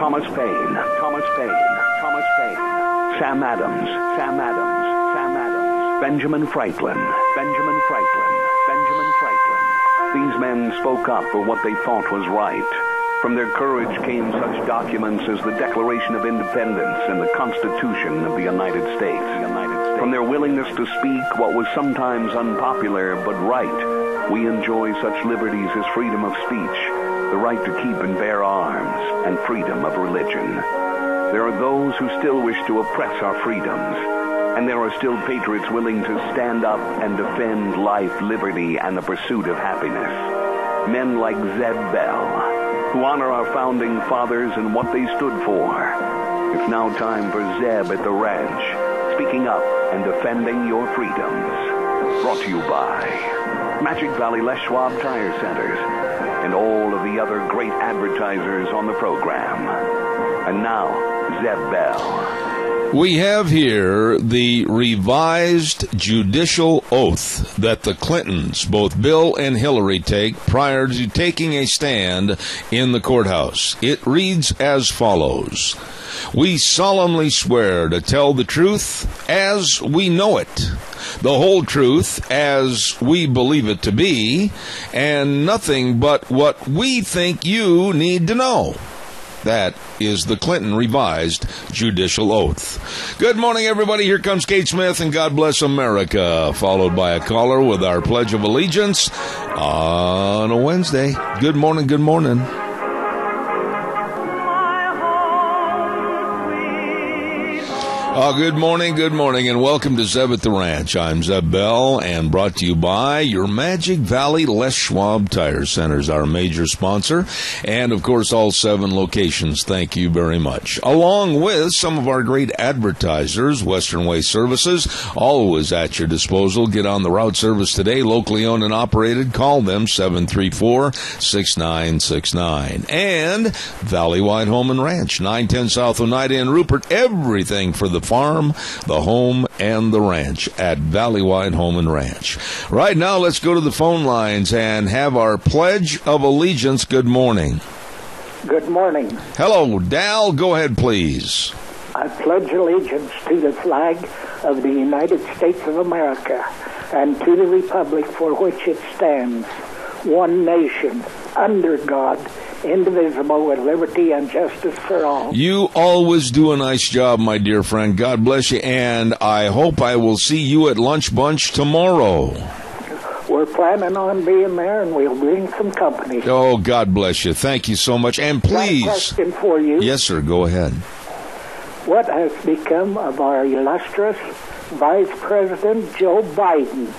Thomas Paine, Sam Adams, Benjamin Franklin. These men spoke up for what they thought was right. From their courage came such documents as the Declaration of Independence and the Constitution of the United States. From their willingness to speak what was sometimes unpopular but right, we enjoy such liberties as freedom of speech, the right to keep and bear arms, and freedom of religion. There are those who still wish to oppress our freedoms, and there are still patriots willing to stand up and defend life, liberty, and the pursuit of happiness. Men like Zeb Bell, who honor our founding fathers and what they stood for. It's now time for Zeb at the ranch, speaking up and defending your freedoms. Brought to you by Magic Valley Les Schwab Tire Centers and all of the other great advertisers on the program. And now, Zeb Bell. We have here the revised judicial oath that the Clintons, both Bill and Hillary, take prior to taking a stand in the courthouse. It reads as follows. We solemnly swear to tell the truth as we know it, the whole truth as we believe it to be, and nothing but what we think you need to know. That is the Clinton revised judicial oath. Good morning, everybody. Here comes Kate Smith and God Bless America, followed by a caller with our Pledge of Allegiance on a Wednesday. Good morning, good morning. Good morning, and welcome to Zeb at the Ranch. I'm Zeb Bell, and brought to you by your Magic Valley Les Schwab Tire Centers, our major sponsor, and, of course, all 7 locations. Thank you very much. Along with some of our great advertisers, Western Way Services, always at your disposal. Get on the route service today, locally owned and operated. Call them 734-6969. And Valleywide Home and Ranch, 910 South Oneida in Rupert. Everything for the farm, the home, and the ranch at Valleywide Home and Ranch. Right now, let's go to the phone lines and have our Pledge of Allegiance. Good morning. Good morning. Hello, Dal. Go ahead, please. I pledge allegiance to the flag of the United States of America and to the republic for which it stands, one nation, under God, indivisible, with liberty and justice for all. You always do a nice job, my dear friend. God bless you, and I hope I will see you at Lunch Bunch tomorrow. We're planning on being there, and we'll bring some company. Oh, God bless you. Thank you so much. And please... One question for you. Yes, sir. Go ahead. What has become of our illustrious Vice President Joe Biden?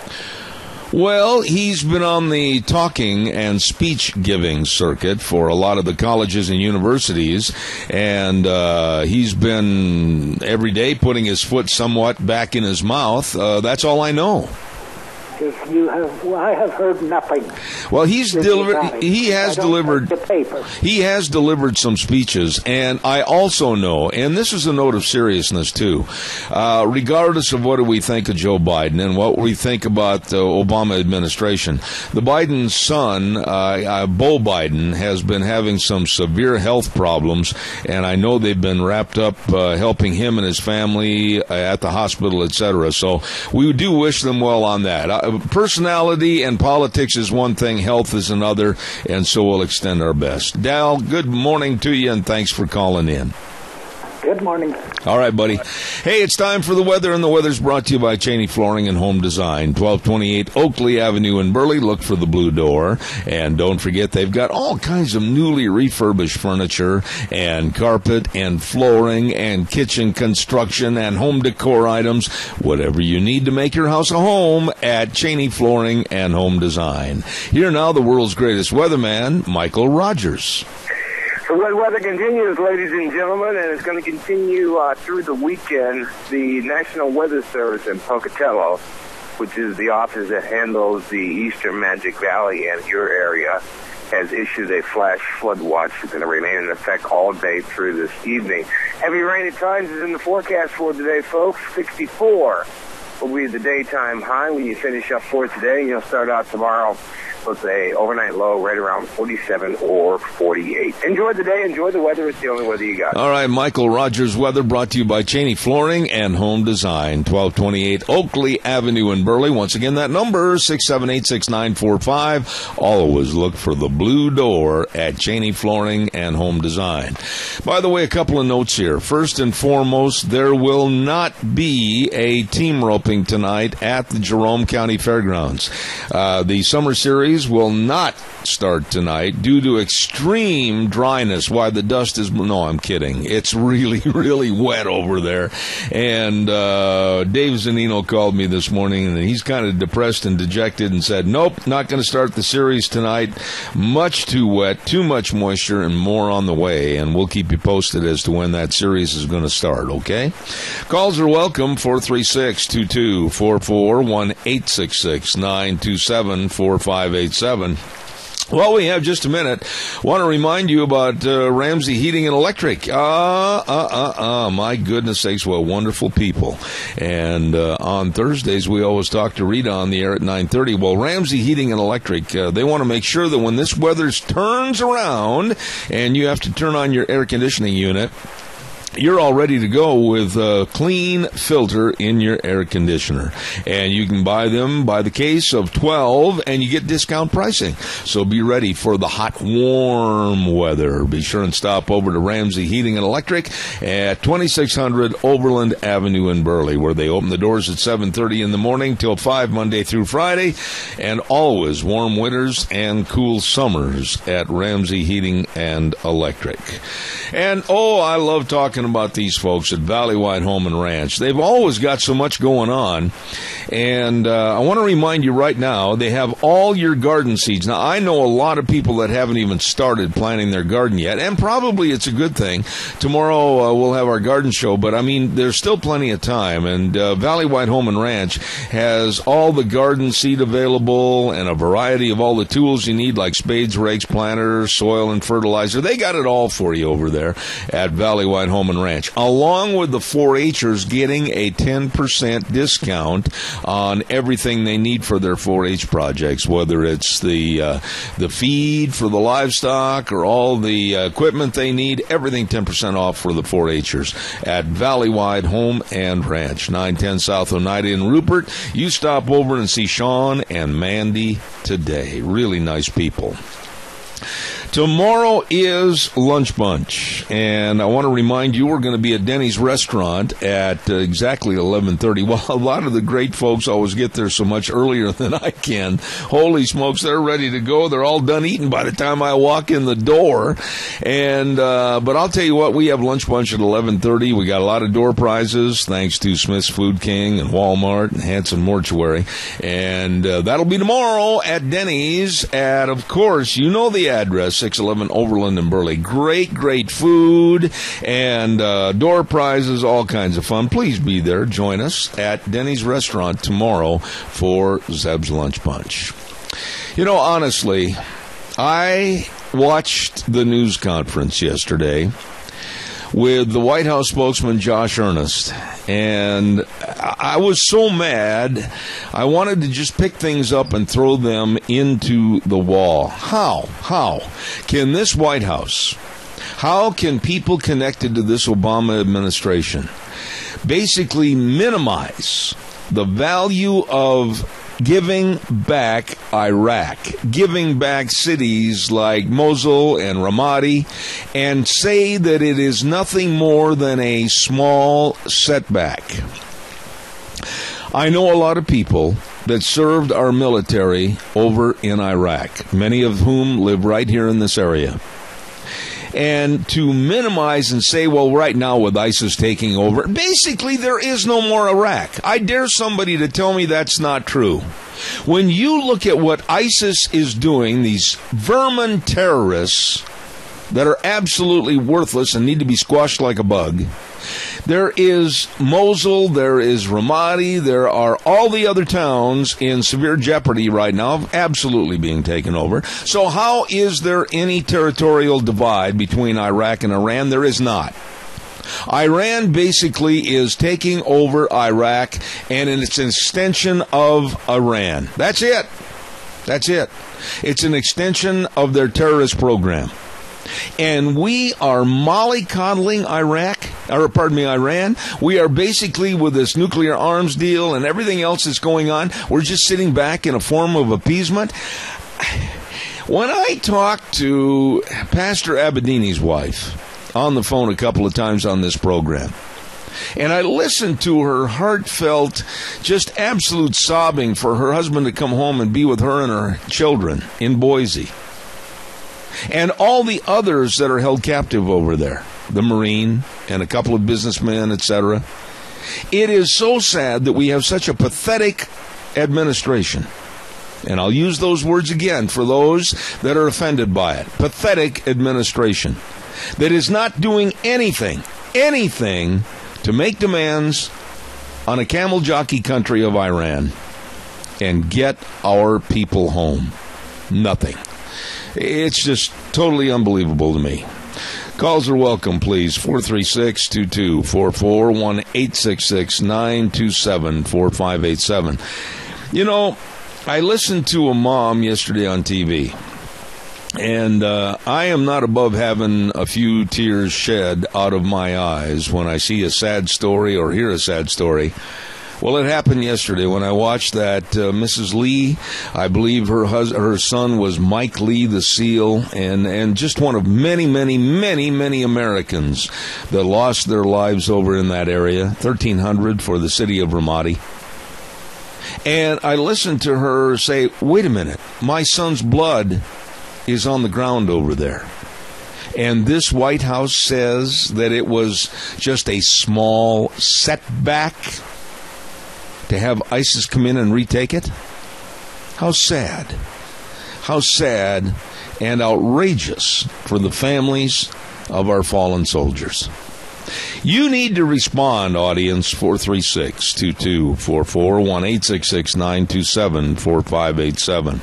Well, he's been on the talking and speech-giving circuit for a lot of the colleges and universities, and he's been every day putting his foot somewhat back in his mouth. That's all I know. I have heard nothing. Well, he has delivered some speeches, and I also know, and this is a note of seriousness too, regardless of what we think of Joe Biden and what we think about the Obama administration, the Biden son, Beau Biden, has been having some severe health problems, and I know they've been wrapped up helping him and his family at the hospital, etc. So we do wish them well on that. Personality and politics is one thing, health is another, and so we'll extend our best. Dal, good morning to you, and thanks for calling in. Good morning. All right, buddy. Hey, it's time for the weather, and the weather's brought to you by Cheney Flooring and Home Design, 1228 Oakley Avenue in Burley. Look for the blue door, and don't forget they've got all kinds of newly refurbished furniture and carpet and flooring and kitchen construction and home decor items, whatever you need to make your house a home at Cheney Flooring and Home Design. Here now, the world's greatest weatherman, Michael Rogers. The wet weather continues, ladies and gentlemen, and it's going to continue through the weekend. The National Weather Service in Pocatello, which is the office that handles the eastern Magic Valley and your area, has issued a flash flood watch that's going to remain in effect all day through this evening. Heavy rain at times is in the forecast for today, folks. 64 will be the daytime high when you finish up for today. You'll start out tomorrow with a overnight low right around 47 or 48. Enjoy the day. Enjoy the weather. It's the only weather you got. All right, Michael Rogers weather brought to you by Cheney Flooring and Home Design, 1228 Oakley Avenue in Burley. Once again, that number, 678-6945. Always look for the blue door at Cheney Flooring and Home Design. By the way, a couple of notes here. First and foremost, there will not be a team roping tonight at the Jerome County Fairgrounds. The summer series will not start tonight due to extreme dryness. Why, the dust is... No, I'm kidding. It's really, really wet over there. And Dave Zanino called me this morning, and he's kind of depressed and dejected and said, nope, not going to start the series tonight. Much too wet, too much moisture, and more on the way. And we'll keep you posted as to when that series is going to start, okay? Calls are welcome, 436-2244, 1-866-927-4587. Well, we have just a minute. Want to remind you about Ramsey Heating and Electric. My goodness sakes, what wonderful people. And on Thursdays, we always talk to Rita on the air at 9:30. Well, Ramsey Heating and Electric, they want to make sure that when this weather turns around and you have to turn on your air conditioning unit, you're all ready to go with a clean filter in your air conditioner. And you can buy them by the case of 12, and you get discount pricing. So be ready for the hot, warm weather. Be sure and stop over to Ramsey Heating and Electric at 2600 Overland Avenue in Burley, where they open the doors at 7:30 in the morning till 5 Monday through Friday, and always warm winters and cool summers at Ramsey Heating and Electric. And, I love talking about these folks at Valleywide Home and Ranch. They've always got so much going on, and I want to remind you right now, they have all your garden seeds. Now, I know a lot of people that haven't even started planting their garden yet, and probably it's a good thing. Tomorrow we'll have our garden show, but I mean, there's still plenty of time, and Valleywide Home and Ranch has all the garden seed available and a variety of all the tools you need, like spades, rakes, planters, soil, and fertilizer. They got it all for you over there at Valleywide Home and Ranch, along with the 4-H'ers getting a 10% discount on everything they need for their 4-H projects, whether it's the feed for the livestock or all the equipment they need, everything 10% off for the 4-H'ers at Valleywide Home and Ranch, 910 South Oneida in Rupert. You stop over and see Sean and Mandy today. Really nice people. Tomorrow is Lunch Bunch, and I want to remind you we're going to be at Denny's Restaurant at exactly 11:30. Well, a lot of the great folks always get there so much earlier than I can. Holy smokes, they're ready to go. They're all done eating by the time I walk in the door. And but I'll tell you what, we have Lunch Bunch at 11:30. We got a lot of door prizes, thanks to Smith's Food King and Walmart and Hanson Mortuary. And that'll be tomorrow at Denny's at, of course, you know the address, 611 Overland in Burley. Great, great food and door prizes, all kinds of fun. Please be there. Join us at Denny's Restaurant tomorrow for Zeb's Lunch Bunch. You know, honestly, I watched the news conference yesterday with the White House spokesman Josh Earnest, and I was so mad, I wanted to just pick things up and throw them into the wall. How can this White House, how can people connected to this Obama administration basically minimize the value of giving back Iraq, giving back cities like Mosul and Ramadi, and say that it is nothing more than a small setback? I know a lot of people that served our military over in Iraq, many of whom live right here in this area. And to minimize and say, well, right now with ISIS taking over, basically there is no more Iraq. I dare somebody to tell me that's not true. When you look at what ISIS is doing, these vermin terrorists that are absolutely worthless and need to be squashed like a bug, there is Mosul, there is Ramadi, there are all the other towns in severe jeopardy right now of absolutely being taken over. So how is there any territorial divide between Iraq and Iran? There is not. Iran basically is taking over Iraq, and it's an extension of Iran. That's it. That's it. It's an extension of their terrorist program. And we are mollycoddling Iran. We are basically, with this nuclear arms deal and everything else that's going on, we're just sitting back in a form of appeasement. When I talked to Pastor Abedini's wife on the phone a couple of times on this program, and I listened to her heartfelt, just absolute sobbing for her husband to come home and be with her and her children in Boise, and all the others that are held captive over there, the Marine and a couple of businessmen, etc. It is so sad that we have such a pathetic administration. And I'll use those words again for those that are offended by it. Pathetic administration that is not doing anything to make demands on a camel jockey country of Iran and get our people home. Nothing. It's just totally unbelievable to me. Calls are welcome, please. 436-2244, 1-866-927-4587. You know, I listened to a mom yesterday on TV, and I am not above having a few tears shed out of my eyes when I see a sad story or hear a sad story. Well, it happened yesterday when I watched that Mrs. Lee, I believe her son was Mike Lee, the SEAL, and just one of many, many, many, many Americans that lost their lives over in that area, 1,300 for the city of Ramadi. And I listened to her say, wait a minute, my son's blood is on the ground over there. And this White House says that it was just a small setback to have ISIS come in and retake it? How sad. How sad and outrageous for the families of our fallen soldiers. You need to respond, audience, 436-2244, 1-866-927-4587.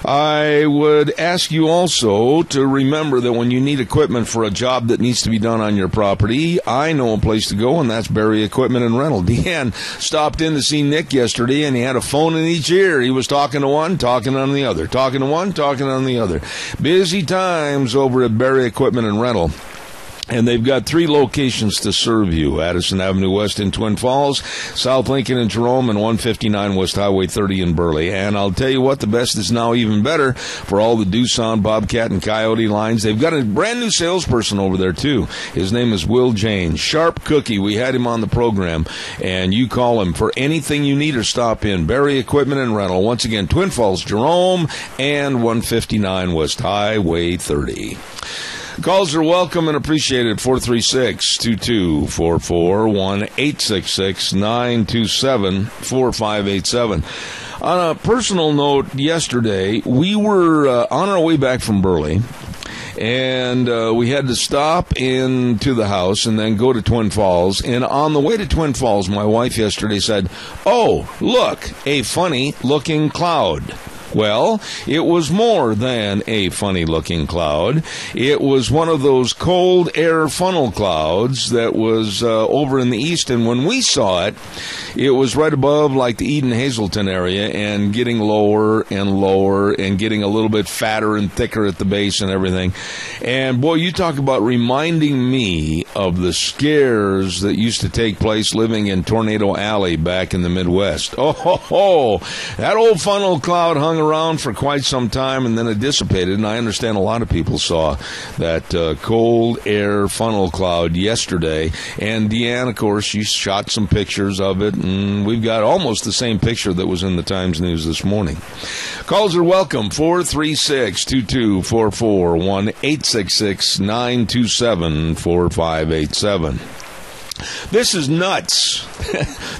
I would ask you also to remember that when you need equipment for a job that needs to be done on your property, I know a place to go, and that's Barry Equipment and Rental. Deanne stopped in to see Nick yesterday, and he had a phone in each ear. He was talking to one, talking on the other, talking to one, talking on the other. Busy times over at Barry Equipment and Rental. And they've got 3 locations to serve you. Addison Avenue West in Twin Falls, South Lincoln in Jerome, and 159 West Highway 30 in Burley. And I'll tell you what, the best is now even better for all the Doosan, Bobcat, and Coyote lines. They've got a brand new salesperson over there, too. His name is Will Jane. Sharp Cookie. We had him on the program. And you call him for anything you need or stop in. Barry Equipment and Rental. Once again, Twin Falls, Jerome, and 159 West Highway 30. Calls are welcome and appreciated. 436-2244, 1-866-927-4587. On a personal note, yesterday, we were on our way back from Burley, and we had to stop into the house and then go to Twin Falls. And on the way to Twin Falls, my wife yesterday said, "Oh, look, a funny-looking cloud." Well, it was more than a funny-looking cloud. It was one of those cold air funnel clouds that was over in the east, and when we saw it, it was right above like the Eden-Hazleton area and getting lower and getting a little bit fatter and thicker at the base and everything. And, boy, you talk about reminding me of the scares that used to take place living in Tornado Alley back in the Midwest. Oh, that old funnel cloud hung around for quite some time, and then it dissipated, and I understand a lot of people saw that cold air funnel cloud yesterday. And Deanne, of course, she shot some pictures of it, and we've got almost the same picture that was in the Times News this morning. Calls are welcome, 436-2244, 1-866-927-4587. This is nuts.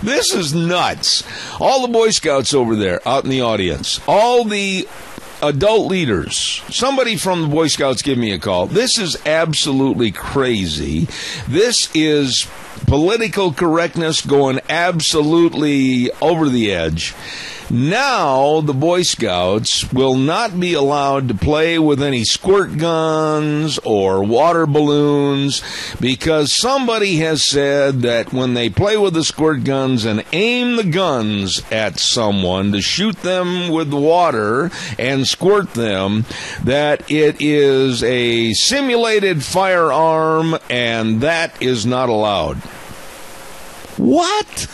This is nuts. All the Boy Scouts over there out in the audience, all the adult leaders, somebody from the Boy Scouts give me a call. This is absolutely crazy. This is political correctness going absolutely over the edge. Now the Boy Scouts will not be allowed to play with any squirt guns or water balloons because somebody has said that when they play with the squirt guns and aim the guns at someone to shoot them with water and squirt them, that it is a simulated firearm and that is not allowed. What?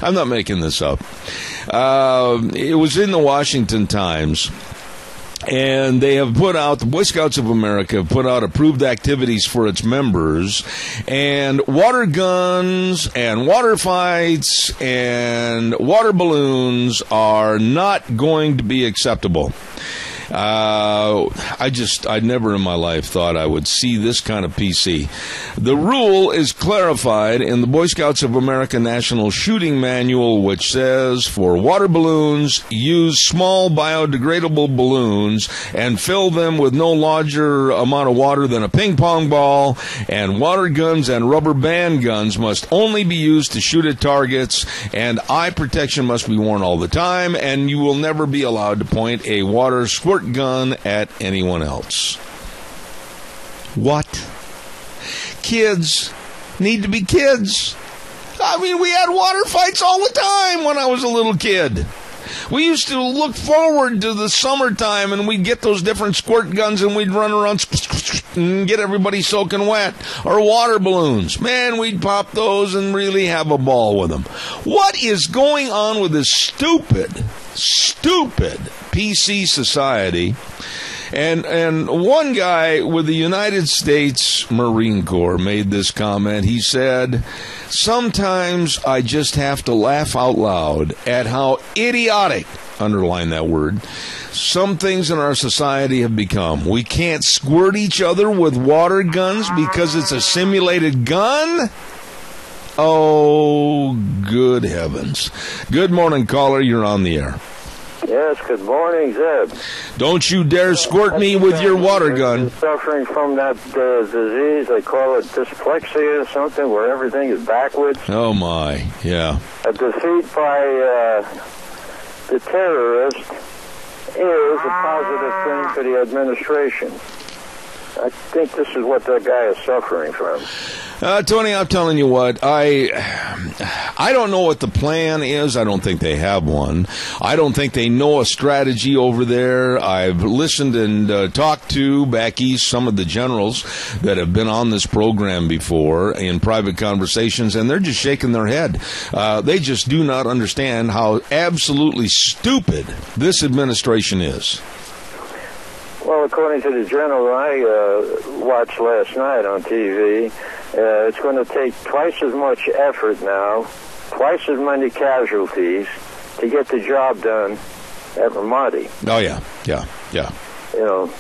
I'm not making this up. It was in the Washington Times, and they have put out, the Boy Scouts of America have put out approved activities for its members, and water guns and water fights and water balloons are not going to be acceptable. I never in my life thought I would see this kind of PC. The rule is clarified in the Boy Scouts of America National Shooting Manual, which says for water balloons, use small biodegradable balloons and fill them with no larger amount of water than a ping pong ball, and water guns and rubber band guns must only be used to shoot at targets, and eye protection must be worn all the time, and you will never be allowed to point a water squirt gun at anyone else. What? Kids need to be kids. I mean, we had water fights all the time when I was a little kid. We used to look forward to the summertime, and we'd get those different squirt guns, and we'd run around and get everybody soaking wet. Or water balloons. Man, we'd pop those and really have a ball with them. What is going on with this stupid PC society? And one guy with the United States Marine Corps made this comment. He said, sometimes I just have to laugh out loud at how idiotic, underline that word, some things in our society have become. We can't squirt each other with water guns because it's a simulated gun? Oh, good heavens. Good morning, caller. You're on the air. Yes, good morning, Zeb. Don't you dare squirt me with your water gun. Suffering from that disease, they call it dyslexia or something, where everything is backwards. Oh, my, yeah. A defeat by the terrorist is a positive thing for the administration. I think this is what that guy is suffering from. Tony, I'm telling you what, I don't know what the plan is. I don't think they have one. I don't think they know a strategy over there. I've listened and talked to back east some of the generals that have been on this program before in private conversations, and they're just shaking their head. They just do not understand how absolutely stupid this administration is. Well, according to the general I watched last night on TV, it's going to take twice as much effort now, twice as many casualties to get the job done at Ramadi. Oh, yeah. You know.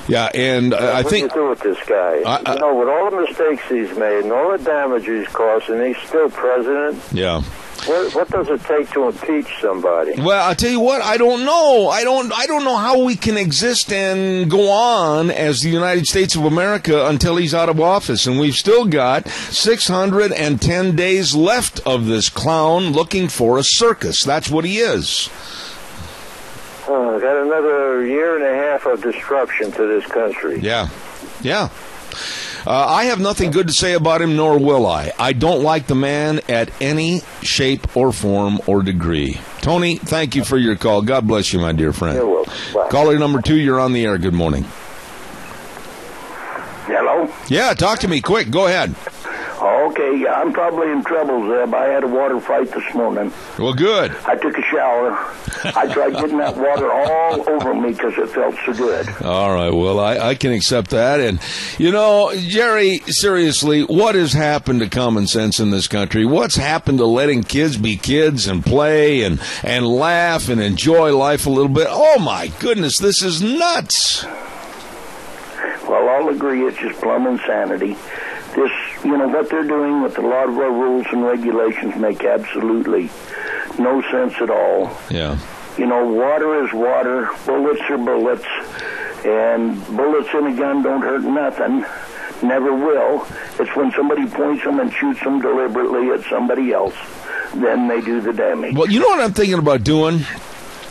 Yeah, and I think... What do you do with this guy? You know, with all the mistakes he's made and all the damage he's caused, and he's still president. Yeah. What does it take to impeach somebody? Well, I'll tell you what, I don't know. I don't know how we can exist and go on as the United States of America until he's out of office. And we've still got 610 days left of this clown looking for a circus. That's what he is. Got another year and a half of disruption to this country. Yeah. I have nothing good to say about him, nor will I. I don't like the man at any shape or form or degree. Tony, thank you for your call. God bless you, my dear friend. You're welcome. Bye. Caller number 2, you're on the air. Good morning. Hello? Yeah, talk to me quick. Go ahead. Okay, I'm probably in trouble, Zeb. I had a water fight this morning. Well, good. I took a shower. I tried getting that water all over me because it felt so good. All right, well, I can accept that. And, you know, Jerry, seriously, what has happened to common sense in this country? What's happened to letting kids be kids and play and laugh and enjoy life a little bit? Oh, my goodness, this is nuts. Well, I'll agree it's just plumb insanity. This, you know, what they're doing with a lot of our rules and regulations make absolutely no sense at all. Yeah. You know, water is water, bullets are bullets, and bullets in a gun don't hurt nothing, never will. It's when somebody points them and shoots them deliberately at somebody else. then they do the damage. Well, you know what I'm thinking about doing?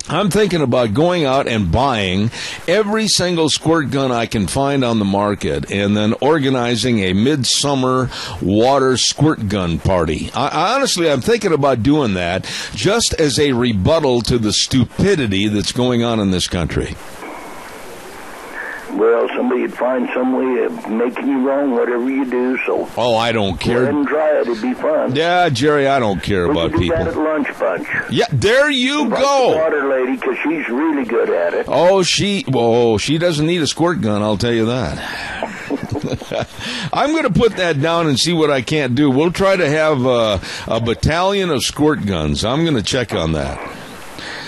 I'm thinking about going out and buying every single squirt gun I can find on the market and then organizing a midsummer water squirt gun party. Honestly, I'm thinking about doing that just as a rebuttal to the stupidity that's going on in this country. Well, somebody'd find some way of making you wrong, whatever you do, so... Oh, I don't care. Go ahead and try it. It'd be fun. Yeah, Jerry, I don't care about people. We can do that at lunch bunch. Yeah, there you go. The water lady, because she's really good at it. Oh, she doesn't need a squirt gun, I'll tell you that. I'm going to put that down and see what I can't do. We'll try to have a battalion of squirt guns. I'm going to check on that.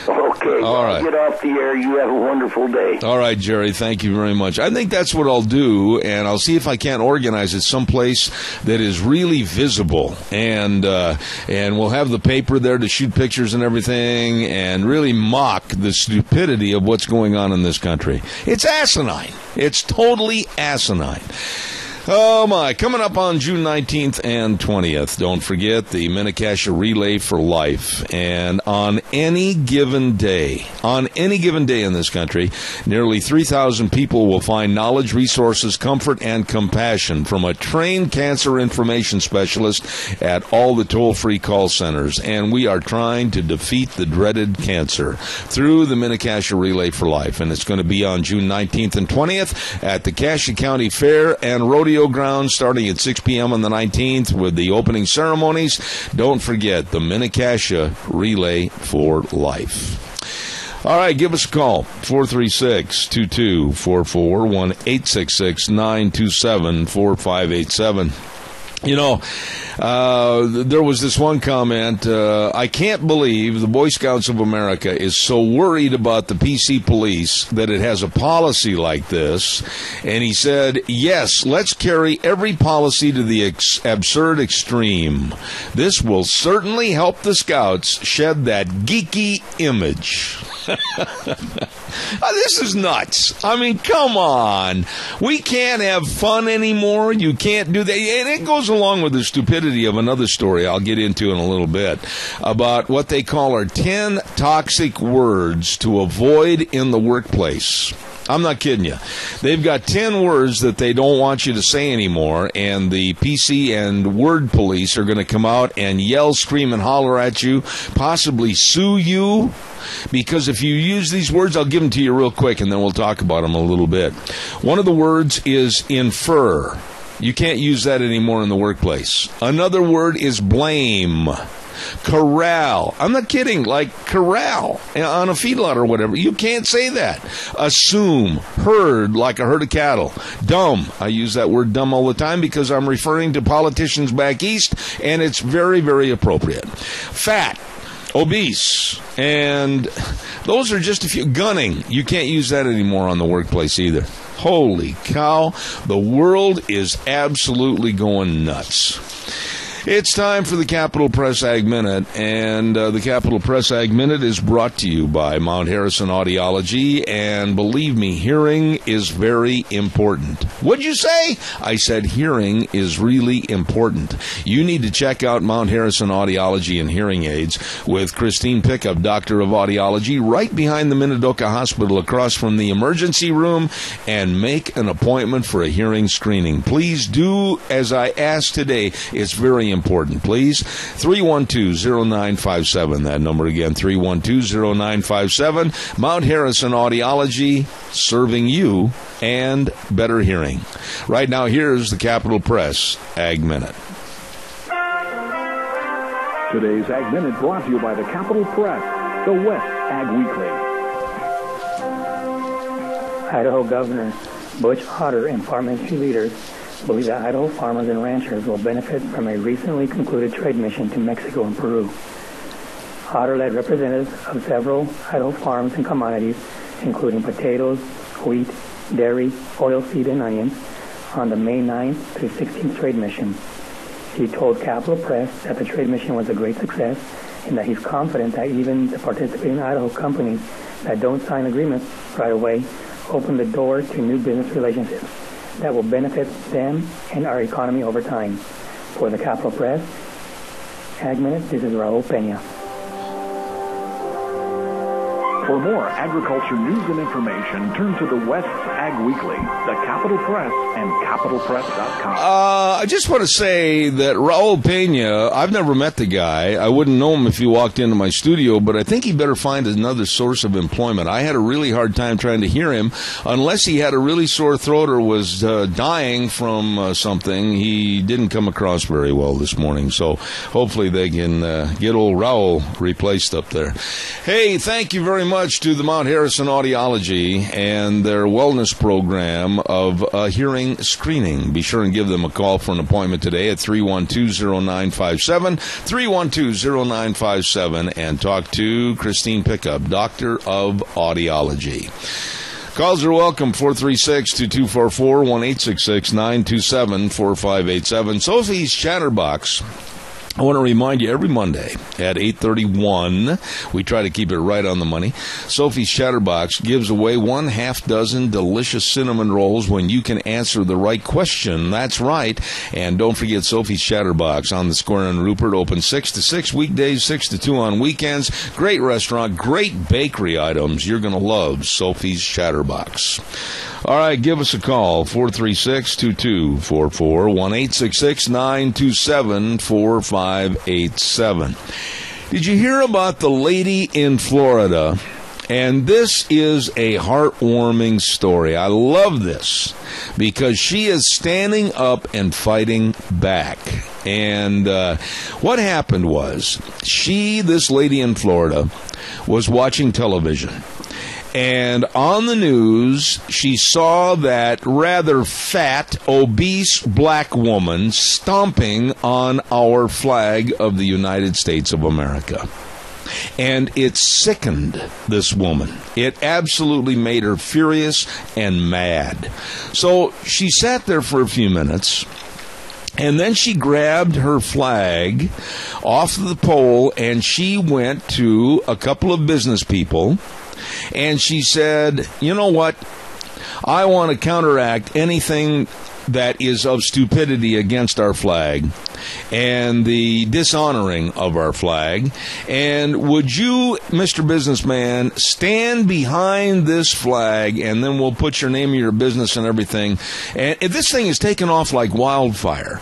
Okay, all right. Get off the air. You have a wonderful day. All right, Jerry, thank you very much. I think that's what I'll do, and I'll see if I can't organize it someplace that is really visible, and we'll have the paper there to shoot pictures and everything, and really mock the stupidity of what's going on in this country. It's asinine. It's totally asinine. Oh, my. Coming up on June 19th and 20th, don't forget the Mini-Cassia Relay for Life. And on any given day in this country, nearly 3,000 people will find knowledge, resources, comfort, and compassion from a trained cancer information specialist at all the toll-free call centers. And we are trying to defeat the dreaded cancer through the Mini-Cassia Relay for Life. And it's going to be on June 19th and 20th at the Cassia County Fair and Rodeo Ground starting at 6 p.m. on the 19th with the opening ceremonies. Don't forget the Mini-Cassia Relay for Life. All right, give us a call, 436-2244, 1-866-927-4587. You know, there was this one comment, I can't believe the Boy Scouts of America is so worried about the PC police that it has a policy like this. And he said, yes, let's carry every policy to the absurd extreme. This will certainly help the Scouts shed that geeky image. This is nuts. I mean, come on. We can't have fun anymore. You can't do that. And it goes along with the stupidity of another story I'll get into in a little bit about what they call our 10 toxic words to avoid in the workplace. I'm not kidding you. They've got 10 words that they don't want you to say anymore, and the PC and word police are going to come out and yell, scream, and holler at you, possibly sue you. Because if you use these words, I'll give them to you real quick, and then we'll talk about them a little bit. One of the words is infer. You can't use that anymore in the workplace. Another word is blame. Corral. I'm not kidding. Like corral on a feedlot or whatever. You can't say that. Assume. Herd, like a herd of cattle. Dumb. I use that word dumb all the time because I'm referring to politicians back east, and it's very, very appropriate. Fat. Obese. And those are just a few. Gunning. You can't use that anymore on the workplace either. Holy cow. The world is absolutely going nuts. It's time for the Capital Press Ag Minute, and the Capital Press Ag Minute is brought to you by Mount Harrison Audiology, and believe me, hearing is very important. What'd you say? I said hearing is really important. You need to check out Mount Harrison Audiology and Hearing Aids with Christine Pickup, Doctor of Audiology, right behind the Minidoka Hospital across from the emergency room, and make an appointment for a hearing screening. Please do as I asked today. It's very important, please. 312-0957. That number again, 312-0957. Mount Harrison Audiology, serving you and better hearing. Right now, here's the Capital Press Ag Minute. Today's Ag Minute brought to you by the Capital Press, the West Ag Weekly. Idaho Governor Butch Otter and farm industry leaders believe that Idaho farmers and ranchers will benefit from a recently concluded trade mission to Mexico and Peru. Otter led representatives of several Idaho farms and commodities, including potatoes, wheat, dairy, oilseed, and onions, on the May 9th through 16th trade mission. He told Capital Press that the trade mission was a great success and that he's confident that even the participating Idaho companies that don't sign agreements right away open the door to new business relationships that will benefit them and our economy over time. For the Capital Press, Ag Minute, this is Raul Pena. For more agriculture news and information, turn to the West's Ag Weekly, the Capital Press, and capitalpress.com. I just want to say that Raul Pena, I've never met the guy. I wouldn't know him if he walked into my studio, but I think he better find another source of employment. I had a really hard time trying to hear him. Unless he had a really sore throat or was dying from something, he didn't come across very well this morning. So hopefully they can get old Raul replaced up there. Hey, thank you very much to the Mount Harrison Audiology and their wellness program of hearing screening. Be sure and give them a call for an appointment today at 312-0957, 312-0957, and talk to Christine Pickup, Doctor of Audiology. Calls are welcome, 436-2244, 1-866-927-4587. Sophie's Chatterbox. I want to remind you, every Monday at 8:31, we try to keep it right on the money. Sophie's Chatterbox gives away 1/2 delicious cinnamon rolls when you can answer the right question. That's right. And don't forget Sophie's Chatterbox on the Square in Rupert, open 6 to 6 weekdays, 6 to 2 on weekends. Great restaurant, great bakery items. You're going to love Sophie's Chatterbox. All right, give us a call, 436-2244, 1-866-927-4587. Did you hear about the lady in Florida? And this is a heartwarming story. I love this because she is standing up and fighting back. And what happened was, this lady in Florida, was watching television. And on the news, she saw that rather fat, obese black woman stomping on our flag of the United States of America. And it sickened this woman. It absolutely made her furious and mad. So she sat there for a few minutes, and then she grabbed her flag off the pole, and she went to a couple of business people, and she said, you know what, I want to counteract anything that is of stupidity against our flag and the dishonoring of our flag. And would you, Mr. Businessman, stand behind this flag, and then we'll put your name of your business and everything. And this thing is taken off like wildfire.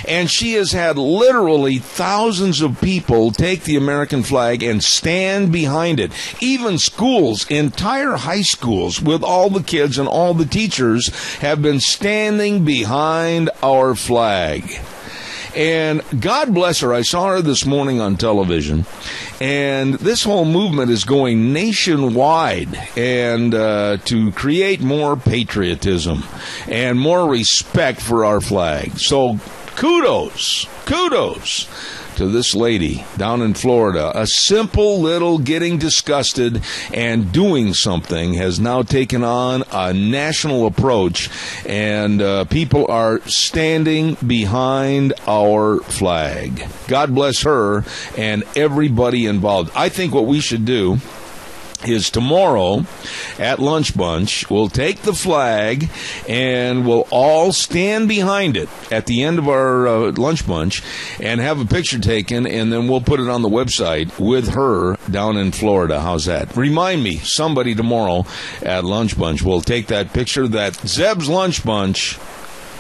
And she has had literally thousands of people take the American flag and stand behind it. Even schools, entire high schools, with all the kids and all the teachers have been standing behind our flag. And God bless her. I saw her this morning on television, and this whole movement is going nationwide and to create more patriotism and more respect for our flag. So kudos to this lady down in Florida. A simple little getting disgusted and doing something has now taken on a national approach, and people are standing behind our flag. God bless her and everybody involved. I think what we should do is tomorrow at Lunch Bunch, we'll take the flag and we'll all stand behind it at the end of our Lunch Bunch and have a picture taken, and then we'll put it on the website with her down in Florida. How's that? Remind me, somebody tomorrow at Lunch Bunch will take that picture that Zeb's Lunch Bunch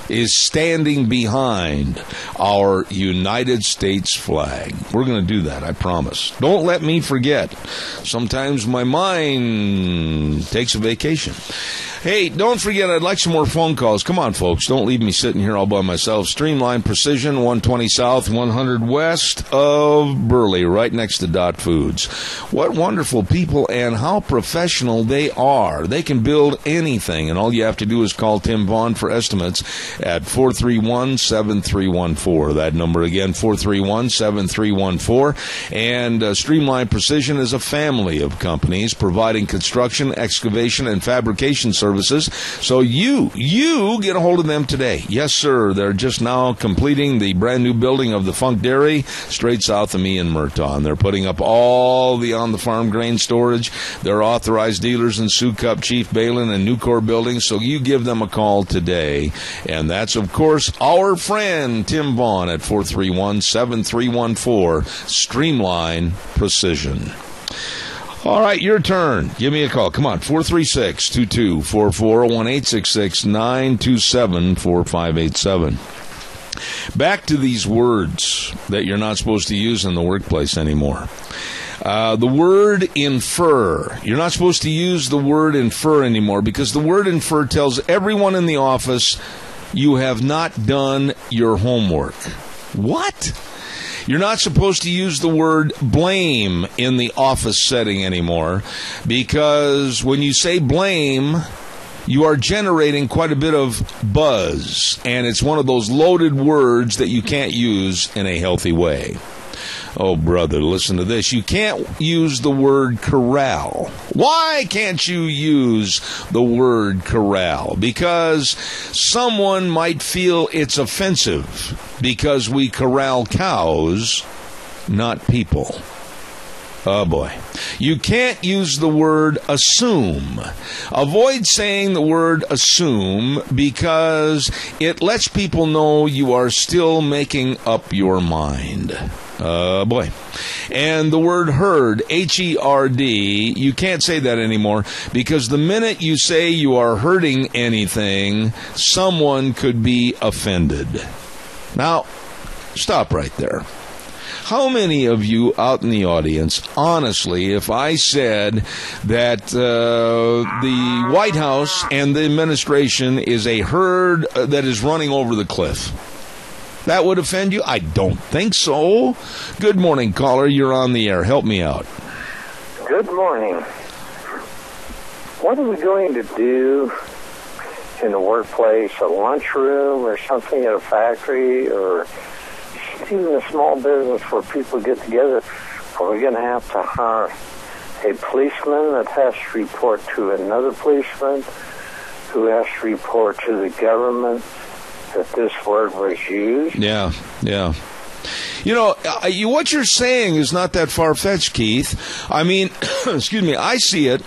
is standing behind our United States flag. We're going to do that, I promise. Don't let me forget. Sometimes my mind takes a vacation. Hey, don't forget, I'd like some more phone calls. Come on, folks. Don't leave me sitting here all by myself. Streamline Precision, 120 South, 100 West of Burley, right next to Dot Foods. What wonderful people and how professional they are. They can build anything, and all you have to do is call Tim Vaughn for estimates at 431-7314. That number again, 431-7314. And Streamline Precision is a family of companies providing construction, excavation, and fabrication services services. So you get a hold of them today. Yes, sir. They're just now completing the brand new building of the Funk Dairy straight south of me in Murtaugh. They're putting up all the on-the-farm grain storage. They're authorized dealers in Sioux Cup, Chief Balin, and Nucor buildings. So you give them a call today. And that's, of course, our friend Tim Vaughn at 431-7314. Streamline Precision. All right, your turn. Give me a call. Come on, 436-2244, 1-866-927-4587. Back to these words that you're not supposed to use in the workplace anymore. The word infer. You're not supposed to use the word infer anymore because the word infer tells everyone in the office you have not done your homework. What? You're not supposed to use the word blame in the office setting anymore because when you say blame, you are generating quite a bit of buzz, and it's one of those loaded words that you can't use in a healthy way. Oh, brother, listen to this. You can't use the word corral. Why can't you use the word corral? Because someone might feel it's offensive because we corral cows, not people. Oh, boy. You can't use the word assume. Avoid saying the word assume because it lets people know you are still making up your mind. Boy. And the word herd, H-E-R-D, you can't say that anymore because the minute you say you are hurting anything, someone could be offended. Now, stop right there. How many of you out in the audience, honestly, if I said that the White House and the administration is a herd that is running over the cliff, that would offend you? I don't think so. Good morning, caller. You're on the air. Help me out. Good morning. What are we going to do in the workplace, a lunchroom or something at a factory or even a small business where people get together? Are we going to have to hire a policeman that has to report to another policeman who has to report to the government that this word was used? Yeah. You know, what you're saying is not that far-fetched, Keith. I mean, excuse me, I see it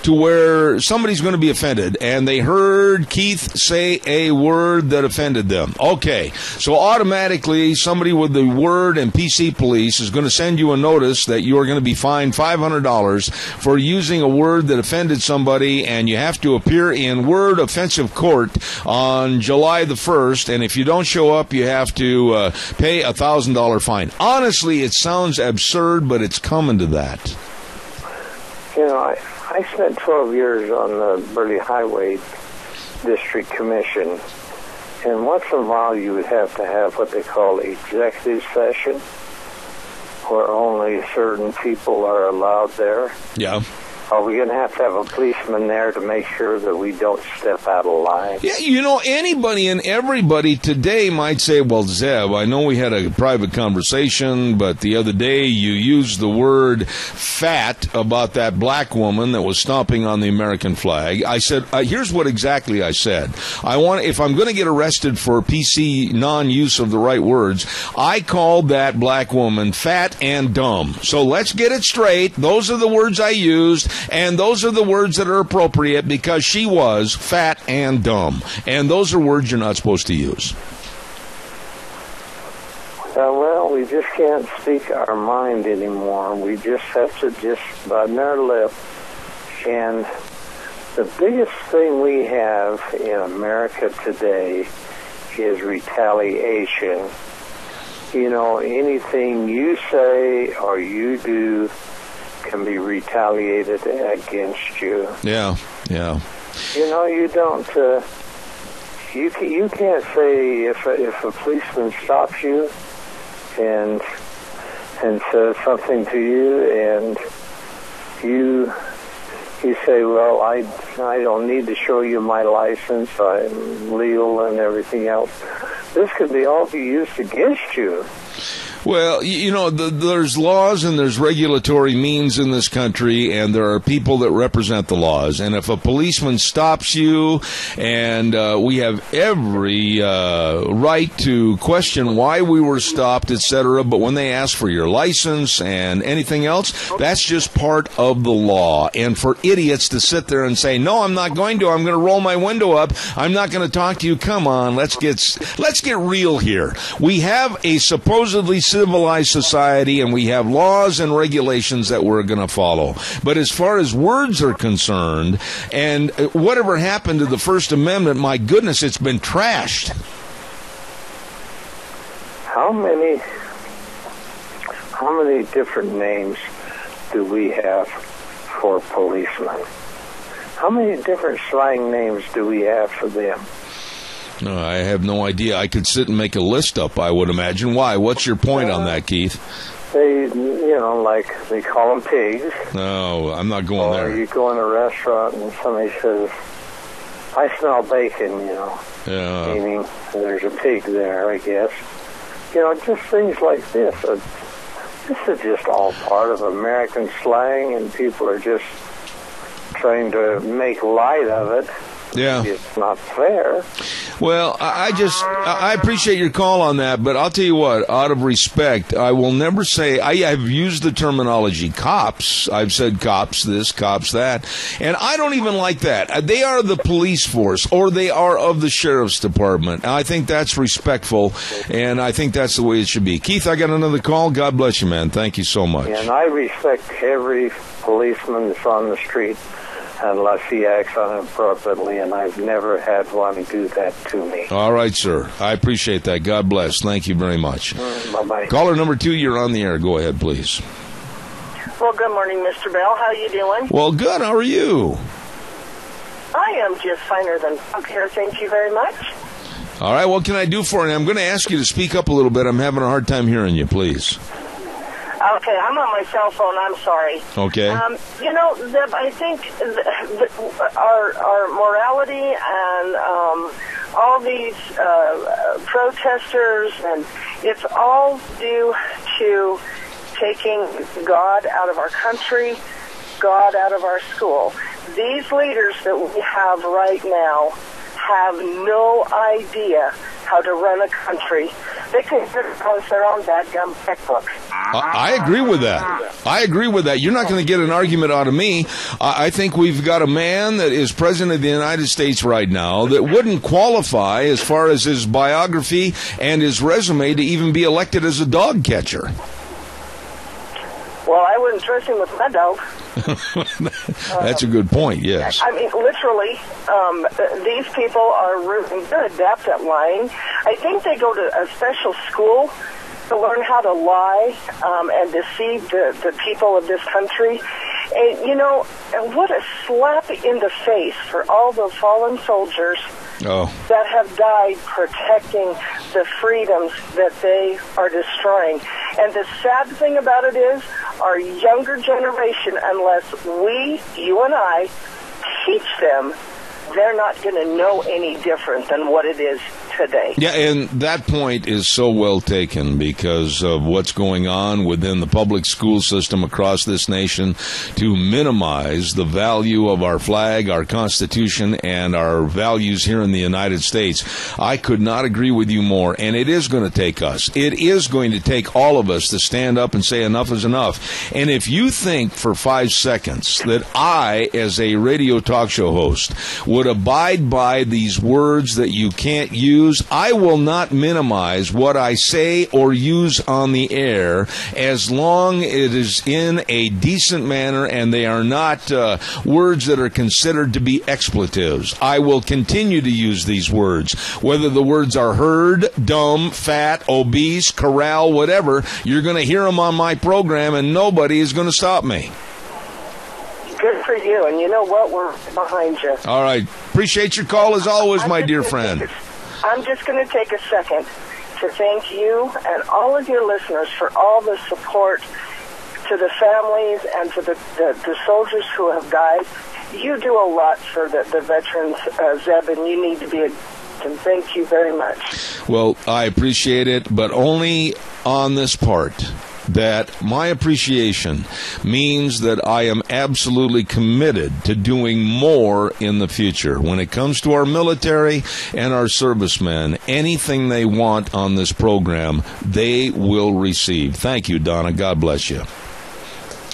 to where somebody's going to be offended, and they heard Keith say a word that offended them. Okay, so automatically somebody with the word and PC police is going to send you a notice that you are going to be fined $500 for using a word that offended somebody, and you have to appear in word offensive court on July the 1st, and if you don't show up, you have to pay a $1,000 fine. Honestly, it sounds absurd, but it's coming to that. You know, I spent 12 years on the Burley Highway District Commission, and once in a while you would have to have what they call executive session, where only certain people are allowed there. Yeah. Are we going to have a policeman there to make sure that we don't step out of line? Yeah, you know, anybody and everybody today might say, well, Zeb, I know we had a private conversation, but the other day you used the word fat about that black woman that was stomping on the American flag. I said, here's what exactly I said. If I'm going to get arrested for PC non-use of the right words, I called that black woman fat and dumb. So let's get it straight. Those are the words I used. And those are the words that are appropriate because she was fat and dumb. And those are words you're not supposed to use. Well, we just can't speak our mind anymore. We just have to just button our lip. And the biggest thing we have in America today is retaliation. You know, anything you say or you do can be retaliated against you. Yeah. You know, you don't. You can't say if a policeman stops you and says something to you, and you say, well, I don't need to show you my license. I'm legal and everything else. This could all be used against you. Well, there's laws and there's regulatory means in this country, and there are people that represent the laws. And if a policeman stops you, and we have every right to question why we were stopped, etc., but when they ask for your license and anything else, that's just part of the law. And for idiots to sit there and say, no, I'm not going to, I'm going to roll my window up, I'm not going to talk to you, come on, let's get real here. We have a supposedly civilized society, and we have laws and regulations that we're going to follow. But as far as words are concerned, and whatever happened to the First Amendment, my goodness, it's been trashed. How many different names do we have for policemen? How many different slang names do we have for them? No, I have no idea. I could sit and make a list up, I would imagine. Why? What's your point on that, Keith? They, like they call them pigs. No, I'm not going there. Or you go in a restaurant and somebody says, I smell bacon, Yeah. Meaning there's a pig there, I guess. Just things like this. This is just all part of American slang, and people are just trying to make light of it. Yeah. It's not fair. Well, I appreciate your call on that, but I'll tell you what, out of respect, I will never say, I've used the terminology cops. I've said cops this, cops that, and I don't even like that. They are the police force, or they are of the sheriff's department. I think that's respectful, and I think that's the way it should be. Keith, I got another call. God bless you, man. Thank you so much. And I respect every policeman that's on the street, unless he acts inappropriately, and I've never had one do that to me. All right, sir. I appreciate that. God bless. Thank you very much. Bye-bye. Caller number 2, you're on the air. Go ahead, please. Well, good morning, Mr. Bell. How you doing? Well, good. How are you? I am just finer than fuck here. Thank you very much. All right. What can I do for you? I'm going to ask you to speak up a little bit. I'm having a hard time hearing you, please. Okay, I'm on my cell phone. I'm sorry. Okay. Zeb, I think our morality and all these protesters, and it's all due to taking God out of our country, God out of our school. These leaders that we have right now have no idea how to run a country. They can post their own dadgum checkbooks. I agree with that. You're not going to get an argument out of me. I think we've got a man that is president of the United States right now that wouldn't qualify as far as his biography and his resume to even be elected as a dog catcher. Well, I wouldn't trust him with my dog. That's a good point, yes. I mean, literally, these people are they're adept at lying. I think they go to a special school to learn how to lie and deceive the people of this country. And, what a slap in the face for all the fallen soldiers that have died protecting the freedoms that they are destroying. And the sad thing about it is, our younger generation, unless we, you and I, teach them, they're not going to know any different than what it is today. Yeah, and that point is so well taken because of what's going on within the public school system across this nation to minimize the value of our flag, our Constitution, and our values here in the United States. I could not agree with you more, and it is going to take us. It is going to take all of us to stand up and say enough is enough. And if you think for 5 seconds that I, as a radio talk show host, would abide by these words that you can't use, I will not minimize what I say or use on the air as long as it is in a decent manner and they are not words that are considered to be expletives. I will continue to use these words. Whether the words are herd, dumb, fat, obese, corral, whatever, you're going to hear them on my program and nobody is going to stop me. Good for you, and you know what? We're behind you. All right. Appreciate your call as always, my dear friend. I'm just going to take a second to thank you and all of your listeners for all the support to the families and to the soldiers who have died. You do a lot for the veterans, Zeb, and you need to be and thank you very much. Well, I appreciate it, but only on this part, that my appreciation means that I am absolutely committed to doing more in the future. When it comes to our military and our servicemen, anything they want on this program, they will receive. Thank you, Donna. God bless you.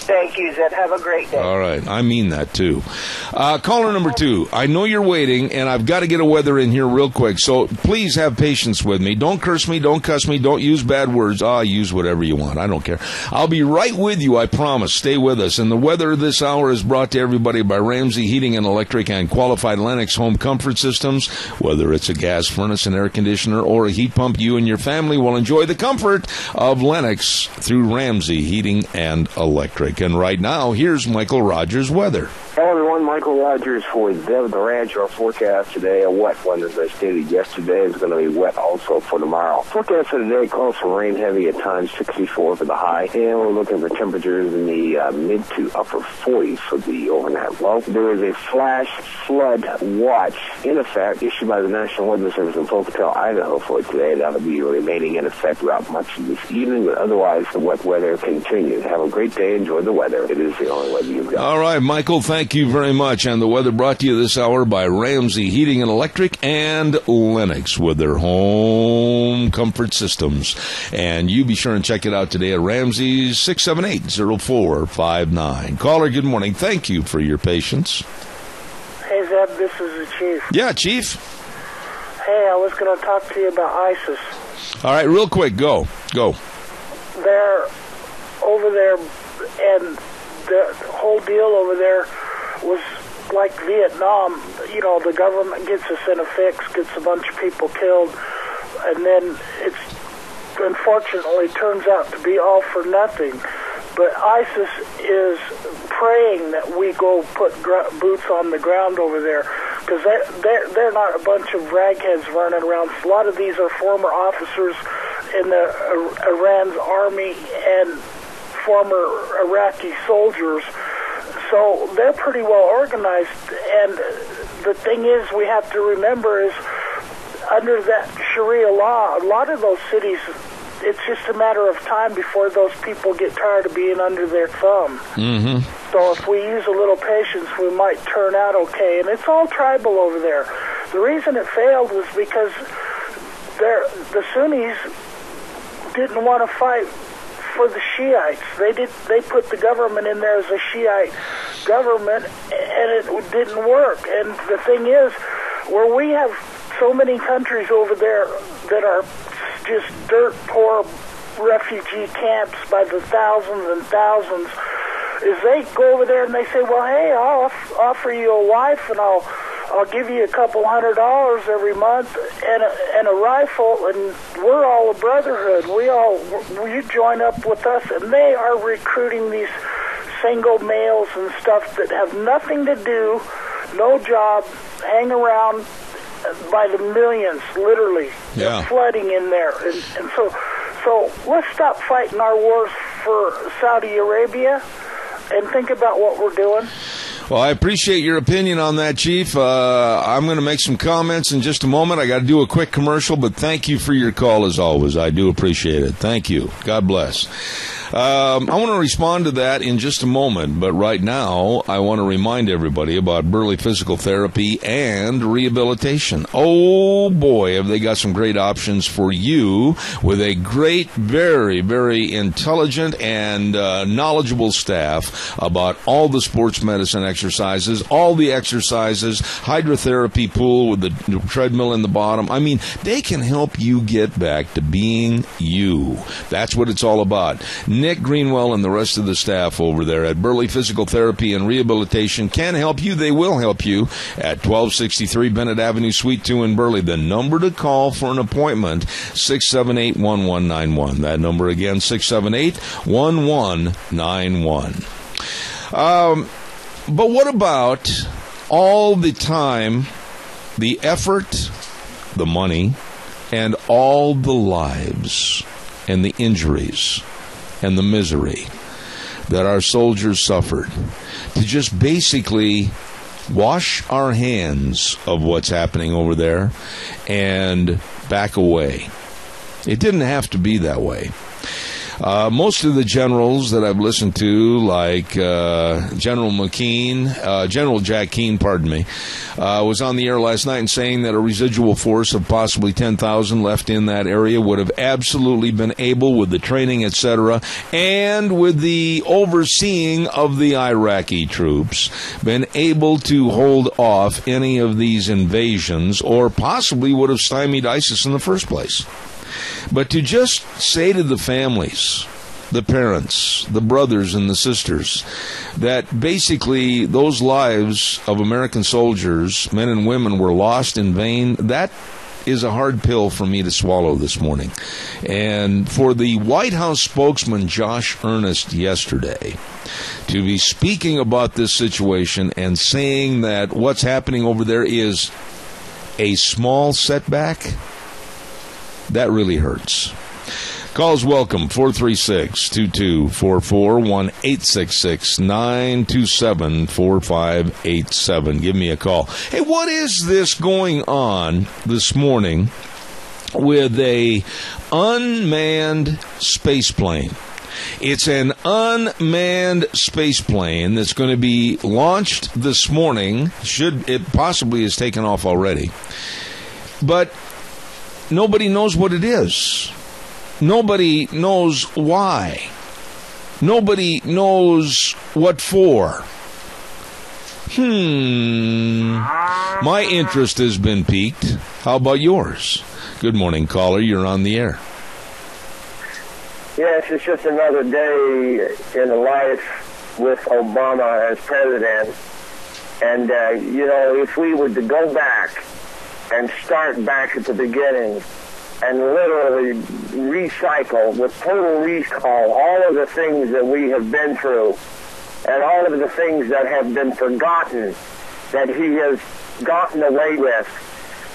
Thank you, Zed. Have a great day. All right. I mean that, too. Caller number 2. I know you're waiting, and I've got to get a weather in here real quick, so please have patience with me. Don't curse me. Don't cuss me. Don't use bad words. Use whatever you want. I don't care. I'll be right with you, I promise. Stay with us. And the weather this hour is brought to everybody by Ramsey Heating and Electric and Qualified Lennox Home Comfort Systems. Whether it's a gas furnace, an air conditioner, or a heat pump, you and your family will enjoy the comfort of Lennox through Ramsey Heating and Electric. And right now, here's Michael Rogers' weather. Hello, everyone. Michael Rogers for the Ranch. Our forecast today, a wet one, as I stated yesterday, is going to be wet also for tomorrow. Forecast for today calls for rain heavy at times, 64 for the high, and we're looking for temperatures in the mid to upper 40s for the overnight low. There is a flash flood watch in effect issued by the National Weather Service in Pocatello, Idaho for today. That'll be remaining in effect throughout much of this evening, but otherwise the wet weather continues. Have a great day. Enjoy the weather. It is the only weather you've got. All right, Michael, thank you very much. And the weather brought to you this hour by Ramsey Heating and Electric and Lennox with their home comfort systems. And you be sure and check it out today at Ramsey's 678-0459. Caller, good morning. Thank you for your patience. Hey, Zeb, this is the Chief. Yeah, Chief. Hey, I was going to talk to you about ISIS. All right, real quick, go. They're over there, and the whole deal over there was like Vietnam. You know, the government gets us in a fix, gets a bunch of people killed, and then it's unfortunately turns out to be all for nothing. But ISIS is praying that we go put boots on the ground over there, because they're not a bunch of ragheads running around. A lot of these are former officers in the Iran's army and former Iraqi soldiers. So they're pretty well organized, and the thing is, we have to remember is, under that Sharia law, a lot of those cities, it's just a matter of time before those people get tired of being under their thumb. Mm-hmm. So if we use a little patience, we might turn out okay. And it's all tribal over there. The reason it failed was because the Sunnis didn't want to fight for the Shiites. They put the government in there as a Shiite government, and it didn't work. And the thing is, where we have so many countries over there that are just dirt poor refugee camps by the thousands and thousands, is they go over there and they say, well, hey, I'll offer you a wife, and I'll give you a couple $100 every month and a rifle, and we're all a brotherhood. You join up with us, and they are recruiting these single males and stuff that have nothing to do, no job, hang around by the millions, literally. Yeah. They're flooding in there, and so let's stop fighting our wars for Saudi Arabia and think about what we're doing. Well, I appreciate your opinion on that, Chief. I'm going to make some comments in just a moment. I got to do a quick commercial, but thank you for your call as always. I do appreciate it. Thank you. God bless. I want to respond to that in just a moment, but right now I want to remind everybody about Burley Physical Therapy and Rehabilitation. Oh boy, have they got some great options for you with a great, very, very intelligent and knowledgeable staff about all the sports medicine exercises, all the exercises, hydrotherapy pool with the treadmill in the bottom. I mean, they can help you get back to being you. That's what it's all about. Nick Greenwell and the rest of the staff over there at Burley Physical Therapy and Rehabilitation can help you. They will help you at 1263 Bennett Avenue, Suite 2 in Burley. The number to call for an appointment, 678-1191. That number again, 678-1191. But what about all the time, the effort, the money, and all the lives and the injuries and the misery that our soldiers suffered to just basically wash our hands of what's happening over there and back away. It didn't have to be that way. Most of the generals that I've listened to, like General Jack Keane, was on the air last night and saying that a residual force of possibly 10,000 left in that area would have absolutely been able, with the training, etc., and with the overseeing of the Iraqi troops, been able to hold off any of these invasions, or possibly would have stymied ISIS in the first place. But to just say to the families, the parents, the brothers and the sisters, that basically those lives of American soldiers, men and women, were lost in vain, that is a hard pill for me to swallow this morning. And for the White House spokesman, Josh Earnest, yesterday, to be speaking about this situation and saying that what's happening over there is a small setback, that really hurts. Calls welcome, 436-2244, 1-866-927-4587. Give me a call. Hey, what is this going on this morning with a unmanned space plane? It's an unmanned space plane that's going to be launched this morning. It possibly has taken off already. But nobody knows what it is. Nobody knows why. Nobody knows what for. My interest has been piqued. How about yours? Good morning, caller. You're on the air. Yes, it's just another day in the life with Obama as president. And, if we were to go back and start back at the beginning and literally recycle, with total recall, all of the things that we have been through and all of the things that have been forgotten that he has gotten away with,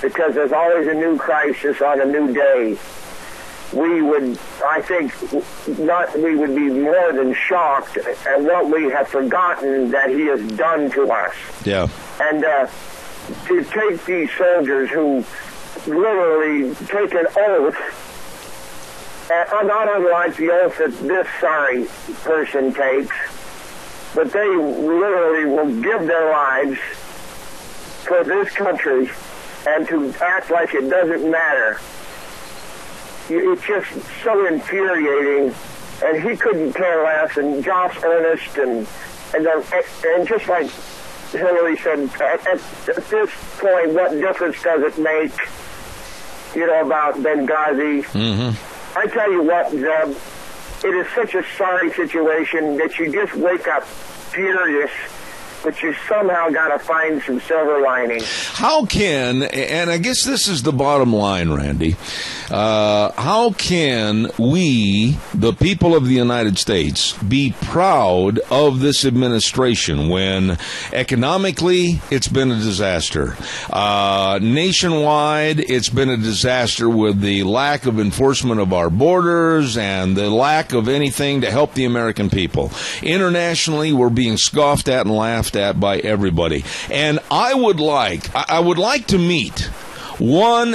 because there's always a new crisis on a new day, we would be more than shocked at what we have forgotten that he has done to us. Yeah. And to take these soldiers who literally take an oath, not unlike the oath that this sorry person takes, but they literally will give their lives for this country, and to act like it doesn't matter. It's just so infuriating, and he couldn't care less. And Josh Earnest, and just like Hillary said, at this point, what difference does it make, about Benghazi? Mm-hmm. I tell you what, Zeb, it is such a sorry situation that you just wake up furious, but you somehow got to find some silver lining. How can, and I guess this is the bottom line, Randy, how can we, the people of the United States, be proud of this administration when economically it's been a disaster? Nationwide, it's been a disaster with the lack of enforcement of our borders and the lack of anything to help the American people. Internationally, we're being scoffed at and laughed at by everybody. And I would like to meet one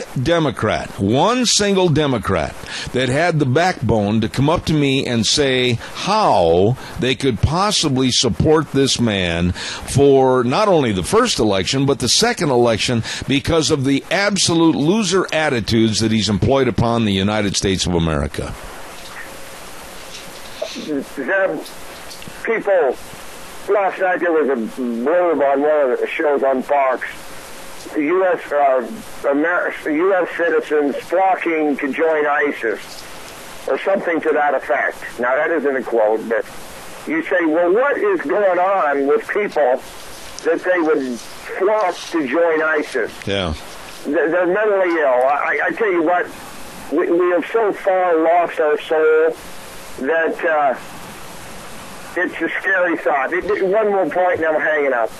single Democrat that had the backbone to come up to me and say how they could possibly support this man for not only the first election, but the second election, because of the absolute loser attitudes that he's employed upon the United States of America. People, last night there was a blurb on one of the shows on Fox. The U.S. citizens flocking to join ISIS, or something to that effect. Now, that isn't a quote, but you say, well, what is going on with people that they would flock to join ISIS? Yeah. They're mentally ill. I tell you what, we have so far lost our soul that it's a scary thought. One more point and I'm hanging up.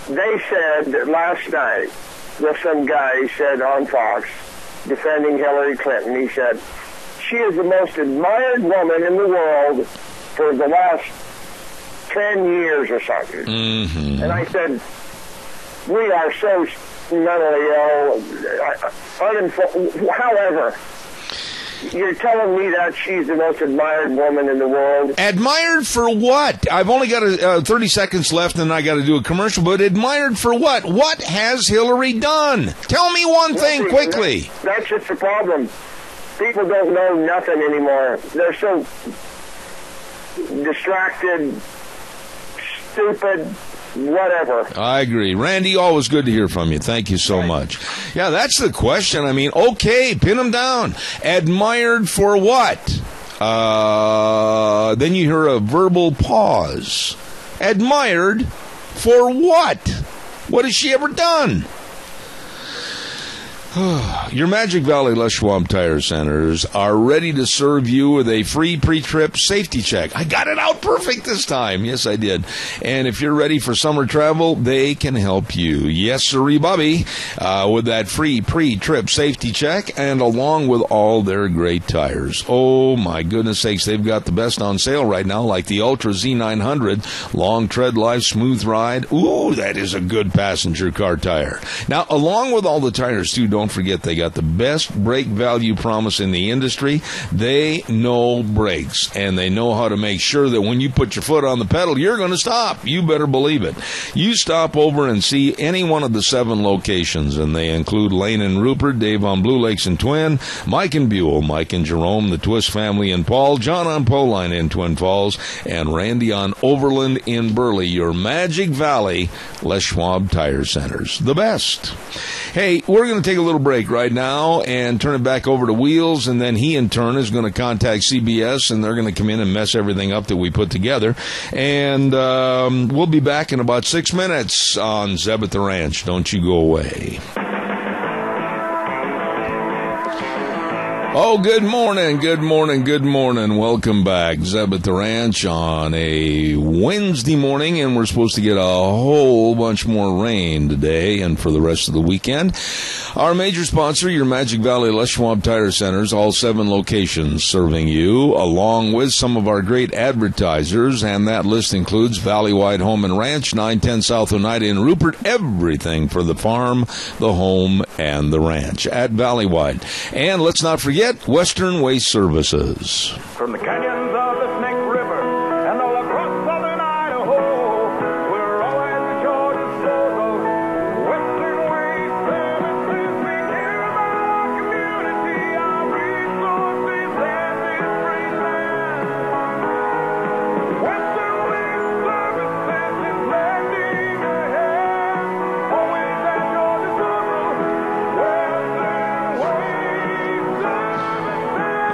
They said that last night, some guy said on Fox, defending Hillary Clinton, he said, she is the most admired woman in the world for the last 10 years or something. Mm-hmm. And I said, we are so mentally ill. However, you're telling me that she's the most admired woman in the world? Admired for what? I've only got 30 seconds left, and I got to do a commercial. But admired for what? What has Hillary done? Tell me one thing quickly. That's just the problem. People don't know nothing anymore. They're so distracted, stupid. Whatever. I agree. Randy, always good to hear from you. Thank you so much. Yeah, that's the question. I mean, okay, pin them down. Admired for what? Then you hear a verbal pause. Admired for what? What has she ever done? Your Magic Valley Les Schwab Tire Centers are ready to serve you with a free pre-trip safety check. I got it out perfect this time. Yes, I did. And if you're ready for summer travel, they can help you. Yes, sirree, Bobby, with that free pre-trip safety check and along with all their great tires. Oh, my goodness sakes, they've got the best on sale right now, like the Ultra Z900, long tread life, smooth ride. Ooh, that is a good passenger car tire. Now, along with all the tires, too, don't forget they got the best brake value promise in the industry. They know brakes, and they know how to make sure that when you put your foot on the pedal, you're going to stop. You better believe it. You stop over and see any one of the 7 locations, and they include Lane and Rupert, Dave on Blue Lakes and Twin, Mike and Buell, Mike and Jerome, the Twist family in Paul, John on Poline in Twin Falls, and Randy on Overland in Burley. Your Magic Valley Les Schwab Tire Centers. The best. Hey, we're going to take a little break right now and turn it back over to Wheels, and then he in turn is going to contact CBS, and they're going to come in and mess everything up that we put together. And we'll be back in about 6 minutes on Zeb at the Ranch. Don't you go away. Oh, good morning, good morning, good morning. Welcome back. Zeb at the Ranch on a Wednesday morning, and we're supposed to get a whole bunch more rain today and for the rest of the weekend. Our major sponsor, your Magic Valley Les Schwab Tire Centers, all 7 locations serving you, along with some of our great advertisers, and that list includes Valleywide Home and Ranch, 910 South Oneida in Rupert, everything for the farm, the home, and the ranch at Valleywide. And let's not forget Western Waste Services. From the canyons of the Snake River and all across southern Idaho, we're always the Georgia soul. Western Waste Services, we care about our community, our resources, and this great land. Western Waste Services is lending a hand, always at your disposal. Western Waste Services.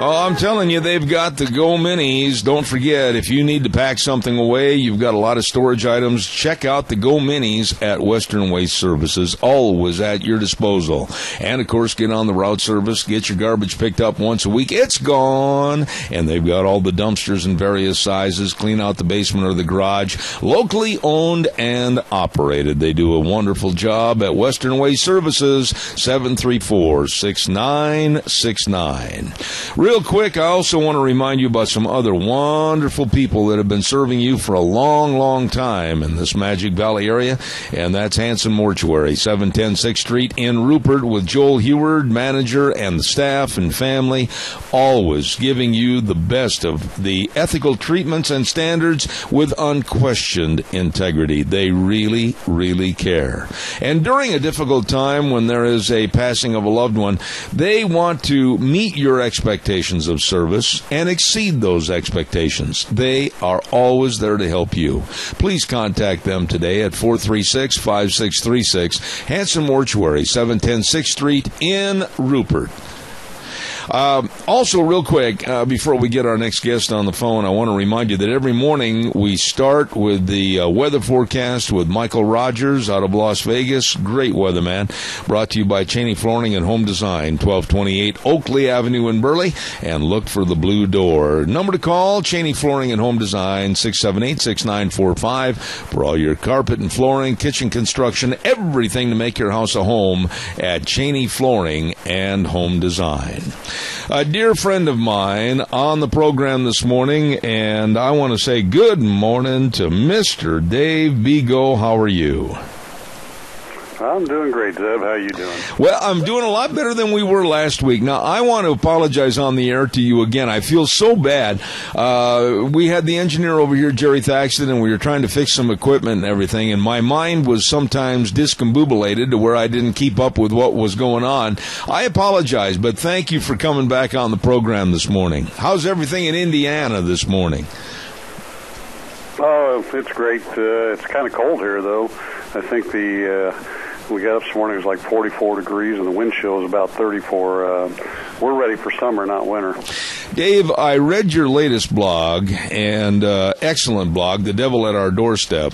Oh, I'm telling you, they've got the Go Minis. Don't forget, if you need to pack something away, you've got a lot of storage items, check out the Go Minis at Western Waste Services, always at your disposal. And, of course, get on the route service, get your garbage picked up once a week. It's gone. And they've got all the dumpsters in various sizes, clean out the basement or the garage. Locally owned and operated. They do a wonderful job at Western Waste Services, 734-6969. Real quick, I also want to remind you about some other wonderful people that have been serving you for a long, long time in this Magic Valley area, and that's Hanson Mortuary, 710 6th Street in Rupert, with Joel Heward, manager, and the staff and family, always giving you the best of the ethical treatments and standards with unquestioned integrity. They really, really care. And during a difficult time when there is a passing of a loved one, they want to meet your expectations of service and exceed those expectations. They are always there to help you. Please contact them today at 436-5636, Hanson Mortuary, 710 6th Street in Rupert. Also, real quick, before we get our next guest on the phone, I want to remind you that every morning we start with the weather forecast with Michael Rogers out of Las Vegas. Great weatherman. Brought to you by Cheney Flooring and Home Design, 1228 Oakley Avenue in Burley. And look for the blue door. Number to call, Cheney Flooring and Home Design, 678-6945. For all your carpet and flooring, kitchen construction, everything to make your house a home at Cheney Flooring and Home Design. A dear friend of mine on the program this morning, and I want to say good morning to Mr. Dave Bego. How are you? I'm doing great, Zeb. How are you doing? Well, I'm doing a lot better than we were last week. Now, I want to apologize on the air to you again. I feel so bad. We had the engineer over here, Jerry Thaxton, and we were trying to fix some equipment and everything, and my mind was sometimes discombobulated to where I didn't keep up with what was going on. I apologize, but thank you for coming back on the program this morning. How's everything in Indiana this morning? Oh, it's great. It's kind of cold here, though. I think we got up this morning, it was like 44 degrees, and the wind chill is about 34. We're ready for summer, not winter. Dave, I read your latest blog, and excellent blog, The Devil at Our Doorstep,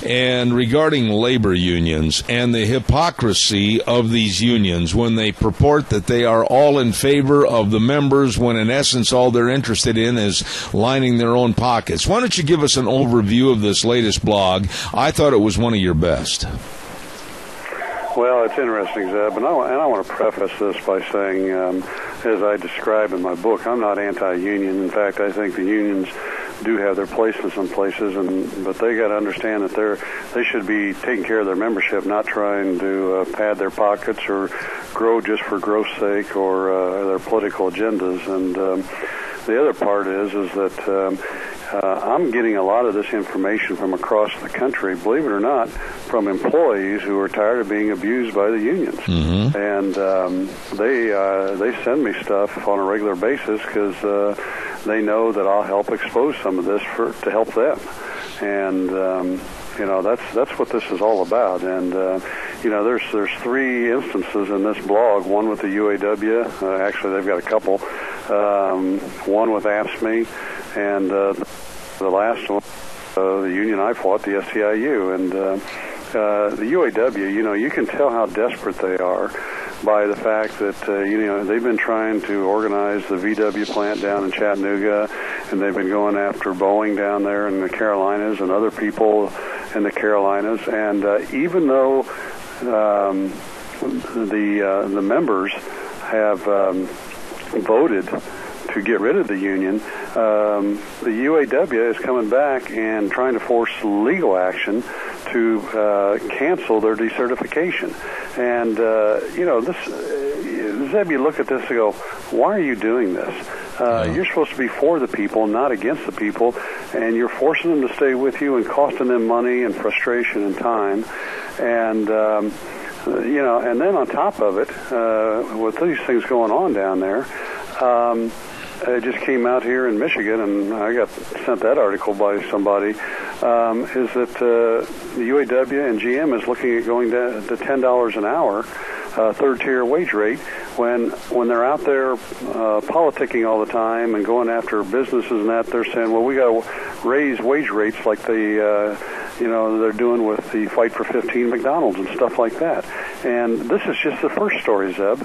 and regarding labor unions and the hypocrisy of these unions when they purport that they are all in favor of the members when in essence all they're interested in is lining their own pockets. Why don't you give us an overview of this latest blog? I thought it was one of your best. Well, it's interesting, Zeb, and I want to preface this by saying, as I describe in my book, I'm not anti-union. In fact, I think the unions do have their place in some places, but they got to understand that they should be taking care of their membership, not trying to pad their pockets or grow just for growth's sake or their political agendas. And the other part is that I'm getting a lot of this information from across the country, believe it or not, from employees who are tired of being abused by the unions. Mm-hmm. And they send me stuff on a regular basis because they know that I'll help expose some of this to help them. And that's what this is all about. And there's three instances in this blog. One with the UAW. Actually, they've got a couple. One with AFSCME, and the last one, the union I fought, the SEIU. And the UAW, you can tell how desperate they are by the fact that, they've been trying to organize the VW plant down in Chattanooga, and they've been going after Boeing down there in the Carolinas and other people in the Carolinas. And even though the members have voted to get rid of the union, the UAW is coming back and trying to force legal action to cancel their decertification. And, Zeb, you look at this and go, why are you doing this? You're supposed to be for the people, not against the people, and you're forcing them to stay with you and costing them money and frustration and time. And, and then on top of it, with these things going on down there, it just came out here in Michigan, and I got sent that article by somebody, is that the UAW and GM is looking at going to $10 an hour, third-tier wage rate, when they're out there politicking all the time and going after businesses and that, they're saying, well, we got to raise wage rates like they're doing with the Fight for 15 McDonald's and stuff like that. And this is just the first story, Zeb.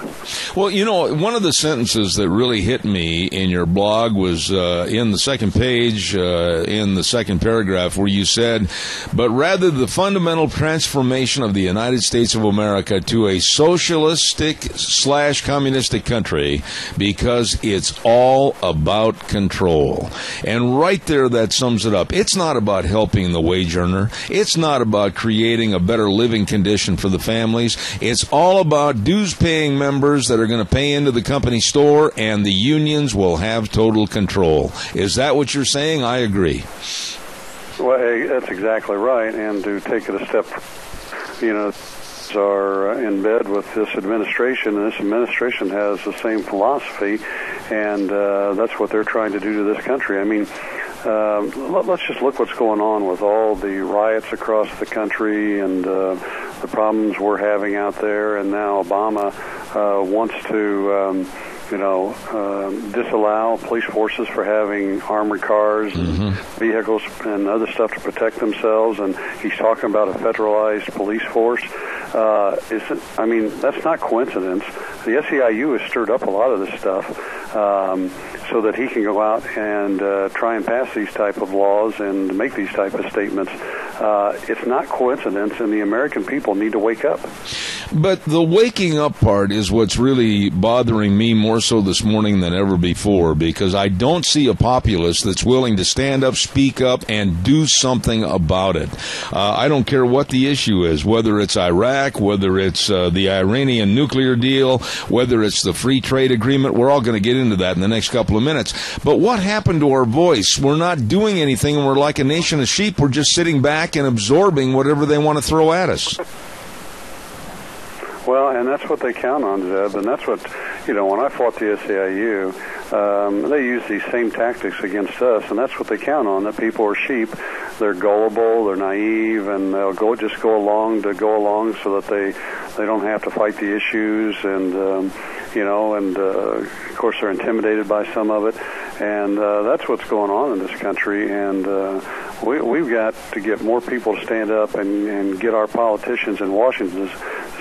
Well, one of the sentences that really hit me in your blog was in the second page, in the second paragraph, where you said, but rather the fundamental transformation of the United States of America to a socialistic/communistic country, because it's all about control. And right there, that sums it up. It's not about helping the wage earner. It's not about creating a better living condition for the families. It's all about dues-paying members that are going to pay into the company store, and the unions will have total control. Is that what you're saying? I agree. Well, that's exactly right. And to take it a step, are in bed with this administration, and this administration has the same philosophy, and that's what they're trying to do to this country. I mean, let's just look what's going on with all the riots across the country and the problems we're having out there, and now Obama wants to disallow police forces for having armored cars and vehicles and other stuff to protect themselves, and he's talking about a federalized police force. That's not coincidence. The SEIU has stirred up a lot of this stuff so that he can go out and try and pass these type of laws and make these type of statements. It's not coincidence, and the American people need to wake up. But the waking up part is what's really bothering me more so this morning than ever before, because I don't see a populace that's willing to stand up, speak up, and do something about it. I don't care what the issue is, whether it's Iraq, whether it's the Iranian nuclear deal, whether it's the free trade agreement. We're all going to get into that in the next couple of minutes. But what happened to our voice? We're not doing anything, and we're like a nation of sheep. We're just sitting back and absorbing whatever they want to throw at us. Well, and that's what they count on, Zeb, and that's what, when I fought the SEIU, they use these same tactics against us, and that's what they count on, that people are sheep. They're gullible, they're naive, and they'll go along so that they don't have to fight the issues, and, of course they're intimidated by some of it, and that's what's going on in this country, and we've got to get more people to stand up and get our politicians in Washington to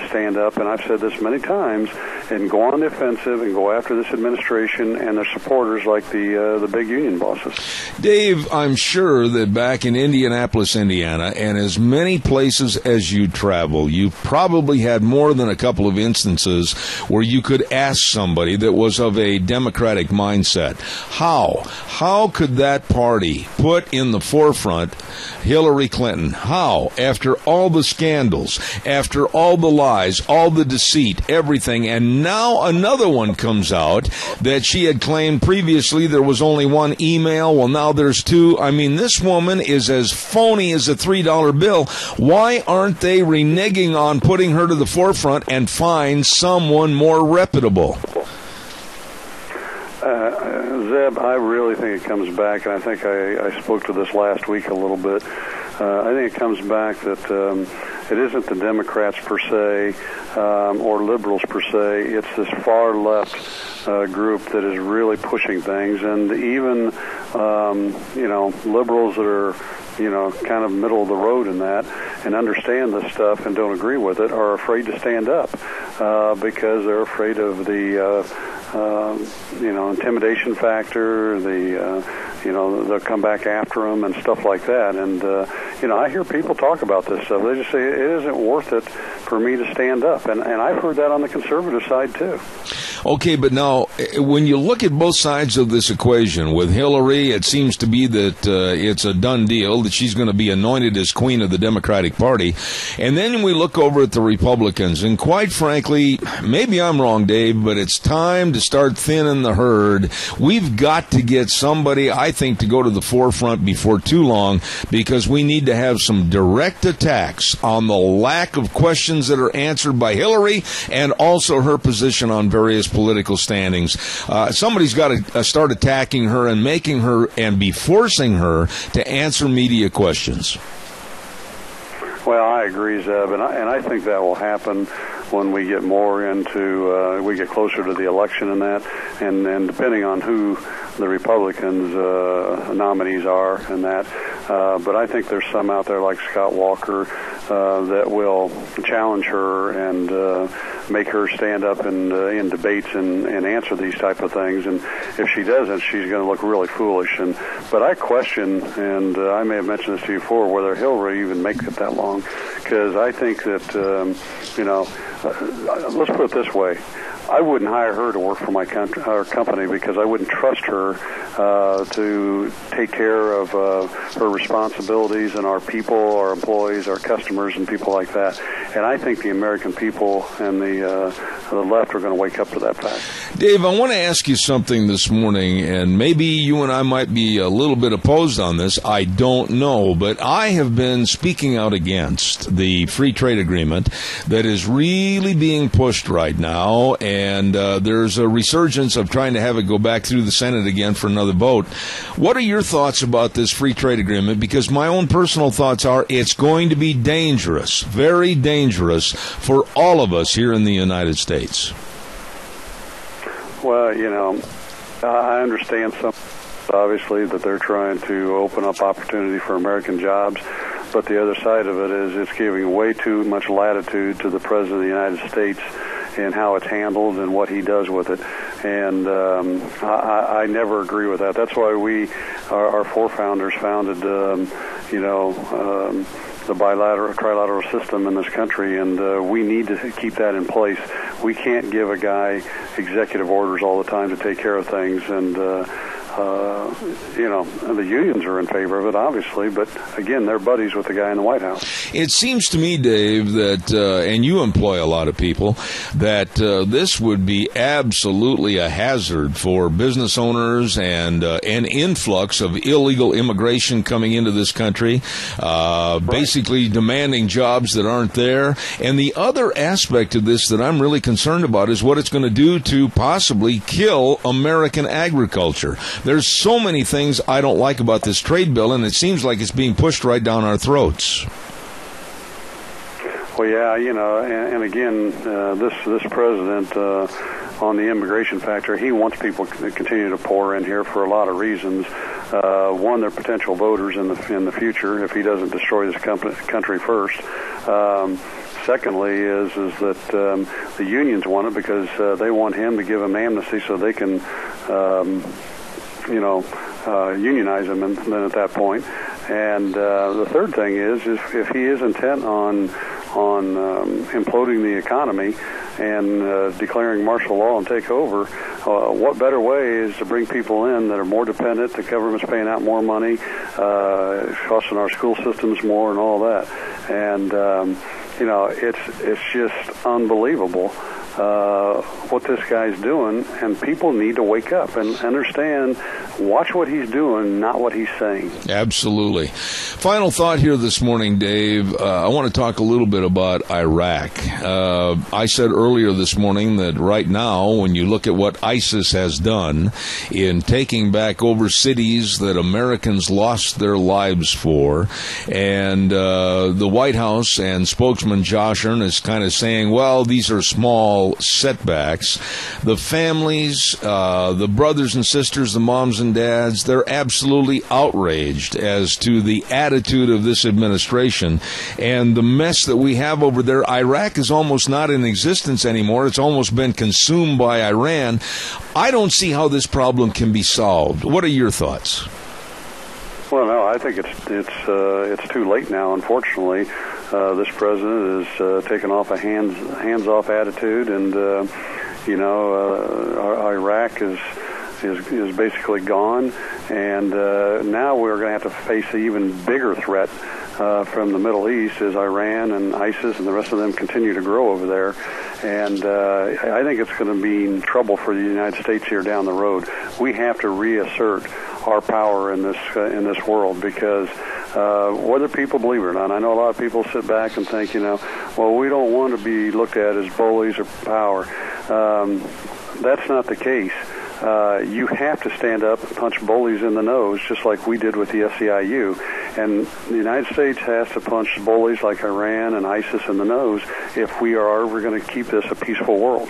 stand up, and I've said this many times, and go on the offensive and go after this administration and their supporters like the big union bosses. Dave, I'm sure that back in Indianapolis, Indiana, and as many places as you travel, you probably had more than a couple of instances where you could ask somebody that was of a Democratic mindset, how could that party put in the forefront Hillary Clinton? How? After all the scandals, after all the lies, all the deceit, everything, and now another one comes out that she had claimed previously there was only one email. Well, now there's two. I mean, this woman is as phony as a $3 bill. Why aren't they reneging on putting her to the forefront and find someone more reputable? Zeb, I really think it comes back, and I think I spoke to this last week a little bit. I think it comes back that it isn't the Democrats per se or liberals per se. It's this far left group that is really pushing things, and even liberals that are kind of middle of the road in that and understand this stuff and don't agree with it are afraid to stand up because they're afraid of the intimidation factor, they'll come back after them and stuff like that. And, I hear people talk about this stuff. They just say it isn't worth it for me to stand up. And I've heard that on the conservative side, too. Okay, but now, when you look at both sides of this equation, with Hillary, it seems to be that it's a done deal, that she's going to be anointed as queen of the Democratic Party. And then we look over at the Republicans, and quite frankly, maybe I'm wrong, Dave, but it's time to start thinning the herd. We've got to get somebody, I think, to go to the forefront before too long, because we need to have some direct attacks on the lack of questions that are answered by Hillary and also her position on various political standings. Somebody's got to start attacking her and making her and be forcing her to answer media questions. Well, I agree, Zeb, and I think that will happen when we get more into, we get closer to the election and that, and depending on who the Republicans' nominees are and that. But I think there's some out there like Scott Walker that will challenge her and make her stand up in debates and answer these type of things. And if she doesn't, she's going to look really foolish. But I question, and I may have mentioned this to you before, whether Hillary even makes it that long, because I think that, let's put it this way. I wouldn't hire her to work for my company because I wouldn't trust her to take care of her responsibilities and our people, our employees, our customers, and people like that. And I think the American people and the left are going to wake up to that fact. Dave, I want to ask you something this morning, and maybe you and I might be a little bit opposed on this. I don't know, but I have been speaking out against the free trade agreement that is really being pushed right now, and there's a resurgence of trying to have it go back through the Senate again for another vote. What are your thoughts about this free trade agreement? Because my own personal thoughts are it's going to be dangerous, very dangerous for all of us here in the United States. Well, I understand obviously that they're trying to open up opportunity for American jobs, but the other side of it is it's giving way too much latitude to the President of the United States in how it's handled and what he does with it. And I never agree with that. That's why our forefounders founded, the trilateral system in this country, and we need to keep that in place. We can't give a guy executive orders all the time to take care of things, and the unions are in favor of it, obviously, but again, they're buddies with the guy in the White House. It seems to me, Dave, that, and you employ a lot of people, that this would be absolutely a hazard for business owners and an influx of illegal immigration coming into this country, basically demanding jobs that aren't there. And the other aspect of this that I'm really concerned about is what it's going to do to possibly kill American agriculture. There's so many things I don't like about this trade bill, and it seems like it's being pushed right down our throats. Well, yeah, and again, this president on the immigration factor, he wants people to continue to pour in here for a lot of reasons. One, they're potential voters in the future if he doesn't destroy this country first. Secondly, is that the unions want it because they want him to give them amnesty so they can, unionize him, and then at that point. And the third thing is if he is intent on imploding the economy and declaring martial law and take over, what better way is to bring people in that are more dependent, the government's paying out more money, it's costing our school systems more and all that. And, it's just unbelievable what this guy's doing, and people need to wake up and understand, watch what he's doing, not what he's saying. Absolutely. Final thought here this morning, Dave. I want to talk a little bit about Iraq. I said earlier this morning that right now, when you look at what ISIS has done in taking back over cities that Americans lost their lives for, and the White House and spokesman Josh Earnest kind of saying, well, these are small setbacks. The families, the brothers and sisters, the moms and dads, they're absolutely outraged as to the attitude of this administration and the mess that we have over there. Iraq is almost not in existence anymore. It's almost been consumed by Iran. I don't see how this problem can be solved. What are your thoughts? Well, no, I think it's too late now, unfortunately. This president is taking off a hands-off attitude, and Iraq is basically gone, and now we're going to have to face an even bigger threat from the Middle East as Iran and ISIS and the rest of them continue to grow over there. And I think it's going to be trouble for the United States here down the road. We have to reassert our power in this world, because whether people believe it or not, I know a lot of people sit back and think, well, we don't want to be looked at as bullies or power. That's not the case. You have to stand up and punch bullies in the nose, just like we did with the SEIU. And the United States has to punch bullies like Iran and ISIS in the nose if we are ever going to keep this a peaceful world.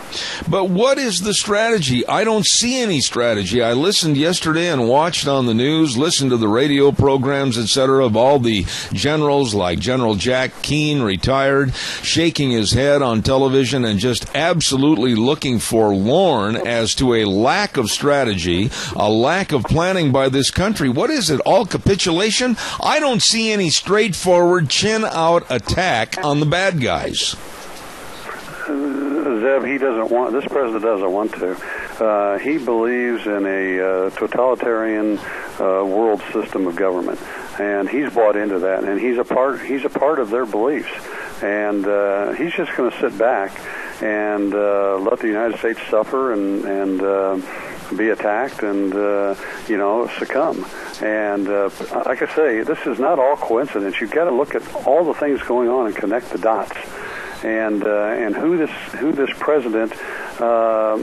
But what is the strategy? I don't see any strategy. I listened yesterday and watched on the news, listened to the radio programs, etc., of all the generals like General Jack Keane, retired, shaking his head on television and just absolutely looking forlorn as to a lack of strategy, a lack of planning by this country. What is it? All capitulation? I don't see any straightforward chin-out attack on the bad guys. Zev, this president doesn't want to. He believes in a totalitarian world system of government, and he's bought into that, and he's a part of their beliefs. And he's just going to sit back and let the United States suffer and be attacked and succumb. And like I say, this is not all coincidence. You've got to look at all the things going on and connect the dots. And who this president, who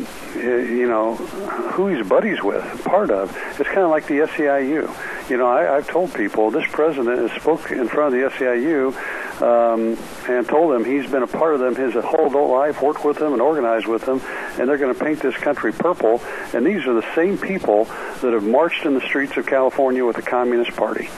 he's buddies with, part of. It's kind of like the SEIU. I've told people this president has spoke in front of the SEIU and told them he's been a part of them his whole adult life, worked with them and organized with them, and they're going to paint this country purple. And these are the same people that have marched in the streets of California with the Communist Party.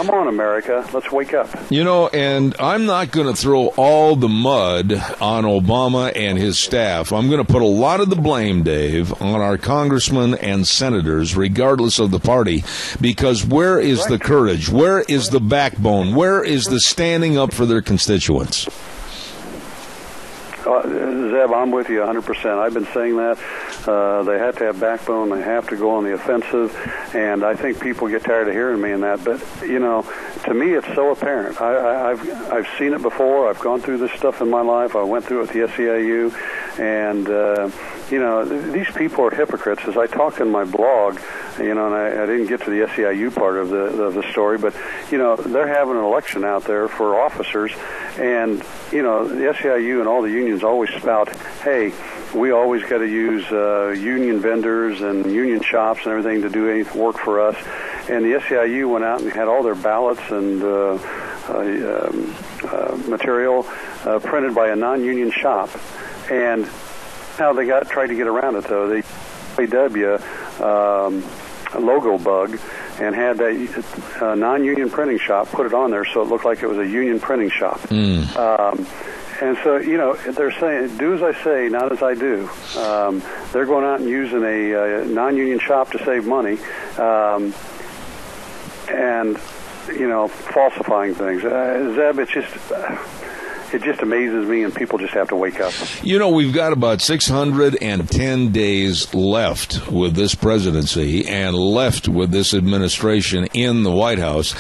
Come on, America. Let's wake up. You know, and I'm not going to throw all the mud on Obama and his staff. I'm going to put a lot of the blame, Dave, on our congressmen and senators, regardless of the party, because where is the courage? Where is the backbone? Where is the standing up for their constituents? Zeb, I'm with you 100%. I've been saying that. They have to have backbone. They have to go on the offensive. And I think people get tired of hearing me in that. But, you know, to me, it's so apparent. I've seen it before. I've gone through this stuff in my life. I went through it with the SEIU. And, you know, these people are hypocrites. As I talk in my blog, you know, and I didn't get to the SEIU part of the story, but, you know, they're having an election out there for officers. And, you know, the SEIU and all the unions always spout, hey, we always got to use union vendors and union shops and everything to do any work for us. And the SEIU went out and had all their ballots and material printed by a non-union shop. And now they tried to get around it, though. The AW logo bug and had that non-union printing shop put it on there so it looked like it was a union printing shop. And so, you know, they're saying, do as I say, not as I do. They're going out and using a non-union shop to save money and, you know, falsifying things. Zeb, it just amazes me, and people just have to wake up. You know, we've got about 610 days left with this presidency and left with this administration in the White House.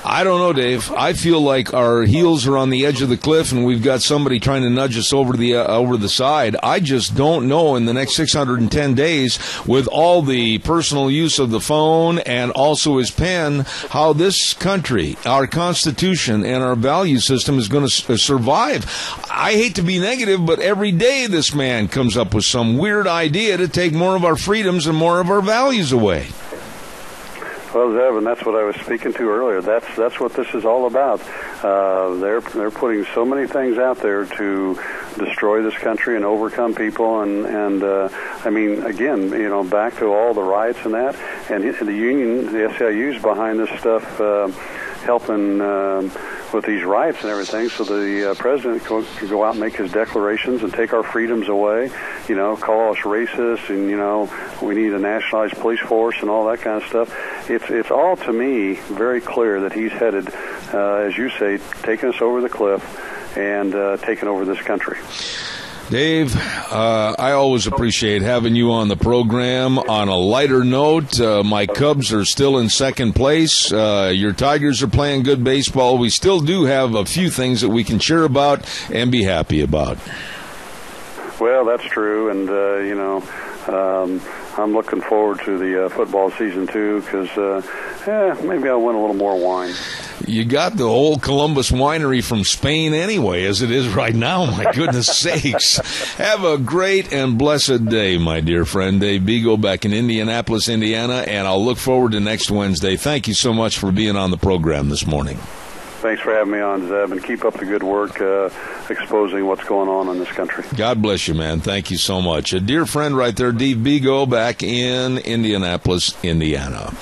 I don't know, Dave. I feel like our heels are on the edge of the cliff, and we've got somebody trying to nudge us over the side. I just don't know in the next 610 days, with all the personal use of the phone and also his pen, how this country, our Constitution, and our value system is going to survive. I hate to be negative, but every day this man comes up with some weird idea to take more of our freedoms and more of our values away. Well, Zeb, and that's what I was speaking to earlier. That's what this is all about. They're putting so many things out there to destroy this country and overcome people. And I mean, again, you know, back to all the riots and that. And the union, the SEIU's behind this stuff, helping with these riots and everything, so the president could go out and make his declarations and take our freedoms away, you know, call us racist, and, you know, we need a nationalized police force and all that kind of stuff. It's all, to me, very clear that he's headed, as you say, taking us over the cliff and taking over this country. Dave, I always appreciate having you on the program. On a lighter note, my Cubs are still in second place. Your Tigers are playing good baseball. We still do have a few things that we can cheer about and be happy about. Well, that's true, and, you know, I'm looking forward to the football season, too, because maybe I'll win a little more wine. You got the whole Columbus winery from Spain anyway, as it is right now. My goodness sakes. Have a great and blessed day, my dear friend. Dave Bigo back in Indianapolis, Indiana, and I'll look forward to next Wednesday. Thank you so much for being on the program this morning. Thanks for having me on, Zeb, and keep up the good work exposing what's going on in this country. God bless you, man. Thank you so much. A dear friend right there, Dave Bigo, back in Indianapolis, Indiana.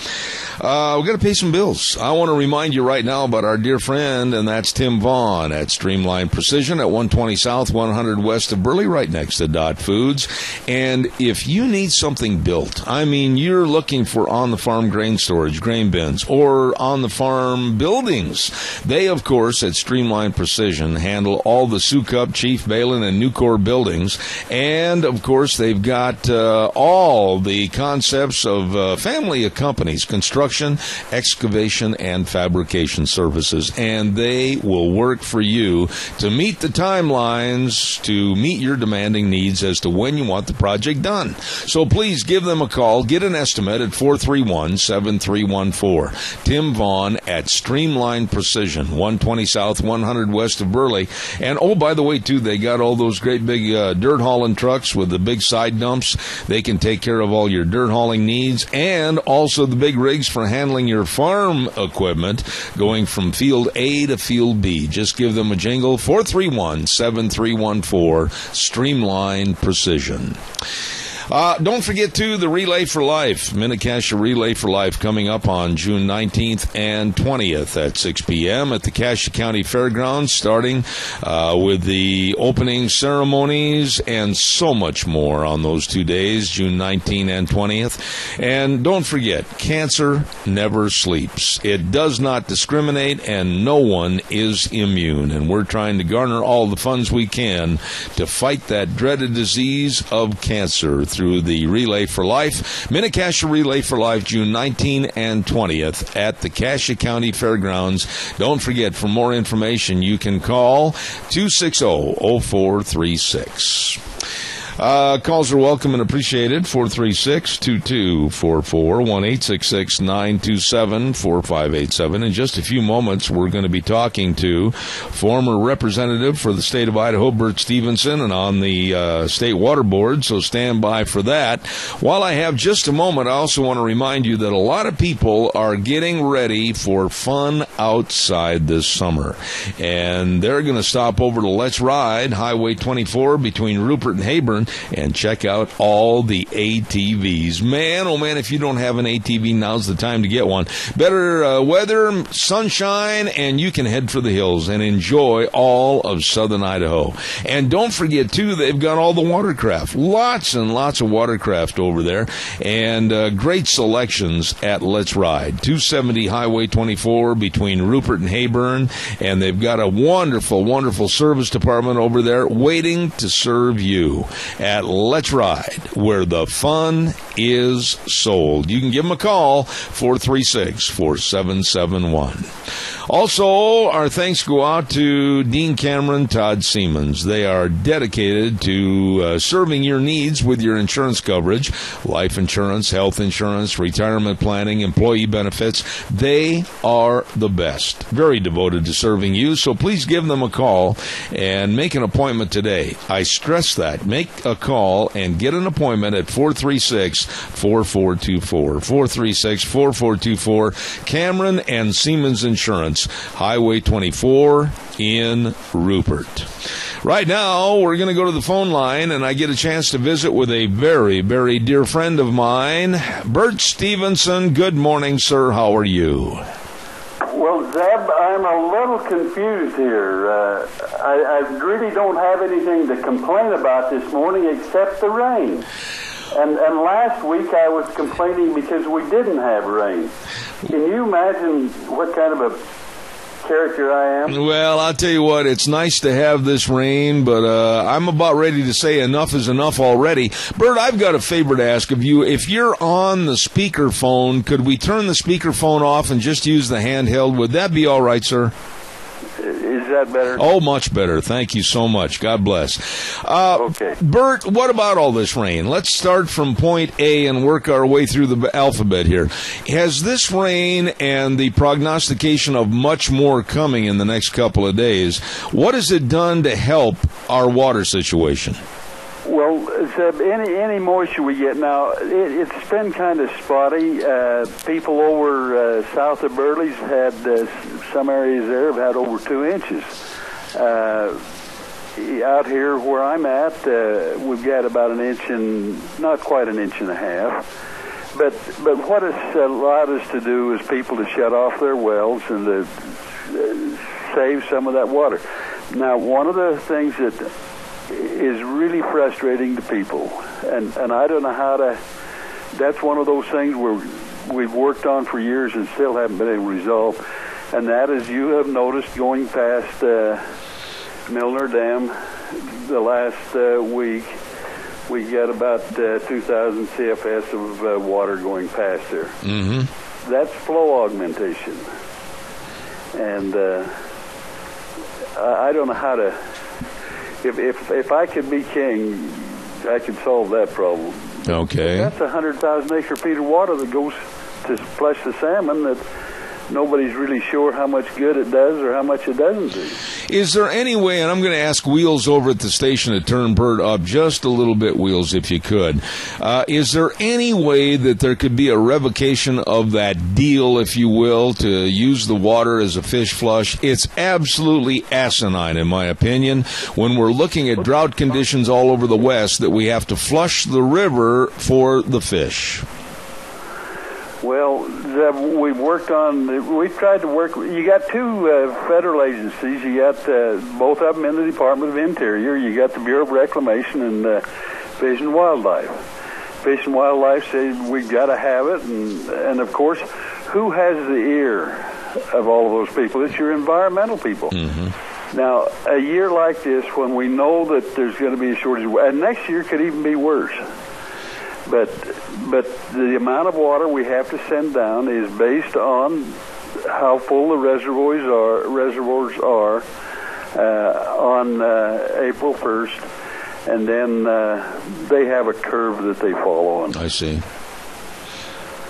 We've got to pay some bills. I want to remind you right now about our dear friend, and that's Tim Vaughn at Streamline Precision at 120 South, 100 West of Burley, right next to Dot Foods. And if you need something built, I mean, you're looking for on-the-farm grain storage, grain bins, or on-the-farm buildings, they, of course, at Streamline Precision handle all the Sukup, Chief, Balin, and Nucor buildings. And, of course, they've got all the concepts of family of companies, construction, excavation, and fabrication services, and they will work for you to meet the timelines, to meet your demanding needs as to when you want the project done. So please give them a call. Get an estimate at 431-7314. Tim Vaughn at Streamline Precision, 120 South, 100 West of Burley. And, oh, by the way, too, they got all those great big dirt hauling trucks with the big side dumps. They can take care of all your dirt hauling needs, and also the big rigs for handling your farm equipment going from field A to field B. Just give them a jingle, 431-7314, Streamline Precision. Don't forget, too, the Relay for Life, Mini-Cassia Relay for Life, coming up on June 19th and 20th at 6 p.m. at the Cassia County Fairgrounds, starting with the opening ceremonies and so much more on those 2 days, June 19th and 20th. And don't forget, cancer never sleeps. It does not discriminate, and no one is immune. And we're trying to garner all the funds we can to fight that dreaded disease of cancer through the Relay for Life, Mini-Cassia Relay for Life, June 19th and 20th at the Cassia County Fairgrounds. Don't forget, for more information, you can call 260-0436. Calls are welcome and appreciated. 436-2244, 1-866-927-4587. In just a few moments, we're going to be talking to former representative for the state of Idaho, Bert Stevenson, and on the State Water Board, so stand by for that. While I have just a moment, I also want to remind you that a lot of people are getting ready for fun outside this summer. And they're going to stop over to Let's Ride, Highway 24 between Rupert and Heyburn, and check out all the ATVs. Man, oh man, if you don't have an ATV, now's the time to get one. Better weather, sunshine, and you can head for the hills and enjoy all of southern Idaho. And don't forget, too, they've got all the watercraft. Lots and lots of watercraft over there, and great selections at Let's Ride. 270 Highway 24 between Rupert and Heyburn, and they've got a wonderful, wonderful service department over there waiting to serve you at Let's Ride, where the fun is sold. You can give them a call, 436-4771. Also, our thanks go out to Dean Cameron, Todd Siemens. They are dedicated to serving your needs with your insurance coverage, life insurance, health insurance, retirement planning, employee benefits. They are the best. Very devoted to serving you, so please give them a call and make an appointment today. I stress that. Make a call and get an appointment at 436-4424. 436-4424. Cameron and Siemens Insurance, Highway 24 in Rupert. Right now, we're going to go to the phone line, and I get a chance to visit with a very, very dear friend of mine, Bert Stevenson. Good morning, sir. How are you? Well, Zeb, I'm a little confused here. I really don't have anything to complain about this morning except the rain. And last week I was complaining because we didn't have rain. Can you imagine what kind of a character I am? Well, I'll tell you what, it's nice to have this rain, but I'm about ready to say enough is enough already. Bert, I've got a favor to ask of you. If you're on the speakerphone, could we turn the speakerphone off and just use the handheld? Would that be all right, sir? Is that better? Oh, much better. Thank you so much. God bless. Okay. Bert, what about all this rain? Let's start from point A and work our way through the alphabet here. Has this rain and the prognostication of much more coming in the next couple of days, what has it done to help our water situation? Well, Zeb, any moisture we get now, it's been kind of spotty. People over south of Burley's had, some areas there have had over 2 inches. Out here where I'm at, we've got about an inch and, not quite an inch and a half. But what it's allowed us to do is people to shut off their wells and to save some of that water. Now, one of the things that is really frustrating to people, and I don't know how to, that's one of those things where we've worked on for years and still haven't been able to resolve, and that is, you have noticed going past Milner Dam the last week, we got about 2,000 CFS of water going past there. Mm-hmm. That's flow augmentation, and I don't know how to. If I could be king, I could solve that problem. Okay. That's 100,000 acre feet of water that goes to flush the salmon. nobody's really sure how much good it does or how much it doesn't do. Is there any way, and I'm going to ask Wheels over at the station to turn Bert up just a little bit, Wheels, if you could. Is there any way that there could be a revocation of that deal, if you will, to use the water as a fish flush? It's absolutely asinine, in my opinion, when we're looking at drought conditions all over the West, that we have to flush the river for the fish. Well, we've tried to work. You got two federal agencies. You got both of them in the Department of Interior. You got the Bureau of Reclamation and Fish and Wildlife. Fish and Wildlife say we've got to have it, and of course, who has the ear of all of those people? It's your environmental people. Mm-hmm. Now, a year like this, when we know that there's going to be a shortage, and next year could even be worse. But the amount of water we have to send down is based on how full the reservoirs are on April 1st, and then they have a curve that they follow on. I see.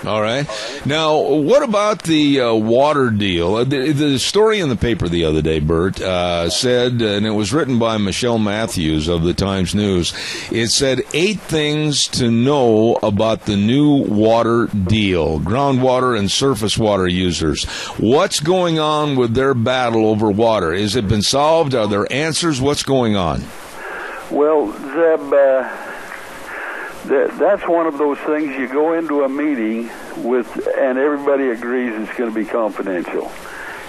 All right. Now, what about the water deal? The story in the paper the other day, Bert, said, and it was written by Michelle Matthews of the Times News, it said 8 things to know about the new water deal, groundwater and surface water users. What's going on with their battle over water? Has it been solved? Are there answers? What's going on? Well, Zeb, that's one of those things you go into a meeting with, and everybody agrees it's going to be confidential.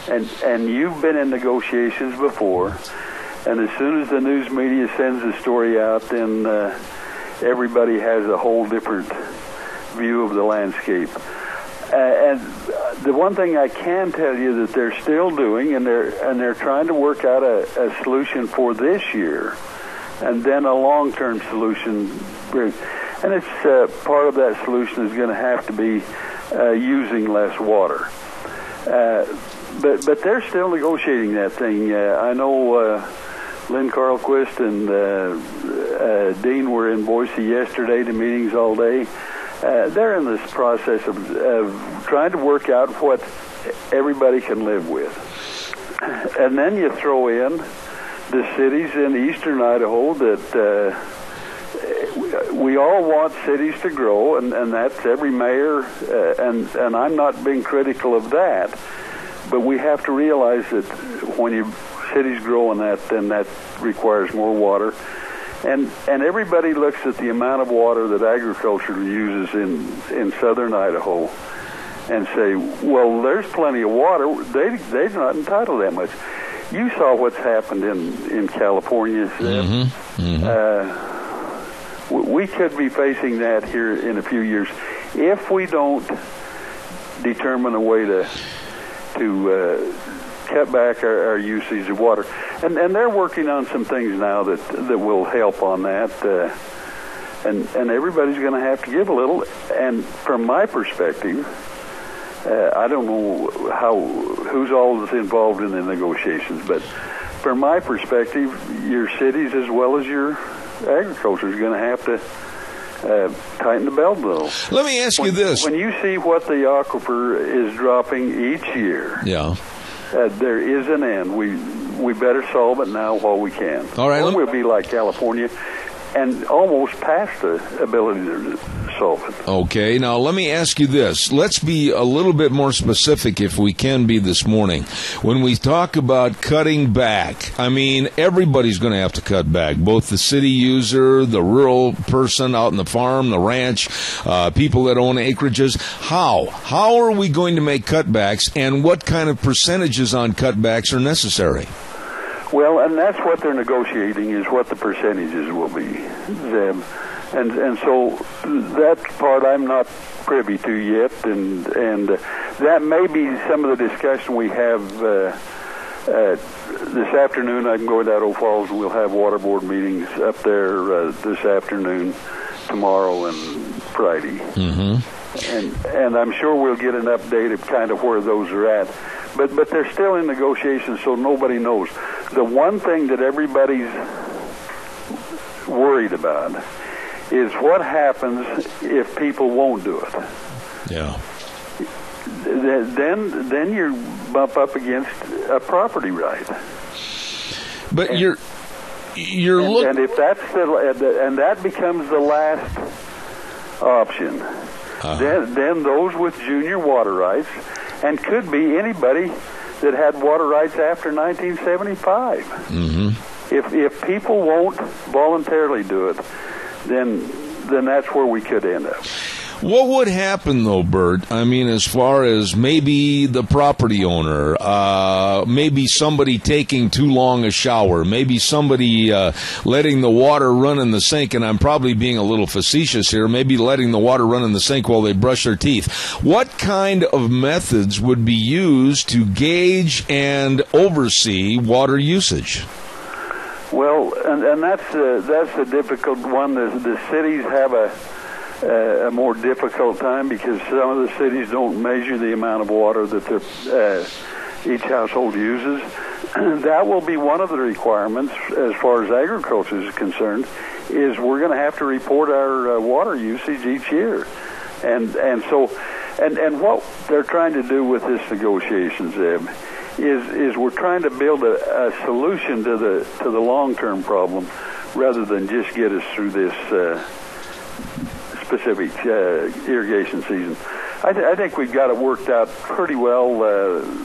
And you've been in negotiations before, and as soon as the news media sends the story out, then everybody has a whole different view of the landscape. And the one thing I can tell you that they're still doing, and they're trying to work out a solution for this year, and then a long-term solution. And it's part of that solution is going to have to be using less water. But they're still negotiating that thing. I know Lynn Carlquist and Dean were in Boise yesterday to meetings all day. They're in this process of trying to work out what everybody can live with. And then you throw in the cities in eastern Idaho that we all want cities to grow, and that's every mayor, and I'm not being critical of that, but we have to realize that when cities grow in that, then that requires more water. And everybody looks at the amount of water that agriculture uses in southern Idaho and say, well, there's plenty of water. They're not entitled to that much. You saw what's happened in California. Mm-hmm. Mm-hmm. We could be facing that here in a few years if we don't determine a way to cut back our usage of water. And they're working on some things now that will help on that. And everybody's going to have to give a little. And from my perspective, I don't know who's all involved in the negotiations, but from my perspective, your cities as well as your agriculture is going to have to tighten the belt, though. Let me ask you this. When you see what the aquifer is dropping each year, yeah, there is an end. We better solve it now while we can. All right. Or we'll be like California and almost past the ability to solve it. Okay, now let me ask you this. Let's be a little bit more specific if we can be this morning. When we talk about cutting back, I mean, everybody's going to have to cut back, both the city user, the rural person out in the farm, the ranch, people that own acreages. How are we going to make cutbacks, and what kind of percentages on cutbacks are necessary? Well, and that's what they're negotiating, is what the percentages will be, Zeb. And so that part I'm not privy to yet, and that may be some of the discussion we have this afternoon. I can go to Idaho Falls, and we'll have water board meetings up there this afternoon, tomorrow, and Friday. Mm-hmm. And I'm sure we'll get an update of kind of where those are at. But they're still in negotiations, so nobody knows. The one thing that everybody's worried about is what happens if people won't do it. Yeah. then you bump up against a property right. But you're looking, and if that's and that becomes the last option, then those with junior water rights, and could be anybody that had water rights after 1975. Mm-hmm. If people won't voluntarily do it, then that's where we could end up. What would happen, though, Bert? I mean, as far as maybe the property owner, maybe somebody taking too long a shower, maybe somebody letting the water run in the sink, and I'm probably being a little facetious here, maybe letting the water run in the sink while they brush their teeth. What kind of methods would be used to gauge and oversee water usage? Well, and that's a difficult one. The cities have a more difficult time because some of the cities don't measure the amount of water that each household uses. That will be one of the requirements as far as agriculture is concerned, is we're going to have to report our water usage each year. And what they're trying to do with this negotiation, Zeb, is we're trying to build a solution to the long-term problem rather than just get us through this specific irrigation season. I think we've got it worked out pretty well.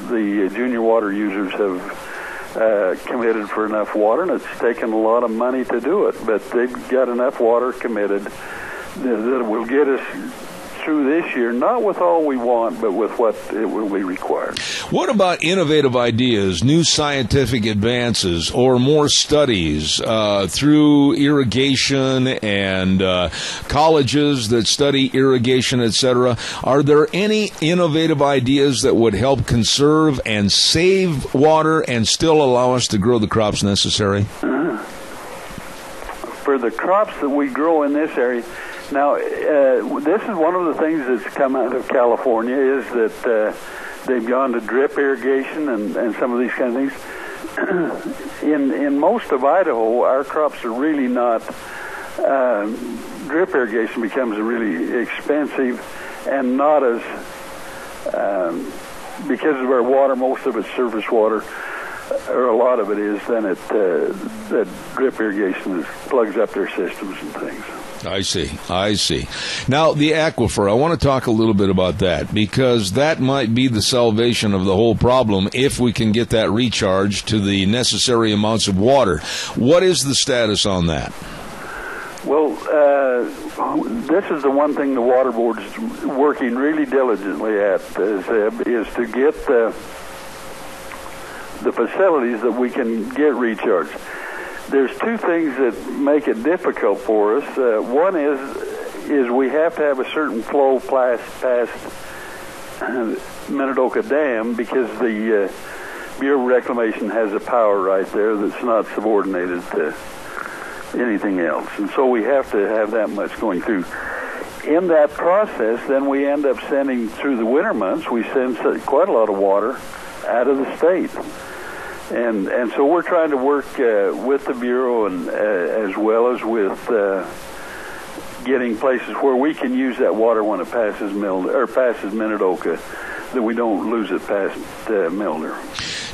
The junior water users have committed for enough water, and it's taken a lot of money to do it, but they've got enough water committed that will get us through this year, not with all we want, but with what it will be required. What about innovative ideas, new scientific advances, or more studies through irrigation and colleges that study irrigation, etc.? Are there any innovative ideas that would help conserve and save water and still allow us to grow the crops necessary? For the crops that we grow in this area, now, this is one of the things that's come out of California, is that they've gone to drip irrigation and some of these kind of things. In most of Idaho, our crops are really not, drip irrigation becomes really expensive and not as, because of our water, most of it's surface water, or a lot of it is, then that drip irrigation plugs up their systems and things. I see. Now, the aquifer, I want to talk a little bit about that, because that might be the salvation of the whole problem if we can get that recharged to the necessary amounts of water. What is the status on that? Well, this is the one thing the Water Board is working really diligently at, Zeb, is to get the facilities that we can get recharged. There's two things that make it difficult for us. One is we have to have a certain flow past Minidoka Dam, because the Bureau of Reclamation has a power right there that's not subordinated to anything else. And so we have to have that much going through. In that process, then we end up sending, through the winter months, we send quite a lot of water out of the state. And so we're trying to work with the Bureau and as well as with getting places where we can use that water when it passes Minidoka, that we don't lose it past Milner.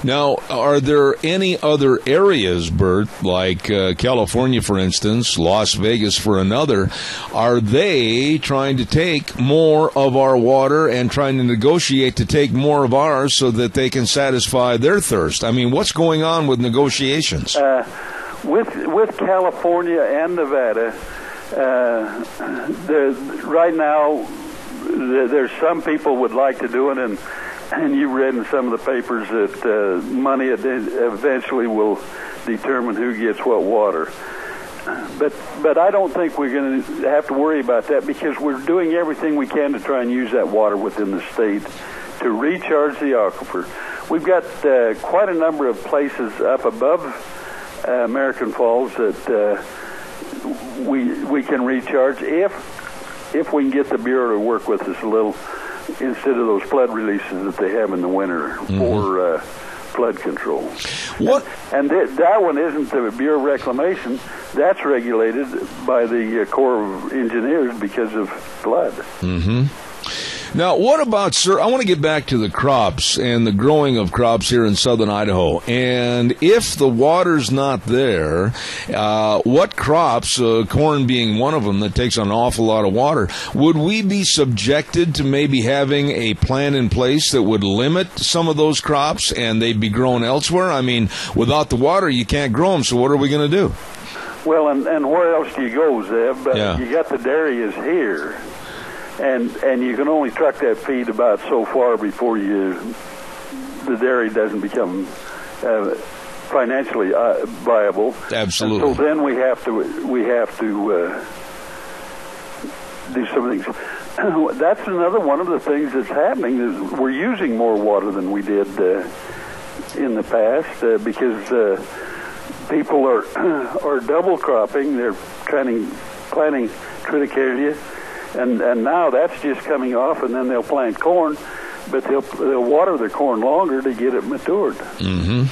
Now, are there any other areas, Bert, like California, for instance, Las Vegas for another, are they trying to take more of our water and trying to negotiate to take more of ours so that they can satisfy their thirst? I mean, what's going on with negotiations? With California and Nevada, right now, there's some people would like to do it, and you read in some of the papers that money eventually will determine who gets what water. But I don't think we're going to have to worry about that, because we're doing everything we can to try and use that water within the state to recharge the aquifer. We've got quite a number of places up above American Falls that we can recharge if we can get the Bureau to work with us a little, instead of those flood releases that they have in the winter for flood control. What? And that one isn't the Bureau of Reclamation. That's regulated by the Corps of Engineers because of flood. Mm-hmm. Now, what about, sir, I want to get back to the crops and the growing of crops here in southern Idaho. And if the water's not there, what crops, corn being one of them that takes an awful lot of water, would we be subjected to maybe having a plan in place that would limit some of those crops and they'd be grown elsewhere? I mean, without the water, you can't grow them, so what are we going to do? Well, and where else do you go, Zeb? Yeah. You got the dairy is here, and you can only truck that feed about so far before the dairy doesn't become financially viable. Absolutely. And so then we have to do some things. That's another one of the things that's happening is we're using more water than we did in the past because people are double cropping. They're planting triticale, and now that's just coming off, and then they'll plant corn, but they'll water the corn longer to get it matured. Mm-hmm.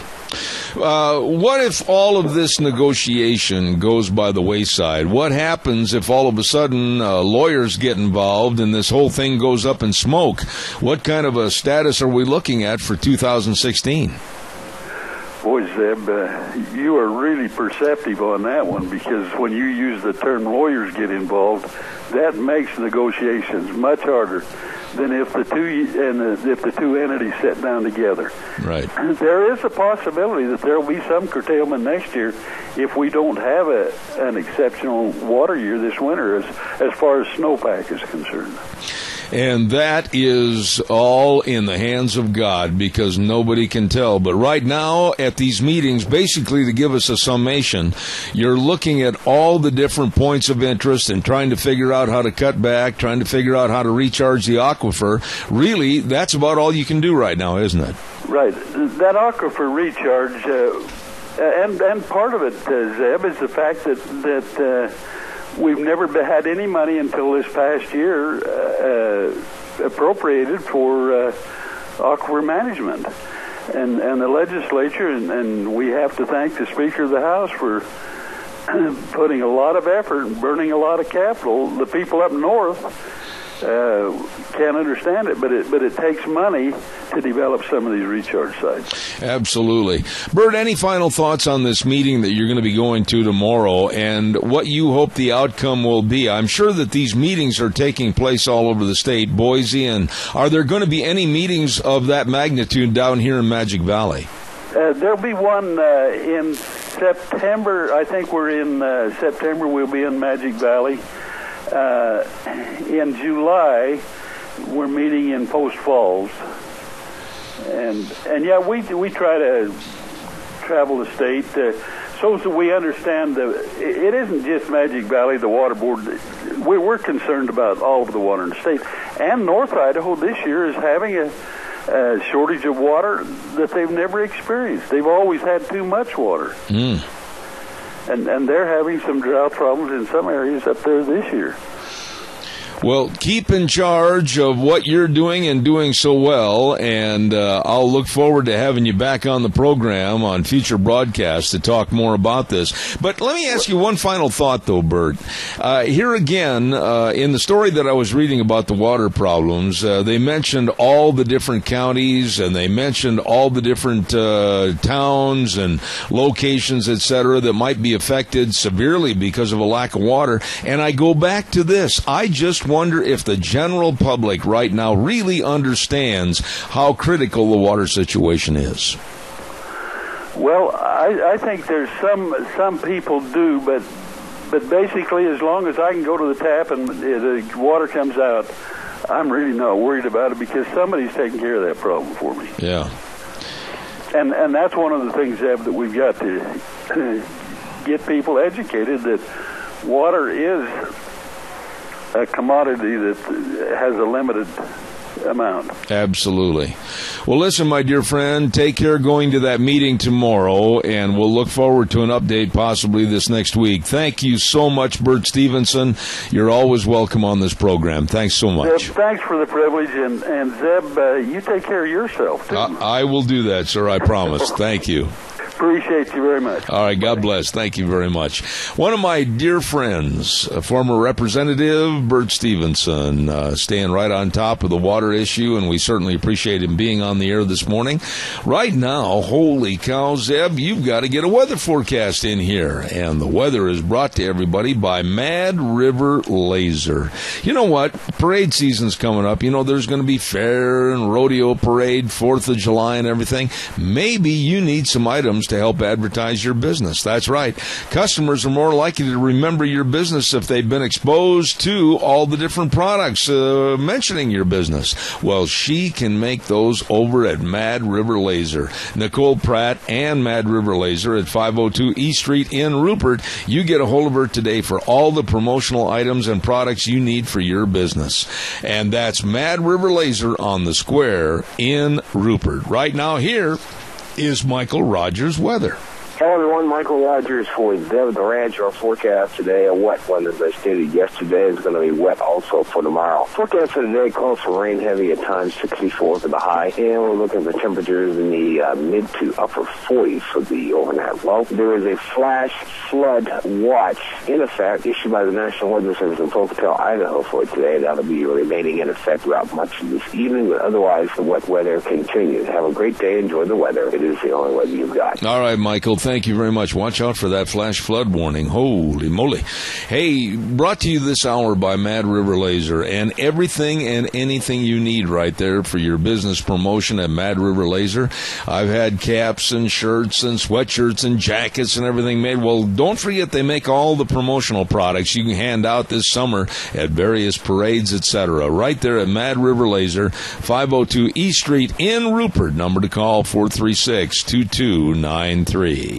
What if all of this negotiation goes by the wayside? What happens if all of a sudden lawyers get involved and this whole thing goes up in smoke? What kind of a status are we looking at for 2016? Boy, Zeb, you are really perceptive on that one, because when you use the term lawyers get involved, that makes negotiations much harder than if the two entities sit down together. Right. There is a possibility that there will be some curtailment next year if we don't have an exceptional water year this winter as far as snowpack is concerned. And that is all in the hands of God, because nobody can tell. But right now, at these meetings, basically to give us a summation, you're looking at all the different points of interest and trying to figure out how to cut back, trying to figure out how to recharge the aquifer. Really, that's about all you can do right now, isn't it? Right. That aquifer recharge, and part of it, Zeb, is the fact that we've never had any money until this past year appropriated for aquifer management. And the legislature, and we have to thank the Speaker of the House for putting a lot of effort and burning a lot of capital. The people up north can't understand it, but it takes money to develop some of these recharge sites. Absolutely. Bert, any final thoughts on this meeting that you're going to be going to tomorrow and what you hope the outcome will be? I'm sure that these meetings are taking place all over the state, Boise, and are there going to be any meetings of that magnitude down here in Magic Valley? There'll be one in September. I think we're in September. We'll be in Magic Valley. In July, we're meeting in Post Falls, and yeah, we try to travel the state so that we understand it isn't just Magic Valley. The water board, we're concerned about all of the water in the state, and North Idaho this year is having a shortage of water that they've never experienced. They've always had too much water. And they're having some drought problems in some areas up there this year. Well, keep in charge of what you're doing and doing so well, and I'll look forward to having you back on the program on future broadcasts to talk more about this. But let me ask you one final thought, though, Bert. Here again, in the story that I was reading about the water problems, they mentioned all the different counties, and they mentioned all the different towns and locations, etc., that might be affected severely because of a lack of water. And I go back to this. I just wonder if the general public right now really understands how critical the water situation is. Well, I think there's some people do, but basically, as long as I can go to the tap and the water comes out, I'm really not worried about it, because somebody's taking care of that problem for me. Yeah. And that's one of the things, Zeb, that we've got to get people educated that water is a commodity that has a limited amount. Absolutely. Well, listen, my dear friend, take care going to that meeting tomorrow, and we'll look forward to an update possibly this next week. Thank you so much, Bert Stevenson. You're always welcome on this program. Thanks so much. Zeb, thanks for the privilege, and Zeb, you take care of yourself, too. I will do that, sir, I promise. Thank you. Appreciate you very much. All right, God bless. Thank you very much. One of my dear friends, a former Representative Bert Stevenson, staying right on top of the water issue, and we certainly appreciate him being on the air this morning. Right now, holy cow, Zeb, you've got to get a weather forecast in here, and the weather is brought to everybody by Mad River Laser. You know what? Parade season's coming up. You know, there's going to be fair and rodeo parade, 4th of July and everything. Maybe you need some items to help advertise your business. That's right. Customers are more likely to remember your business if they've been exposed to all the different products mentioning your business. Well, she can make those over at Mad River Laser. Nicole Pratt and Mad River Laser at 502 East Street in Rupert. You get a hold of her today for all the promotional items and products you need for your business. And that's Mad River Laser on the square in Rupert. Right now, here is Michael Rogers' weather. Hello, everyone. Michael Rogers for the Ranch. Our forecast today, a wet one, as I stated yesterday, is going to be wet also for tomorrow. Forecast for today calls for rain heavy at times, 64 for the high, and we're looking at the temperatures in the mid to upper 40s for the overnight low. There is a flash flood watch in effect issued by the National Weather Service in Pocatello, Idaho for today. That'll be remaining in effect throughout much of this evening, but otherwise the wet weather continues. Have a great day. Enjoy the weather. It is the only weather you've got. All right, Michael. Thank you very much. Watch out for that flash flood warning. Holy moly. Hey, brought to you this hour by Mad River Laser, and everything and anything you need right there for your business promotion at Mad River Laser. I've had caps and shirts and sweatshirts and jackets and everything made. Well, don't forget they make all the promotional products you can hand out this summer at various parades, etc. Right there at Mad River Laser, 502 East Street in Rupert. Number to call, 436-2293.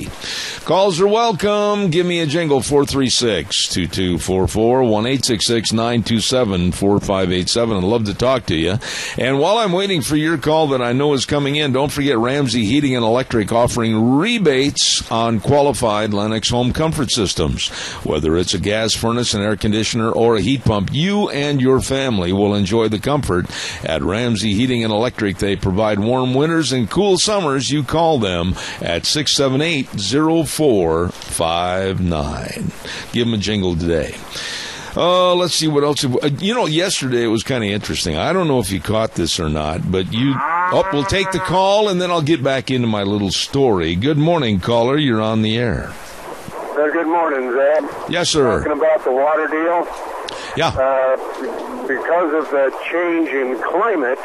Calls are welcome. Give me a jingle, 436-2244, 1-866-927-4587. I'd love to talk to you. And while I'm waiting for your call that I know is coming in, don't forget Ramsey Heating and Electric offering rebates on qualified Lennox home comfort systems. Whether it's a gas furnace, an air conditioner, or a heat pump, you and your family will enjoy the comfort at Ramsey Heating and Electric. They provide warm winters and cool summers. You call them at 678-0459. Give them a jingle today. Let's see what else. Yesterday it was kind of interesting. I don't know if you caught this or not, but we'll take the call, and then I'll get back into my little story. Good morning, caller. You're on the air. Good morning, Zeb. Yes, sir. Talking about the water deal. Yeah. Because of the change in climate,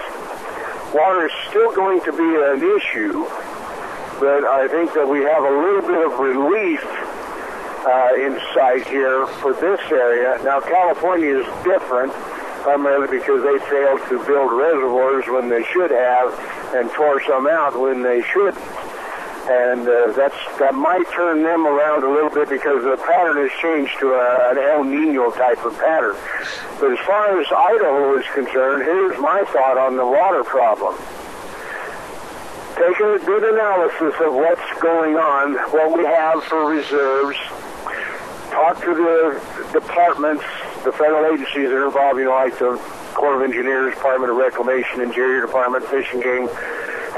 water is still going to be an issue, but I think that we have a little bit of relief in sight here for this area. Now, California is different, primarily because they failed to build reservoirs when they should have and tore some out when they should. And that might turn them around a little bit because the pattern has changed to an El Nino type of pattern. But as far as Idaho is concerned, here's my thought on the water problem. Take a good analysis of what's going on, what we have for reserves. Talk to the departments, the federal agencies that are involved, like the Corps of Engineers, Department of Reclamation, Interior Department, Fish and Game,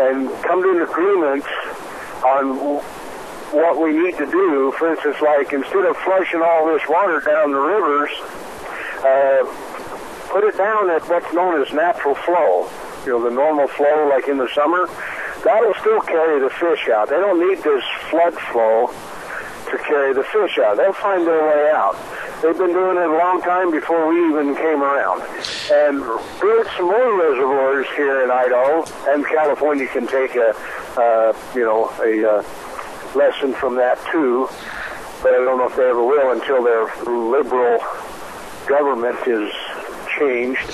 and come to an agreement on what we need to do. For instance, like instead of flushing all this water down the rivers, put it down at what's known as natural flow. The normal flow like in the summer. That'll still carry the fish out. They don't need this flood flow to carry the fish out. They'll find their way out. They've been doing it a long time before we even came around. And build some more reservoirs here in Idaho, and California can take a lesson from that too. But I don't know if they ever will until their liberal government is changed.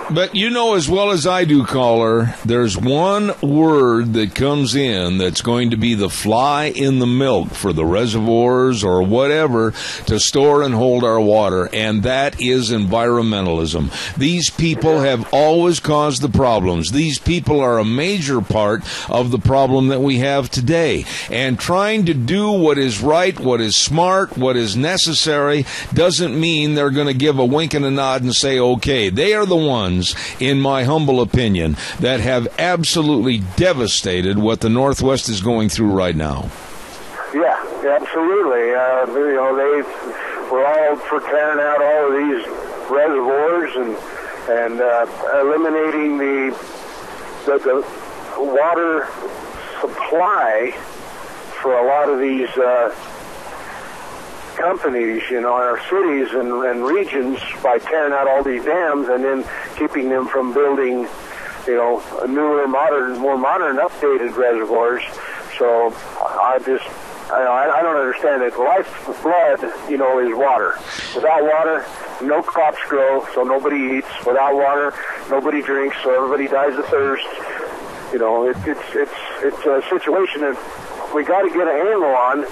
But you know as well as I do, caller, there's one word that comes in that's going to be the fly in the milk for the reservoirs or whatever to store and hold our water, and that is environmentalism. These people have always caused the problems. These people are a major part of the problem that we have today. And trying to do what is right, what is smart, what is necessary doesn't mean they're going to give a wink and a nod and say, okay. They are the ones ones, in my humble opinion, that have absolutely devastated what the Northwest is going through right now. Yeah, absolutely. We're all for tearing out all of these reservoirs and eliminating the water supply for a lot of these companies, in our cities and regions by tearing out all these dams and then keeping them from building, newer, more modern, updated reservoirs. So I don't understand it. Lifeblood, is water. Without water, no crops grow, so nobody eats. Without water, nobody drinks, so everybody dies of thirst. It's a situation that we got to get a handle on,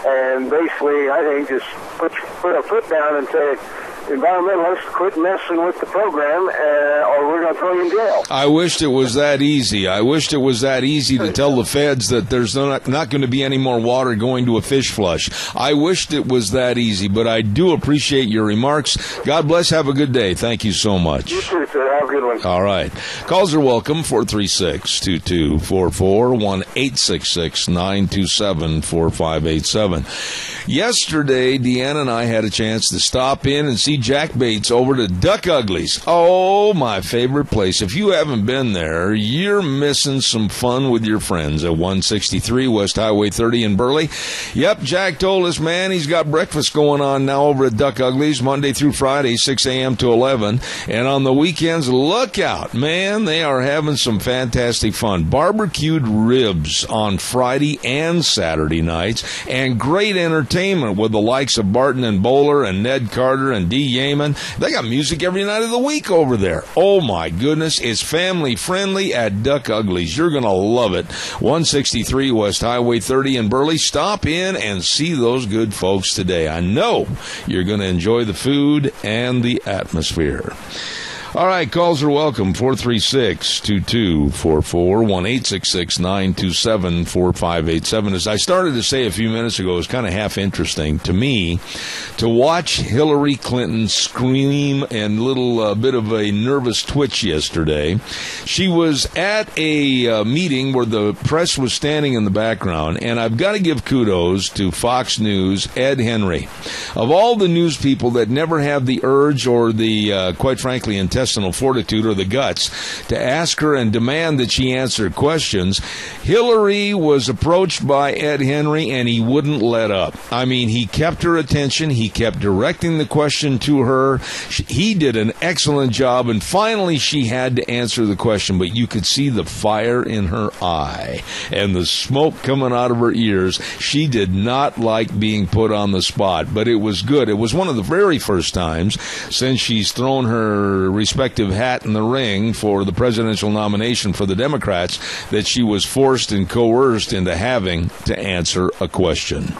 and basically, I think, just put a foot down and say, environmentalists, quit messing with the program, or we're going to throw you in jail. I wished it was that easy. I wished it was that easy to tell the feds that there's not going to be any more water going to a fish flush. I wished it was that easy, but I do appreciate your remarks. God bless. Have a good day. Thank you so much. You too, sir. Have a good one. All right. Calls are welcome, 436-2244, 1-866-927-4587. Yesterday, Deanna and I had a chance to stop in and see Jack Bates over to Duck Uglies. Oh, my favorite place. If you haven't been there, you're missing some fun with your friends at 163 West Highway 30 in Burley. Yep, Jack told us, man, he's got breakfast going on now over at Duck Uglies, Monday through Friday, 6 a.m. to 11. And on the weekends, look out, man, they are having some fantastic fun. Barbecued ribs on Friday and Saturday nights, and great entertainment with the likes of Barton and Bowler and Ned Carter and D. Yeaman. They got music every night of the week over there. Oh, my goodness. It's family friendly at Duck Uglies. You're going to love it. 163 West Highway 30 in Burley. Stop in and see those good folks today. I know you're going to enjoy the food and the atmosphere. All right, calls are welcome, 436-2244, 1-866-927-4587. As I started to say a few minutes ago, it was kind of half interesting to me to watch Hillary Clinton scream and little bit of a nervous twitch yesterday. She was at a meeting where the press was standing in the background, and I've got to give kudos to Fox News' Ed Henry. Of all the news people that never have the urge or the, quite frankly, intestinal fortitude or the guts to ask her and demand that she answer questions, Hillary was approached by Ed Henry and he wouldn't let up. I mean, he kept her attention. He kept directing the question to her. He did an excellent job, and finally she had to answer the question, but you could see the fire in her eye and the smoke coming out of her ears. She did not like being put on the spot, but it was good. It was one of the very first times since she's thrown her respective hat in the ring for the presidential nomination for the Democrats that she was forced and coerced into having to answer a question.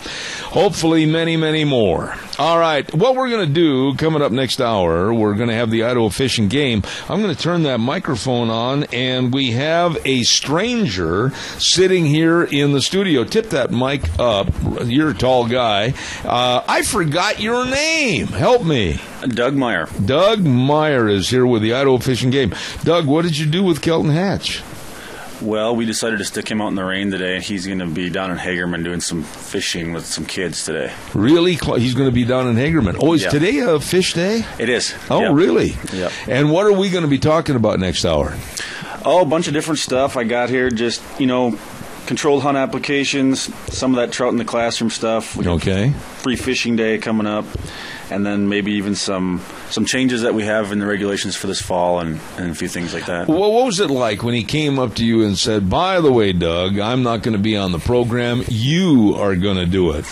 Hopefully many, many more. All right, what we're going to do coming up next hour, we're going to have the Idaho Fishing Game. I'm going to turn that microphone on, and we have a stranger sitting here in the studio. Tip that mic up. You're a tall guy. I forgot your name. Help me. Doug Meyer. Doug Meyer is here with the Idaho Fishing Game. Doug, what did you do with Kelton Hatch? Well, we decided to stick him out in the rain today. He's going to be down in Hagerman doing some fishing with some kids today. Really? He's going to be down in Hagerman. Oh, is today a fish day? It is. Oh, yep. Really? Yep. And what are we going to be talking about next hour? Oh, a bunch of different stuff I got here. Just, controlled hunt applications, some of that trout in the classroom stuff. Okay. Free fishing day coming up. And then maybe even some changes that we have in the regulations for this fall and a few things like that. Well, what was it like when he came up to you and said, by the way, Doug, I'm not going to be on the program. You are going to do it?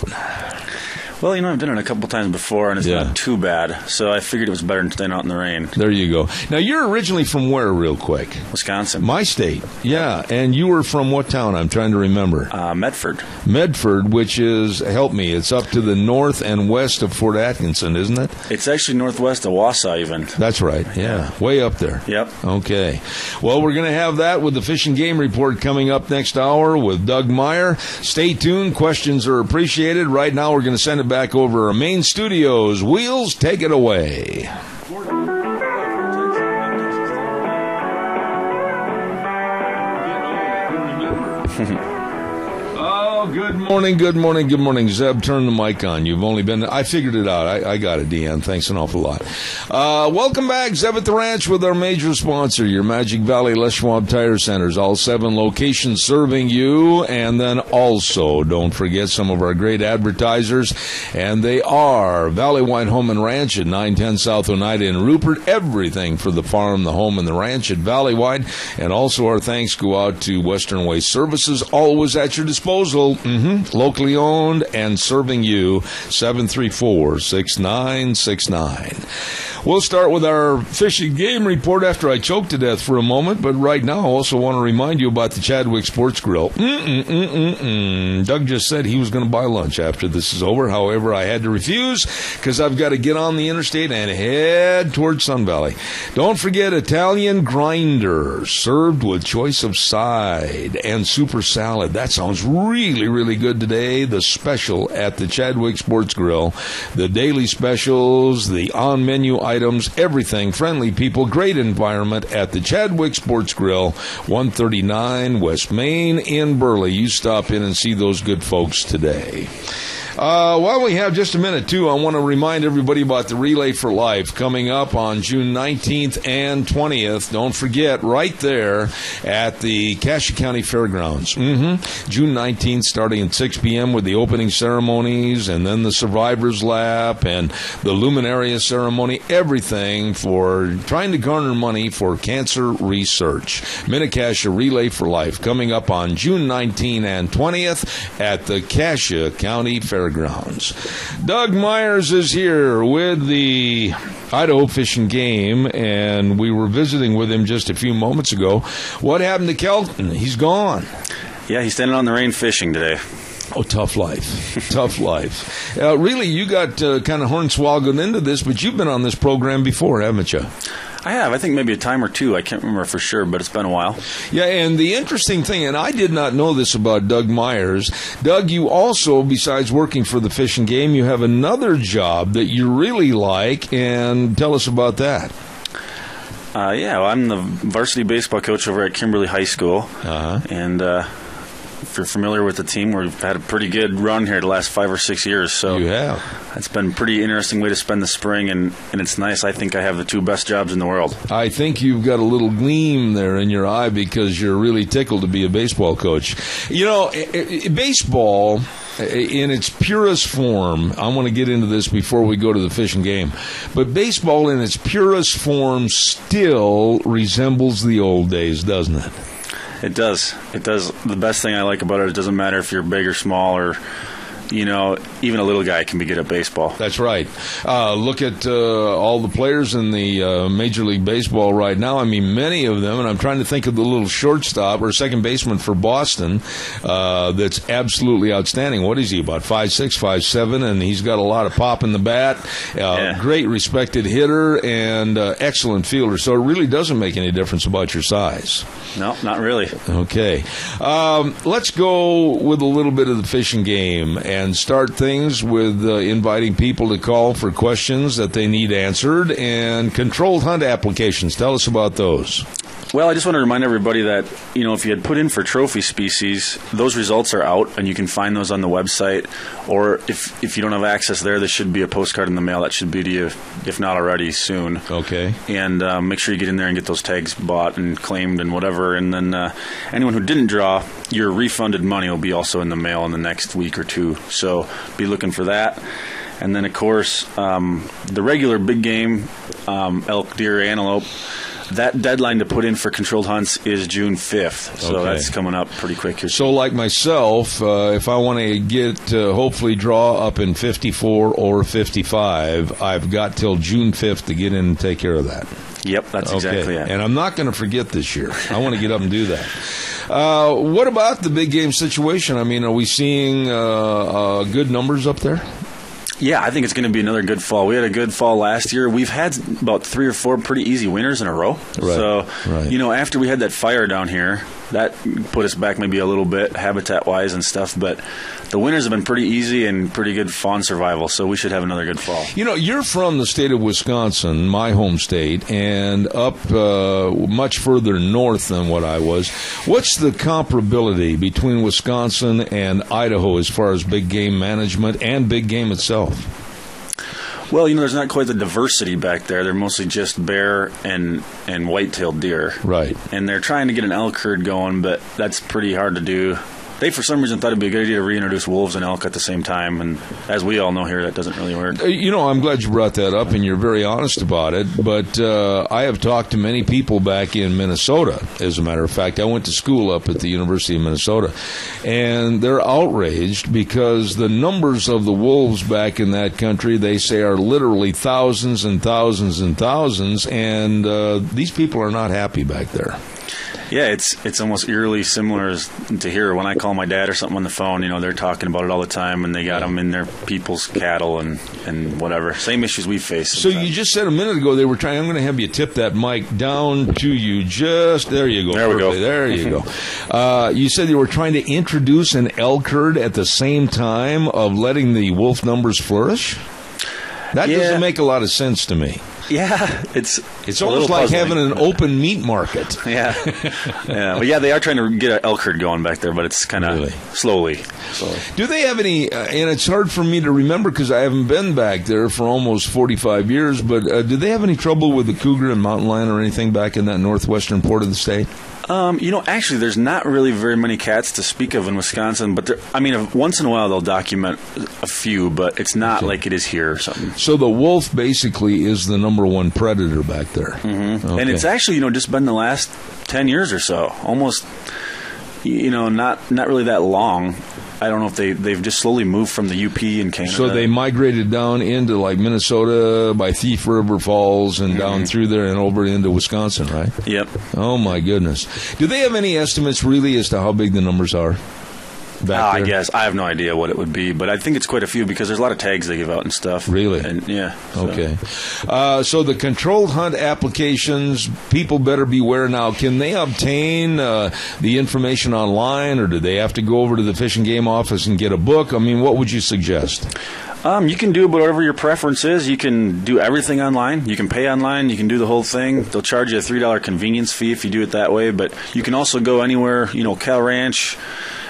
Well, I've done it a couple times before, and it's not too bad. So I figured it was better than staying out in the rain. There you go. Now, you're originally from where, real quick? Wisconsin. My state, yeah. And you were from what town? I'm trying to remember. Medford. Medford, which is, help me, it's up to the north and west of Fort Atkinson, isn't it? It's actually northwest of Wausau, even. That's right, yeah. Way up there. Yep. Okay. Well, we're going to have that with the Fish and Game Report coming up next hour with Doug Meyer. Stay tuned. Questions are appreciated. Right now, we're going to send it back over our main studios. Wheels, take it away. Oh, good morning. Zeb, turn the mic on. You've only been... I figured it out. I got it, Deanne. Thanks an awful lot. Welcome back, Zeb at the Ranch, with our major sponsor, your Magic Valley Les Schwab Tire Centers. All 7 locations serving you. And then also, don't forget some of our great advertisers. And they are Valley Wine Home and Ranch at 910 South Oneida in Rupert. Everything for the farm, the home, and the ranch at Valley Wine. And also our thanks go out to Western Waste Services, always at your disposal. Locally owned and serving you. 734-6969. We'll start with our fishing game report after I choke to death for a moment, but right now I also want to remind you about the Chadwick Sports Grill. Doug just said he was going to buy lunch after this is over. However, I had to refuse because I've got to get on the interstate and head towards Sun Valley. Don't forget Italian grinder, served with choice of side and super salad. That sounds really, really good today. The special at the Chadwick Sports Grill. The daily specials, the on-menu items, everything. Friendly people, great environment at the Chadwick Sports Grill, 139 West Main in Burley. You stop in and see those good folks today. While we have just a minute, too, I want to remind everybody about the Relay for Life coming up on June 19th and 20th. Don't forget, right there at the Cassia County Fairgrounds. June 19th, starting at 6 p.m. with the opening ceremonies, and then the Survivors Lap and the Luminaria ceremony. Everything for trying to garner money for cancer research. Minnecasia Relay for Life coming up on June 19th and 20th at the Cassia County Fairgrounds. Doug Myers is here with the Idaho Fishing Game, and we were visiting with him just a few moments ago. What happened to Kelton? He's gone. Yeah, he's standing on the rain fishing today. Oh, tough life. Tough life. Really, you got kind of hornswoggled into this, but you've been on this program before, haven't you? I have. I think maybe a time or two. I can't remember for sure, but it's been a while. Yeah, and the interesting thing, and I did not know this about Doug Myers. Doug, you also, besides working for the Fish and Game, you have another job that you really like, and tell us about that. Well, I'm the varsity baseball coach over at Kimberly High School, and if you're familiar with the team, we've had a pretty good run here the last 5 or 6 years. So you have. It's been a pretty interesting way to spend the spring, and it's nice. I think I have the 2 best jobs in the world. I think you've got a little gleam there in your eye because you're really tickled to be a baseball coach. You know, baseball in its purest form, I want to get into this before we go to the Fish and Game, but baseball in its purest form still resembles the old days, doesn't it? It does. It does. The best thing I like about it doesn't matter if you're big or small or, you know, even a little guy can be good at baseball. That's right. Look at all the players in the Major League Baseball right now. I mean, many of them, and I'm trying to think of the little shortstop or second baseman for Boston that's absolutely outstanding. What is he, about 5'6", 5'7", and he's got a lot of pop in the bat. Great respected hitter and excellent fielder. So it really doesn't make any difference about your size. No, not really. Okay. Let's go with a little bit of the Fish and Game and start things with inviting people to call for questions that they need answered and controlled hunt applications. Tell us about those. Well, I just want to remind everybody that, you know, if you had put in for trophy species, those results are out, and you can find those on the website. Or if you don't have access there should be a postcard in the mail that should be to you, if not already, soon. Okay. And make sure you get in there and get those tags bought and claimed and whatever. And then anyone who didn't draw, your refunded money will be also in the mail in the next week or two. So be looking for that. And then, of course, the regular big game, elk, deer, antelope, that deadline to put in for controlled hunts is June 5th, so that's coming up pretty quick here. So like myself, if I want to get, hopefully draw up in 54 or 55, I've got till June 5th to get in and take care of that. Yep, that's exactly it. And I'm not going to forget this year. I want to get up and do that. What about the big game situation? I mean, are we seeing good numbers up there? Yeah, I think it's going to be another good fall. We had a good fall last year. We've had about 3 or 4 pretty easy winters in a row. Right. So, Right. After we had that fire down here, that put us back maybe a little bit habitat-wise and stuff. But the winters have been pretty easy and pretty good fawn survival, so we should have another good fall. You're from the state of Wisconsin, my home state, and up much further north than what I was. What's the comparability between Wisconsin and Idaho as far as big game management and big game itself? Well, there's not quite the diversity back there. They're mostly just bear and white-tailed deer. Right. And they're trying to get an elk herd going, but that's pretty hard to do. They, for some reason, thought it'd be a good idea to reintroduce wolves and elk at the same time, and as we all know here, that doesn't really work. I'm glad you brought that up, and you're very honest about it, but I have talked to many people back in Minnesota, as a matter of fact. I went to school up at the University of Minnesota, and they're outraged because the numbers of the wolves back in that country, they say, are literally thousands and thousands and thousands, and these people are not happy back there. Yeah, it's almost eerily similar to here. When I call my dad or something on the phone, they're talking about it all the time, and they got them in their people's cattle and whatever. Same issues we face. So you just said a minute ago they were trying. I'm going to have you tip that mic down to you. Just there you go. There we go. There you go. You said you were trying to introduce an elk herd at the same time of letting the wolf numbers flourish. That doesn't make a lot of sense to me. Yeah, it's almost like having an open meat market. Yeah, Well, they are trying to get an elk herd going back there, but it's kind of slowly. Do they have any? And it's hard for me to remember because I haven't been back there for almost 45 years. But do they have any trouble with the cougar and mountain lion or anything back in that northwestern part of the state? Actually, there's not really very many cats to speak of in Wisconsin, but once in a while they'll document a few, but it's not like it is here or something. So the wolf basically is the number one predator back there. Mm-hmm. Okay. And it's actually, just been the last 10 years or so, almost, not really that long. I don't know if they've just slowly moved from the UP in Canada. So they migrated down into like Minnesota by Thief River Falls and down through there and over into Wisconsin, right? Yep. Oh my goodness. Do they have any estimates really as to how big the numbers are? I guess. I have no idea what it would be, but I think it's quite a few because there's a lot of tags they give out and stuff. Really? And yeah. Okay. So the controlled hunt applications, people better beware now. Can they obtain the information online, or do they have to go over to the Fish and Game office and get a book? What would you suggest? You can do whatever your preference is. You can do everything online. You can pay online. You can do the whole thing. They'll charge you a $3 convenience fee if you do it that way, but you can also go anywhere, Cal Ranch,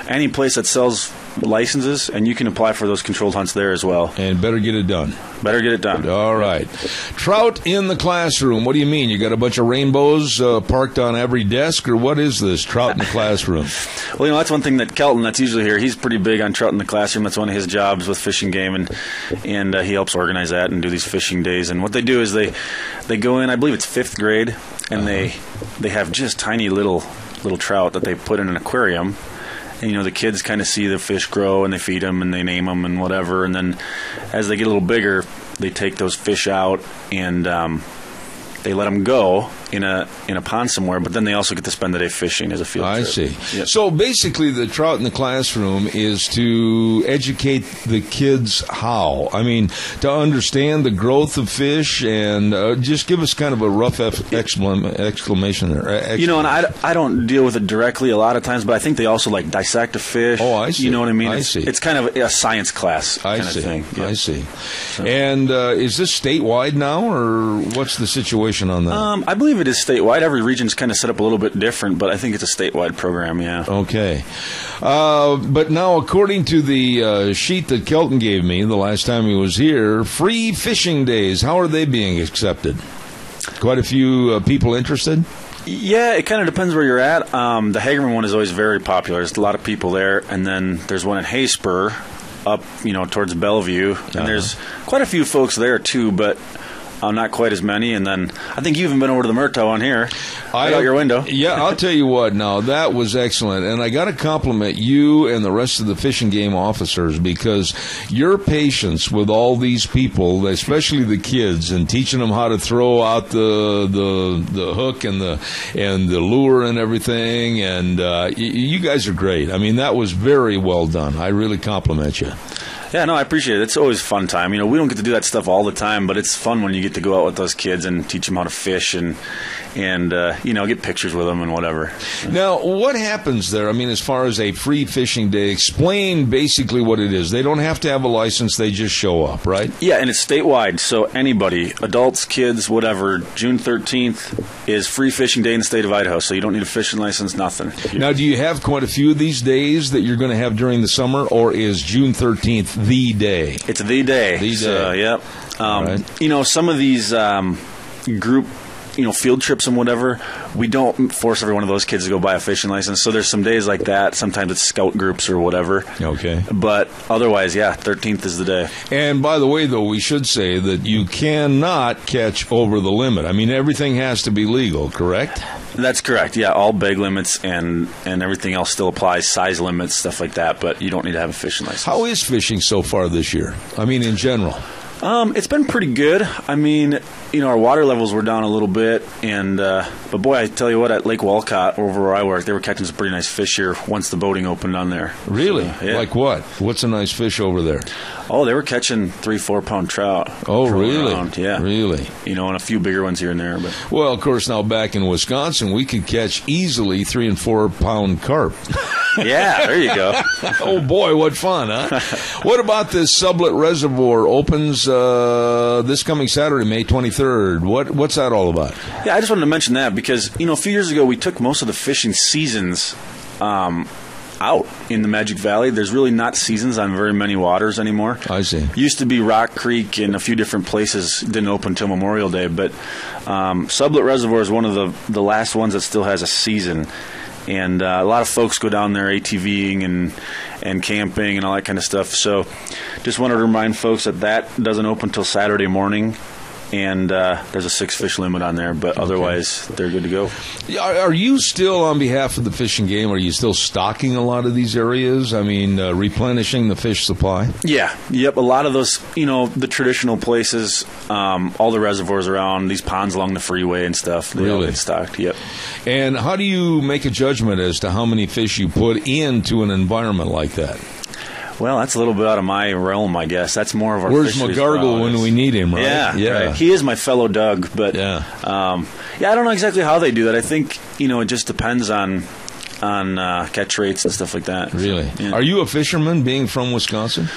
any place that sells licenses, and you can apply for those controlled hunts there as well. And better get it done. Better get it done. All right. Trout in the classroom. What do you mean? You got a bunch of rainbows parked on every desk, or what is this, trout in the classroom? Well, that's one thing that Kelton, that's usually here, he's pretty big on trout in the classroom. That's one of his jobs with Fish and Game, and he helps organize that and do these fishing days. And what they do is they go in, I believe it's 5th grade, and they have just tiny little trout that they put in an aquarium. And, the kids kind of see the fish grow, and they feed them, and they name them, and whatever. And then as they get a little bigger, they take those fish out, and they let them go in a pond somewhere, but then they also get to spend the day fishing as a field trip. I see. Yep. So basically the trout in the classroom is to educate the kids how? To understand the growth of fish, and just give us kind of a rough exclamation there. And I don't deal with it directly a lot of times, but I think they also dissect a fish. Oh, I see. You know what I mean? I see. It's kind of a science class kind of thing. Yep. I see. So. And is this statewide now, or what's the situation on that? I believe it is statewide. Every region's kind of set up a little bit different, but I think it's a statewide program, yeah. Okay. But now, according to the sheet that Kelton gave me the last time he was here, free fishing days, how are they being accepted? Quite a few people interested? Yeah, it kind of depends where you're at. The Hagerman one is always very popular. There's a lot of people there, and then there's one in Hayspur up, towards Bellevue, and there's quite a few folks there, too, but not quite as many. And then I think you even been over to the Murtaugh on here, right out your window. Yeah, I'll tell you what. Now, that was excellent. And I got to compliment you and the rest of the Fish and Game officers, because your patience with all these people, especially the kids, and teaching them how to throw out the hook and the lure and everything. And you guys are great. That was very well done. I really compliment you. Yeah, no, I appreciate it. It's always a fun time. We don't get to do that stuff all the time, but it's fun when you get to go out with those kids and teach them how to fish and get pictures with them and whatever. Now, what happens there? I mean, as far as a free fishing day, explain basically what it is. They don't have to have a license. They just show up, right? Yeah, and it's statewide, so anybody, adults, kids, whatever, June 13th is free fishing day in the state of Idaho, so you don't need a fishing license, nothing. Now, do you have quite a few of these days that you're going to have during the summer, or is June 13th the day? It's the day. The day. So, yep. Right. Some of these group field trips and whatever, we don't force every one of those kids to go buy a fishing license. So there's some days like that. Sometimes it's scout groups or whatever. Okay. But otherwise, 13th is the day. And by the way, though, we should say that you cannot catch over the limit. I mean, everything has to be legal, correct? That's correct. Yeah, all bag limits and everything else still applies, size limits, stuff like that, but you don't need to have a fishing license. How is fishing so far this year? I mean, in general. It's been pretty good. I mean, our water levels were down a little bit, but boy, I tell you what, at Lake Walcott, over where I work, they were catching some pretty nice fish here once the boating opened on there. Really? So, yeah. Like what? What's a nice fish over there? Oh, they were catching 3-4 pound trout. Oh, really? Around. Yeah. Really? And a few bigger ones here and there. But well, of course, now back in Wisconsin, we could catch easily 3 and 4 pound carp. Yeah, there you go. Oh, boy, what fun, huh? What about this Sublet Reservoir? Opens this coming Saturday, May 23rd. What's that all about? Yeah, I just wanted to mention that because, a few years ago we took most of the fishing seasons out in the Magic Valley. There's really not seasons on very many waters anymore. I see. Used to be Rock Creek and a few different places didn't open until Memorial Day, but Sublet Reservoir is one of the last ones that still has a season. And a lot of folks go down there ATVing and camping and all that kind of stuff. So just wanted to remind folks that doesn't open until Saturday morning. And there's a 6 fish limit on there, but otherwise they're good to go. Are you still, on behalf of the Fish and Game, are you still stocking a lot of these areas? I mean, replenishing the fish supply? Yeah. Yep. A lot of those, the traditional places, all the reservoirs around, these ponds along the freeway and stuff, they all get stocked. Yep. And how do you make a judgment as to how many fish you put into an environment like that? Well, that's a little bit out of my realm, I guess. That's more of our Where's fisheries McGargle prowess. when we need him, right? Yeah. Right. He is my fellow Doug, but I don't know exactly how they do that. I think it just depends on catch rates and stuff like that. Really? Yeah. Are you a fisherman, being from Wisconsin?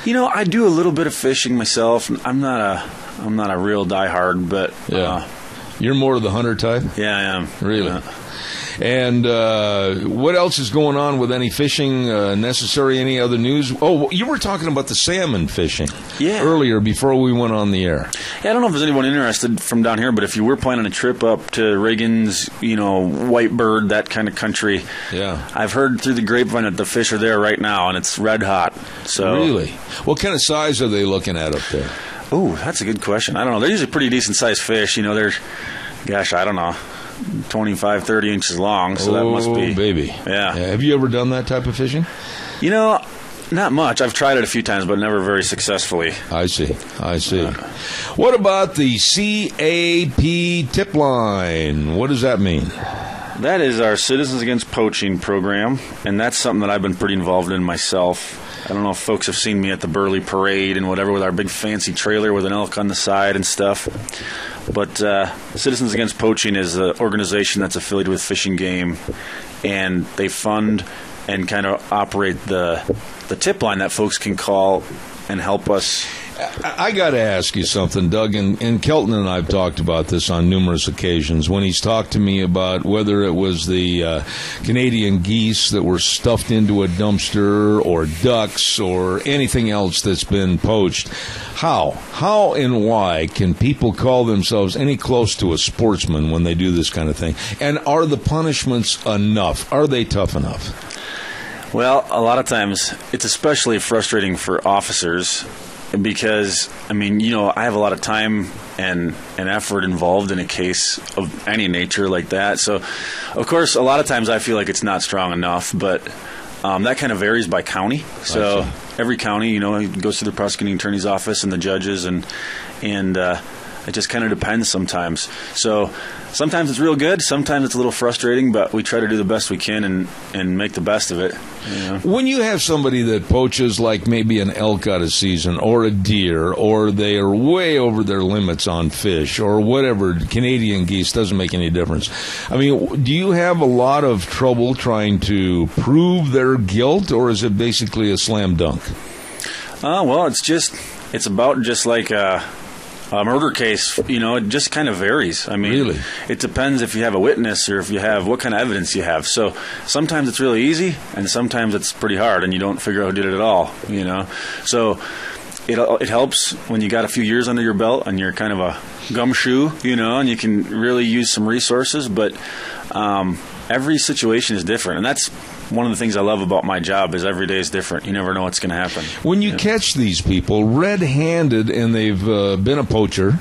I do a little bit of fishing myself. I'm not a real diehard, but you're more of the hunter type? Yeah, I am. Really? Yeah. And what else is going on with any fishing necessary? Any other news? Oh, you were talking about the salmon fishing earlier before we went on the air. Yeah, I don't know if there's anyone interested from down here, but if you were planning a trip up to Reagan's, Whitebird, that kind of country, I've heard through the grapevine that the fish are there right now, and it's red hot. So really? What kind of size are they looking at up there? Oh, that's a good question. I don't know. They're usually pretty decent-sized fish. They're, I don't know, 25, 30 inches long, so that must be... Oh, baby. Yeah. Have you ever done that type of fishing? Not much. I've tried it a few times, but never very successfully. I see. What about the CAP tip line? What does that mean? That is our Citizens Against Poaching program, and that's something that I've been pretty involved in myself. I don't know if folks have seen me at the Burley Parade and whatever with our big fancy trailer with an elk on the side and stuff. But Citizens Against Poaching is an organization that's affiliated with Fish and Game, and they fund and kind of operate the tip line that folks can call and help us. I got to ask you something, Doug, and Kelton and I have talked about this on numerous occasions when he's talked to me about whether it was the Canadian geese that were stuffed into a dumpster or ducks or anything else that's been poached. How and why can people call themselves any close to a sportsman when they do this kind of thing? And are the punishments enough? Are they tough enough? Well, a lot of times it's especially frustrating for officers because, I have a lot of time and effort involved in a case of any nature like that. So, of course, a lot of times I feel like it's not strong enough, but that kind of varies by county. So every county, goes through the prosecuting attorney's office and the judges, and It just kind of depends sometimes. So sometimes it's real good, sometimes it's a little frustrating, but we try to do the best we can and make the best of it. When you have somebody that poaches like maybe an elk out of season or a deer, or they are way over their limits on fish or whatever, Canadian geese, doesn't make any difference. I mean, do you have a lot of trouble trying to prove their guilt, or is it basically a slam dunk? Well, it's about just like a murder case. It just kind of varies. I mean, really? It depends if you have a witness or if you have what kind of evidence you have. So sometimes it's really easy, and sometimes it's pretty hard, and you don't figure out who did it at all. So it helps when you got a few years under your belt and you're kind of a gumshoe, and you can really use some resources. But every situation is different, and that's one of the things I love about my job is every day is different. You never know what's going to happen. When you catch these people red-handed and they've been a poacher,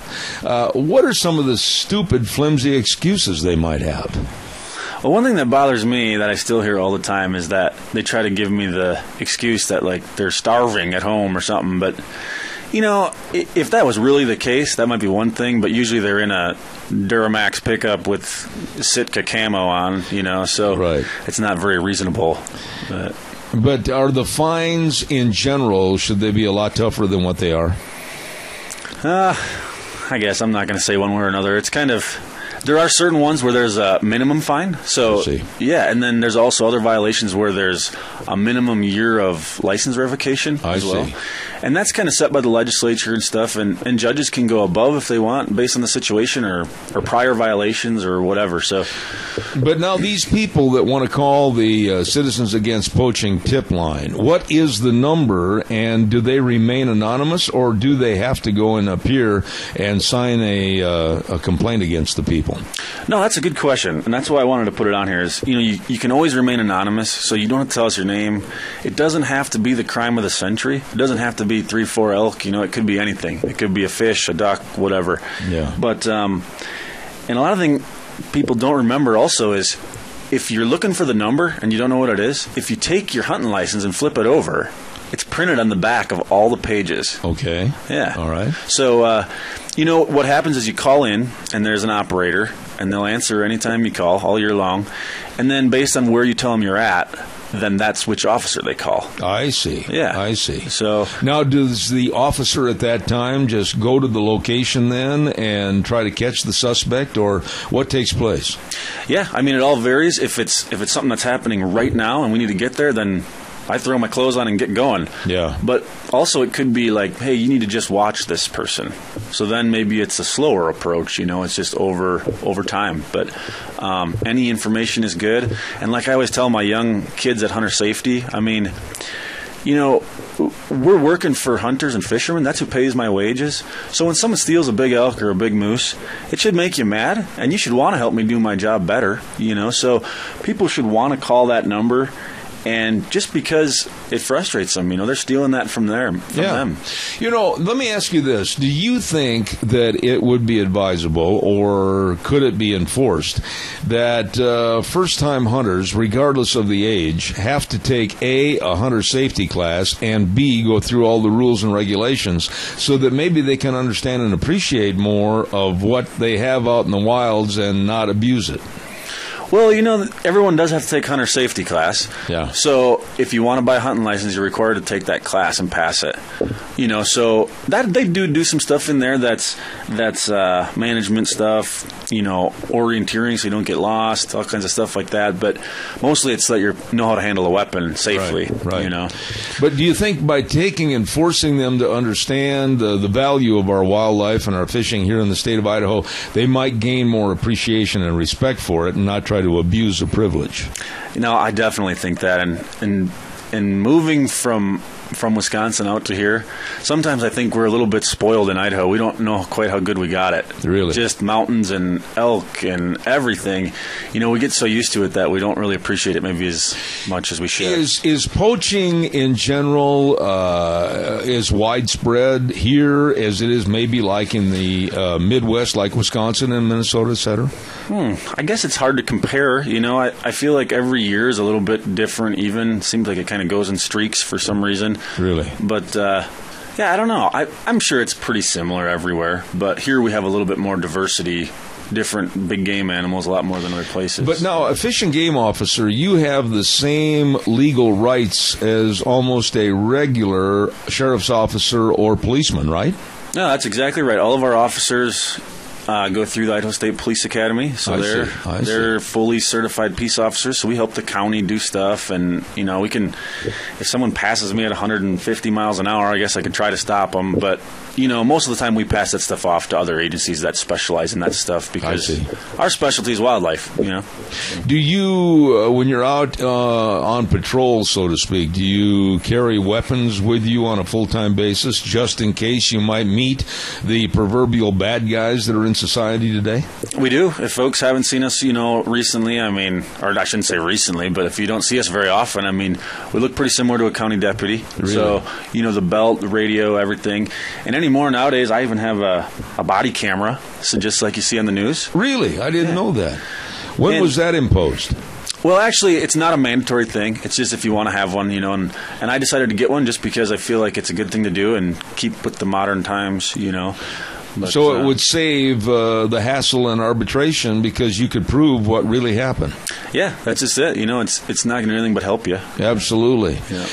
what are some of the stupid, flimsy excuses they might have? Well, one thing that bothers me that I still hear all the time is that they try to give me the excuse that, like, they're starving at home or something. But, if that was really the case, that might be one thing. But usually they're in a Duramax pickup with Sitka camo on, so right. It's not very reasonable. But are the fines in general, should they be a lot tougher than what they are? I guess I'm not going to say one way or another. It's kind of... There are certain ones where there's a minimum fine. So, yeah, and then there's also other violations where there's a minimum year of license revocation as well. And that's kind of set by the legislature and stuff, and judges can go above if they want based on the situation or prior violations or whatever. So, but now these people that want to call the Citizens Against Poaching tip line, what is the number, and do they remain anonymous, or do they have to go and appear and sign a complaint against the people? No, that's a good question, and that's why I wanted to put it on here is, you can always remain anonymous, so you don't have to tell us your name. It doesn't have to be the crime of the century. It doesn't have to be 3-4 elk. It could be anything. It could be a fish, a duck, whatever. Yeah. But, and a lot of things people don't remember also is, if you're looking for the number and you don't know what it is, if you take your hunting license and flip it over, it's printed on the back of all the pages. Okay. Yeah. All right. So, what happens is you call in, and there's an operator, and they'll answer anytime you call all year long. And then based on where you tell them you're at, then that's which officer they call. I see. Yeah. I see. So now, does the officer at that time just go to the location then and try to catch the suspect, or what takes place? Yeah, I mean, it all varies. If it's something that's happening right now and we need to get there, then I throw my clothes on and get going. Yeah. But also it could be like, hey, you need to just watch this person. So then maybe it's a slower approach, it's just over time. But any information is good. And like I always tell my young kids at Hunter Safety, I mean, we're working for hunters and fishermen. That's who pays my wages. So when someone steals a big elk or a big moose, it should make you mad, and you should want to help me do my job better, So people should want to call that number. And just because it frustrates them, they're stealing that from them. Let me ask you this. Do you think that it would be advisable, or could it be enforced, that first-time hunters, regardless of the age, have to take a hunter safety class, and B, go through all the rules and regulations so that maybe they can understand and appreciate more of what they have out in the wilds and not abuse it? Well, everyone does have to take hunter safety class. Yeah. So if you want to buy a hunting license, you're required to take that class and pass it. So that they do some stuff in there that's management stuff, orienteering so you don't get lost, all kinds of stuff like that. But mostly it's that you know how to handle a weapon safely. Right. But do you think by taking and forcing them to understand the value of our wildlife and our fishing here in the state of Idaho, they might gain more appreciation and respect for it and not try to abuse the privilege? I definitely think that, and moving from Wisconsin out to here, sometimes I think we're a little bit spoiled in Idaho. We don't know quite how good we got it. Really? Just mountains and elk and everything. We get so used to it that we don't really appreciate it maybe as much as we should. Is poaching in general is widespread here as it is maybe like in the Midwest, like Wisconsin and Minnesota, et cetera? I guess it's hard to compare. I feel like every year is a little bit different even. Seems like it kind of goes in streaks for some reason. Really? But, Yeah, I don't know. I'm sure it's pretty similar everywhere, but here we have a little bit more diversity, different big game animals, a lot more than other places. But now, a fish and game officer, you have the same legal rights as almost a regular sheriff's officer or policeman, right? No, that's exactly right. All of our officers go through the Idaho State Police Academy, so they're fully certified peace officers. So we help the county do stuff, and we can. If someone passes me at 150 miles an hour, I guess I could try to stop them. But most of the time we pass that stuff off to other agencies that specialize in that stuff because our specialty is wildlife. Do you, when you're out on patrol, so to speak, do you carry weapons with you on a full-time basis just in case you might meet the proverbial bad guys that are in society today? We do. If folks haven't seen us, recently, or I shouldn't say recently, but if you don't see us very often, we look pretty similar to a county deputy. Really? So, the belt, the radio, everything. And anymore nowadays, I even have a body camera, so just like you see on the news. Really? I didn't know that. When was that imposed? Well, actually, it's not a mandatory thing. It's just if you want to have one, and I decided to get one just because I feel like it's a good thing to do and keep with the modern times, But, so it would save the hassle and arbitration because you could prove what really happened. Yeah, that's just it. It's not going to do anything but help you. Absolutely. Yeah.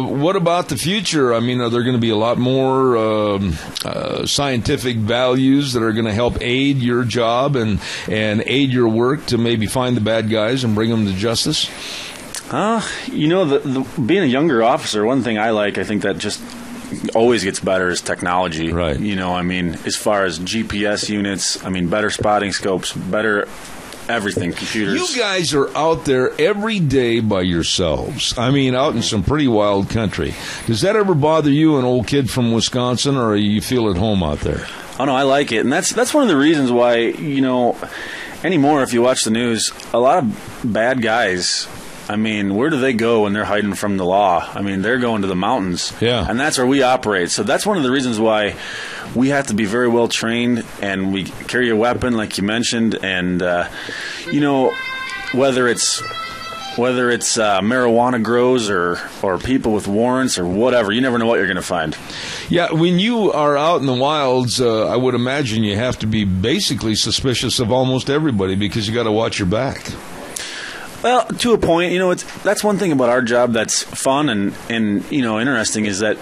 What about the future? Are there going to be a lot more scientific values that are going to help aid your job and aid your work to maybe find the bad guys and bring them to justice? Being a younger officer, one thing I think that just always gets better is technology. Right. As far as GPS units, better spotting scopes, better everything, computers. You guys are out there every day by yourselves. Out in some pretty wild country. Does that ever bother you, an old kid from Wisconsin, or you feel at home out there? Oh, no, I like it. And that's one of the reasons why, anymore, if you watch the news, a lot of bad guys, where do they go when they're hiding from the law? They're going to the mountains. Yeah. And that's where we operate. So that's one of the reasons why we have to be very well trained, and we carry a weapon, like you mentioned, and, whether it's marijuana grows or people with warrants or whatever, you never know what you're going to find. Yeah, when you are out in the wilds, I would imagine you have to be basically suspicious of almost everybody because you got to watch your back. Well, to a point, that's one thing about our job that's fun and interesting is that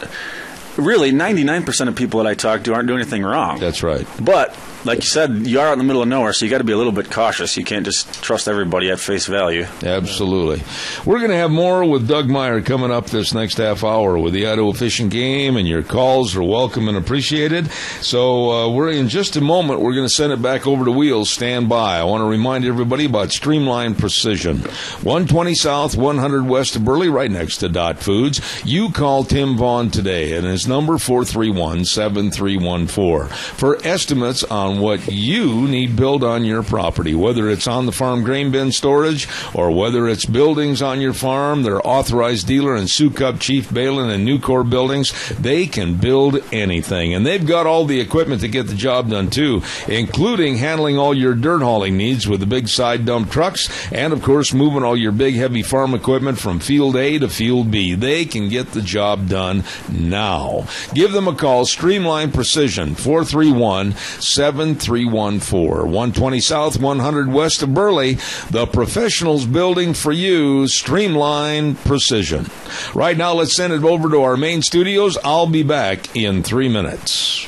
really 99% of people that I talk to aren't doing anything wrong. That's right. But like you said, you are out in the middle of nowhere, so you got to be a little bit cautious. You can't just trust everybody at face value. Absolutely. We're going to have more with Doug Meyer coming up this next half hour with the Idaho Fish and Game, and your calls are welcome and appreciated. So we're in just a moment. We're going to send it back over to Wheels. Stand by. I want to remind everybody about Streamline Precision. 120 South, 100 West of Burley, right next to Dot Foods. You call Tim Vaughn today, and his number 431-7314 for estimates on what you need built on your property, whether it's on the farm grain bin storage or whether it's buildings on your farm. They're authorized dealer in Sukup, Chief Balin, and Nucor buildings. They can build anything, and they've got all the equipment to get the job done too, including handling all your dirt hauling needs with the big side dump trucks, and of course moving all your big heavy farm equipment from field A to field B. They can get the job done now. Give them a call. Streamline Precision, 431-7314, 120 South, 100 West of Burley. The professionals building for you. Streamline Precision. Right now, let's send it over to our main studios. I'll be back in 3 minutes.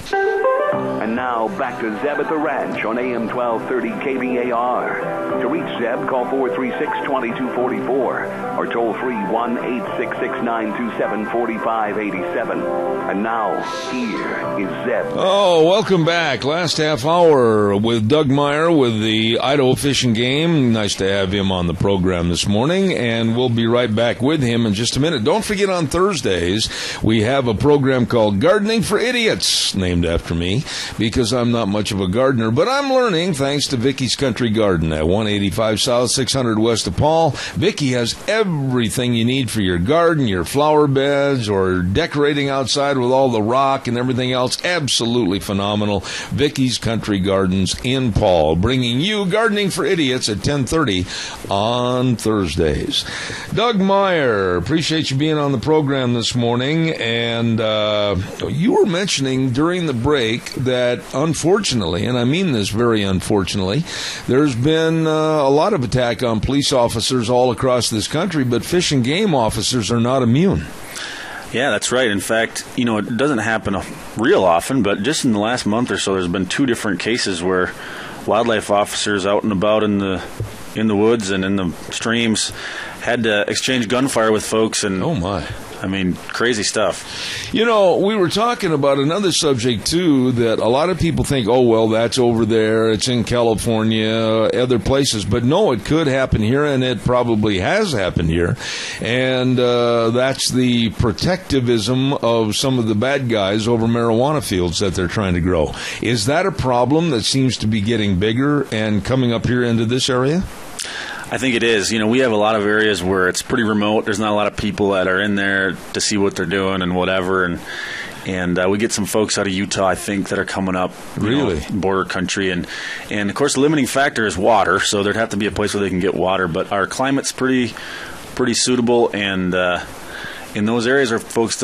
And now, back to Zeb at the Ranch on AM 1230 KVAR. To reach Zeb, call 436-2244 or toll free 1-866-927-4587. And now, here is Zeb. Oh, welcome back. Last half hour with Doug Meyer with the Idaho Fish and Game. Nice to have him on the program this morning, and we'll be right back with him in just a minute. Don't forget, on Thursdays, we have a program called Gardening for Idiots, named after me, because because I'm not much of a gardener, but I'm learning thanks to Vicky's Country Garden at 185 South, 600 West of Paul. Vicky has everything you need for your garden, your flower beds, or decorating outside with all the rock and everything else. Absolutely phenomenal. Vicky's Country Gardens in Paul, bringing you Gardening for Idiots at 10:30 on Thursdays. Doug Meyer, appreciate you being on the program this morning. And you were mentioning during the break that, unfortunately, and I mean this very unfortunately, there's been a lot of attack on police officers all across this country, but fish and game officers are not immune. Yeah, that's right. In fact, it doesn't happen real often, but just in the last month or so, there's been 2 different cases where wildlife officers out and about in the woods and in the streams had to exchange gunfire with folks. And oh my, I mean, crazy stuff. We were talking about another subject, too, that a lot of people think, oh, well, that's over there, it's in California, other places. But no, it could happen here, and it probably has happened here. And that's the protectivism of some of the bad guys over marijuana fields that they're trying to grow. Is that a problem that seems to be getting bigger and coming up here into this area? I think it is. We have a lot of areas where it's pretty remote. There's not a lot of people that are in there to see what they're doing and whatever. And we get some folks out of Utah, I think, that are coming up, really, border country. And of course, the limiting factor is water. So there'd have to be a place where they can get water. But our climate's pretty suitable. And in those areas where folks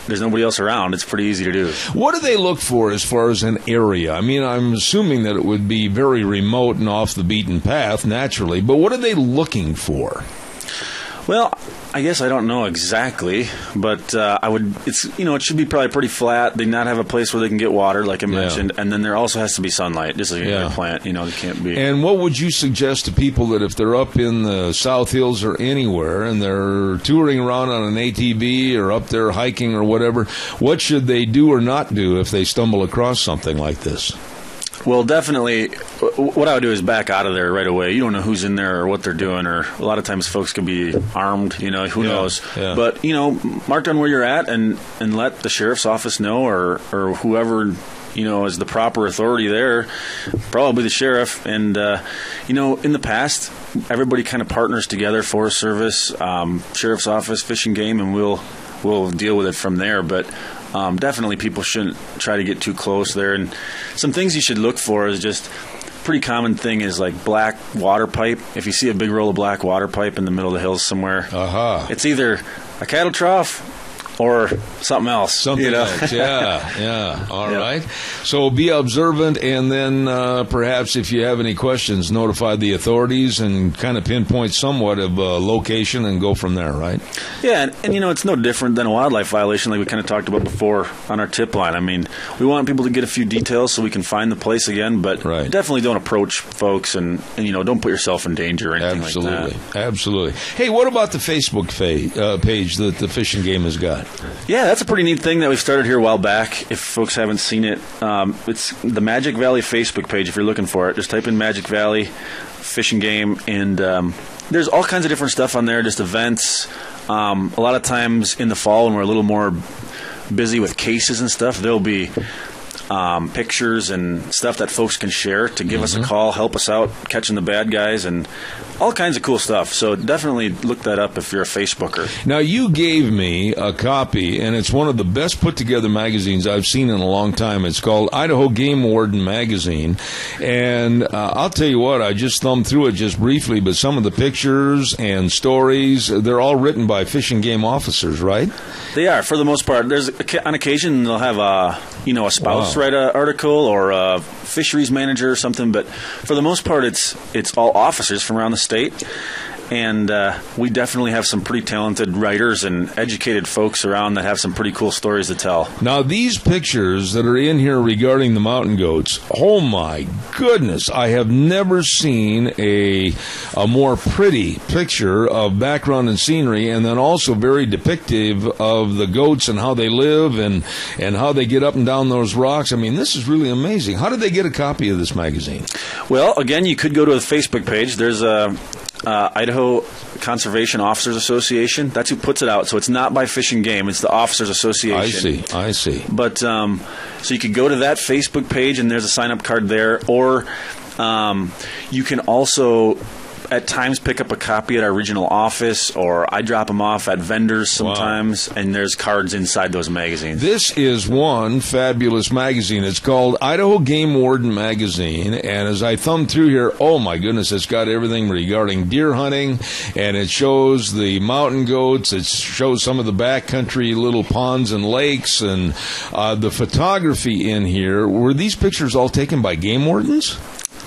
there's nobody else around, it's pretty easy to do. What do they look for as far as an area? I mean, I'm assuming that it would be very remote and off the beaten path, naturally, but what are they looking for? Well, I guess I don't know exactly, but it should be probably pretty flat. They not have a place where they can get water, like I mentioned, and then there also has to be sunlight, just like a plant. They can't be. And what would you suggest to people that if they're up in the South Hills or anywhere and they're touring around on an ATV or up there hiking or whatever, what should they do or not do if they stumble across something like this? Well, definitely, what I would do is back out of there right away. You don't know who's in there or what they're doing, or a lot of times folks can be armed, who knows. Yeah. But, mark down where you're at and let the sheriff's office know or whoever, is the proper authority there, probably the sheriff. And, in the past, everybody kind of partners together, Forest Service, sheriff's office, Fish and Game, and we'll deal with it from there. But definitely people shouldn't try to get too close there. And some things you should look for is just pretty common thing is like black water pipe. If you see a big roll of black water pipe in the middle of the hills somewhere, it's either a cattle trough or something else. Something else, yeah. All right. So be observant, and then perhaps if you have any questions, notify the authorities and kind of pinpoint somewhat of a location and go from there, right? Yeah, and it's no different than a wildlife violation like we kind of talked about before on our tip line. I mean, we want people to get a few details so we can find the place again, but definitely don't approach folks and don't put yourself in danger or anything like that. Absolutely. Hey, what about the Facebook page that the Fish and Game has got? Yeah, that's a pretty neat thing that we started here a while back. If folks haven't seen it, it's the Magic Valley Facebook page. If you're looking for it, just type in Magic Valley Fish and Game, and there's all kinds of different stuff on there, just events. A lot of times in the fall when we're a little more busy with cases and stuff, there'll be pictures and stuff that folks can share to give us a call, help us out catching the bad guys, and all kinds of cool stuff. So definitely look that up if you're a Facebooker. Now, you gave me a copy, and it's one of the best put-together magazines I've seen in a long time. It's called Idaho Game Warden Magazine. And I'll tell you what, I just thumbed through it just briefly, but some of the pictures and stories, they're all written by Fish and Game officers, right? They are, for the most part. There's on occasion they'll have a spouse write an article or a fisheries manager or something, but for the most part it's all officers from around the state. And we definitely have some pretty talented writers and educated folks around that have some pretty cool stories to tell. Now, these pictures that are in here regarding the mountain goats, oh my goodness, I have never seen a more pretty picture of background and scenery, and then also very depictive of the goats and how they live and how they get up and down those rocks. I mean, this is really amazing. How did they get a copy of this magazine? Well, again, you could go to the Facebook page. There's a Idaho Conservation Officers Association. That's who puts it out. So it's not by Fish and Game. It's the Officers Association. I see. But so you could go to that Facebook page, and there's a sign-up card there. Or you can also at times pick up a copy at our regional office, or I drop them off at vendors sometimes, and there's cards inside those magazines. This is one fabulous magazine. It's called Idaho Game Warden Magazine, and as I thumb through here, oh my goodness, it's got everything regarding deer hunting, and it shows the mountain goats, it shows some of the backcountry little ponds and lakes, and the photography in here. Were these pictures all taken by game wardens?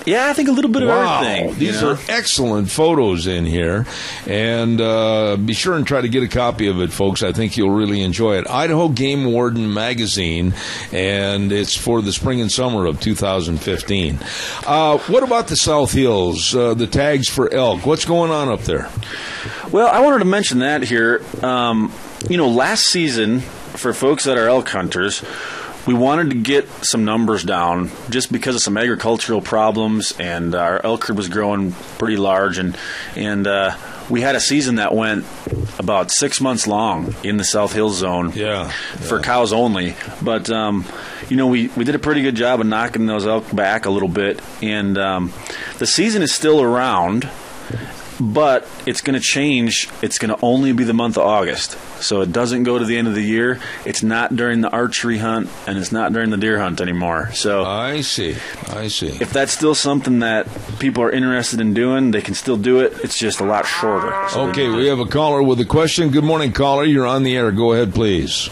Yeah, I think a little bit of everything. These are excellent photos in here. And be sure and try to get a copy of it, folks. I think you'll really enjoy it. Idaho Game Warden Magazine, and it's for the spring and summer of 2015. What about the South Hills, the tags for elk? What's going on up there? Well, I wanted to mention that here. Last season, for folks that are elk hunters, we wanted to get some numbers down just because of some agricultural problems, and our elk herd was growing pretty large, and we had a season that went about 6 months long in the South Hills zone for cows only. But, we did a pretty good job of knocking those elk back a little bit, and the season is still around, but it's going to change. It's going to only be the month of August. So it doesn't go to the end of the year. It's not during the archery hunt, and it's not during the deer hunt anymore. So I see. If that's still something that people are interested in doing, they can still do it. It's just a lot shorter. So okay, we have a caller with a question. Good morning, caller. You're on the air. Go ahead, please.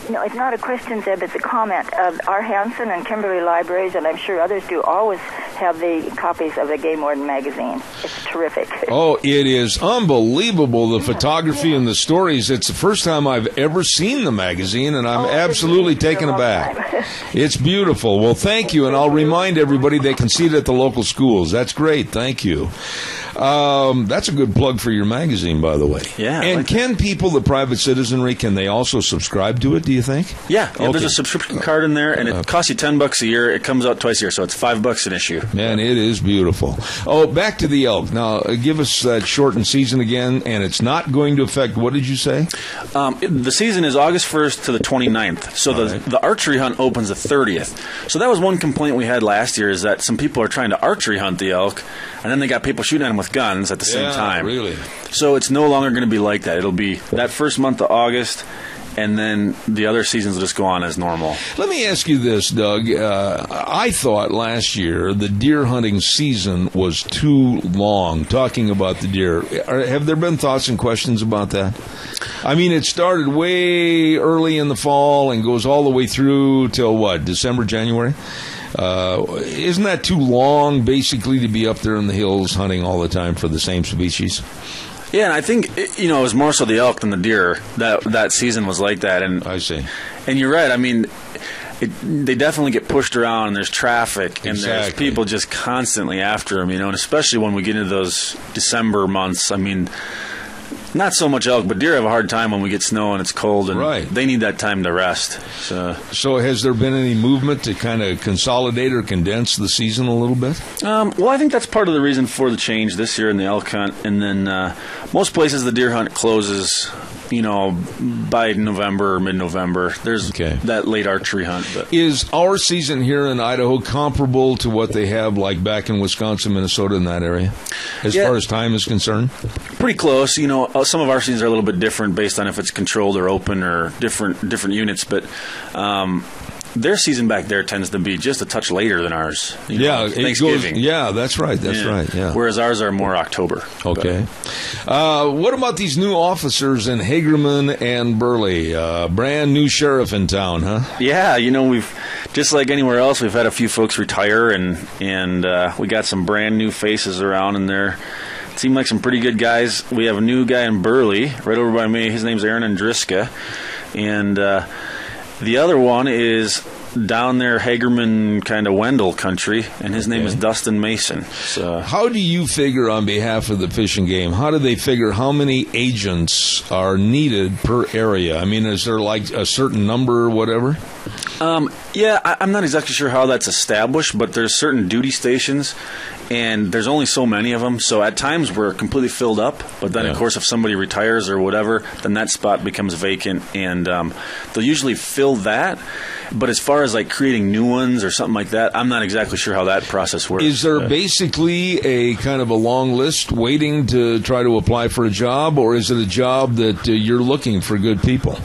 No, it's not a question, Zeb. It's a comment. Our Hanson and Kimberly libraries, and I'm sure others do, always have the copies of the Game Warden magazine. It's terrific. Oh, it is unbelievable, the photography and the stories. It's the first time I've ever seen the magazine, and I'm absolutely taken aback. It's beautiful. Well, thank you, and I'll remind everybody they can see it at the local schools. That's great. Thank you. That's a good plug for your magazine, by the way. Yeah. And can people, the private citizenry, can they also subscribe to it, do you think? Yeah. There's a subscription card in there, and it costs you $10 a year. It comes out twice a year, so it's $5 an issue. Man, it is beautiful. Oh, back to the elk. Now, give us that shortened season again, and it's not going to affect, what did you say? The season is August 1st to the 29th, so the archery hunt opens the 30th. So that was one complaint we had last year, is that some people are trying to archery hunt the elk, and then they got people shooting at them with guns at the same time. Really? So it's no longer going to be like that. It'll be that first month of August, and then the other seasons will just go on as normal. Let me ask you this, Doug. I thought last year the deer hunting season was too long, talking about the deer. Have there been thoughts and questions about that? I mean, it started way early in the fall and goes all the way through till what, December, January? Isn't that too long, basically, to be up there in the hills hunting all the time for the same species? Yeah, and I think, it was more so the elk than the deer. That season was like that. And I see. And you're right. I mean, they definitely get pushed around, and there's traffic, and there's people just constantly after them, and especially when we get into those December months. I mean, not so much elk, but deer have a hard time when we get snow and it's cold, and they need that time to rest. So has there been any movement to kind of consolidate or condense the season a little bit? Well, I think that's part of the reason for the change this year in the elk hunt. And then most places the deer hunt closes, by November or mid-November. There's that late archery hunt. But. Is our season here in Idaho comparable to what they have like back in Wisconsin, Minnesota, in that area, as far as time is concerned? Pretty close. Some of our seasons are a little bit different based on if it's controlled or open or different units, but their season back there tends to be just a touch later than ours. Thanksgiving. That's right. Yeah. Whereas ours are more October. Okay. What about these new officers in Hagerman and Burley? Brand new sheriff in town, huh? Yeah, we've just like anywhere else, we've had a few folks retire, and we got some brand new faces around in there. Seem like some pretty good guys. We have a new guy in Burley, right over by me. His name's Aaron Andriska, and the other one is down there, Hagerman, kind of Wendell country, and his name is Dustin Mason. So, how do you figure on behalf of the Fish and Game? How do they figure how many agents are needed per area? I mean, is there like a certain number or whatever? Yeah, I'm not exactly sure how that's established, but there's certain duty stations, and there's only so many of them. So at times we're completely filled up, but then, of course, if somebody retires or whatever, then that spot becomes vacant, and they'll usually fill that. But as far as like creating new ones or something like that, I'm not exactly sure how that process works. Is there basically a kind of a long list waiting to try to apply for a job, or is it a job that you're looking for good people?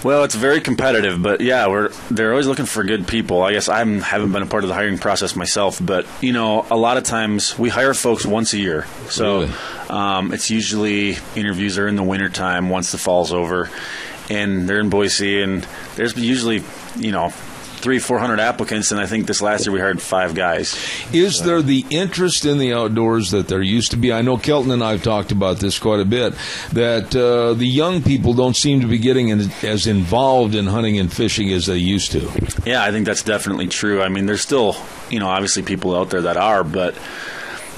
Well, it's very competitive, but yeah, they're always looking for good people. I guess I haven't been a part of the hiring process myself, but you know, a lot of times we hire folks once a year. So really? It's usually interviews are in the wintertime once the fall's over, and they're in Boise, and there's usually, you know, 300-400 applicants, and I think this last year we hired 5 guys. Is there the interest in the outdoors that there used to be? I know Kelton and I have talked about this quite a bit, that the young people don't seem to be getting as involved in hunting and fishing as they used to. Yeah, I think that's definitely true. I mean, there's still, you know, obviously people out there that are, but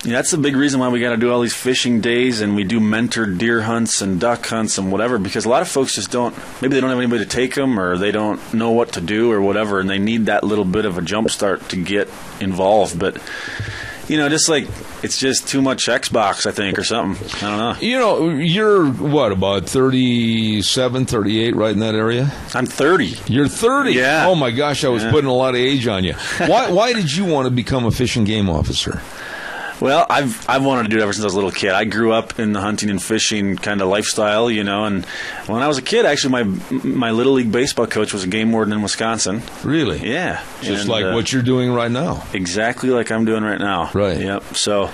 yeah, that's the big reason why we got to do all these fishing days, and we do mentored deer hunts and duck hunts and whatever, because a lot of folks just maybe they don't have anybody to take them, or they don't know what to do or whatever, and they need that little bit of a jump start to get involved. But, you know, just like, it's just too much Xbox, I think, or something. I don't know. You know, you're, what, about 37, 38, right in that area? I'm 30. You're 30? Yeah. Oh, my gosh, I was putting a lot of age on you. Why did you want to become a fish and game officer? Well, I've wanted to do it ever since I was a little kid. I grew up in the hunting and fishing kind of lifestyle, you know, and when I was a kid, actually, my Little League baseball coach was a game warden in Wisconsin. Really? Yeah. Just like what you're doing right now. Exactly like I'm doing right now. Right. Yep. So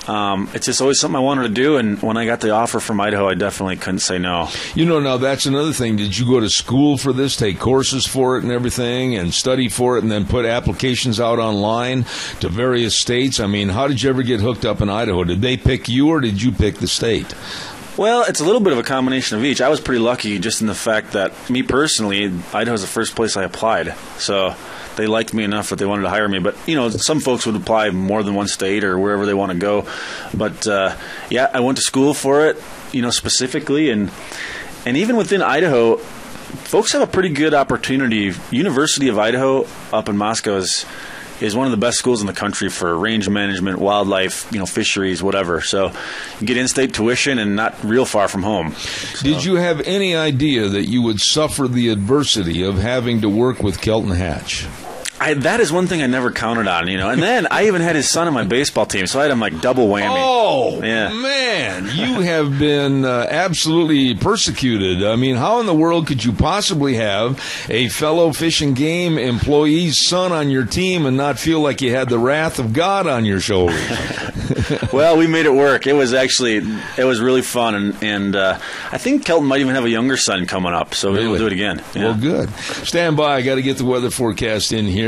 it's just always something I wanted to do, and when I got the offer from Idaho, I definitely couldn't say no. You know, now that's another thing. Did you go to school for this, take courses for it and everything, and study for it, and then put applications out online to various states? I mean, how did you ever get hooked up in Idaho? Did they pick you, or did you pick the state? Well, it's a little bit of a combination of each. I was pretty lucky just in the fact that, me personally, Idaho's the first place I applied. So they liked me enough that they wanted to hire me. But, you know, some folks would apply more than one state or wherever they want to go. But, yeah, I went to school for it, you know, specifically. And even within Idaho, folks have a pretty good opportunity. University of Idaho up in Moscow is one of the best schools in the country for range management, wildlife, you know, fisheries, whatever. So you get in-state tuition and not real far from home. So. Did you have any idea that you would suffer the adversity of having to work with Kelton Hatch? That is one thing I never counted on, you know. And then I even had his son on my baseball team, so I had him like double whammy. Oh, man, you have been absolutely persecuted. I mean, how in the world could you possibly have a fellow Fish and Game employee's son on your team and not feel like you had the wrath of God on your shoulders? Well, we made it work. It was really fun, and I think Kelton might even have a younger son coming up, so maybe we'll do it again. Yeah. Well, good. Stand by. I got to get the weather forecast in here.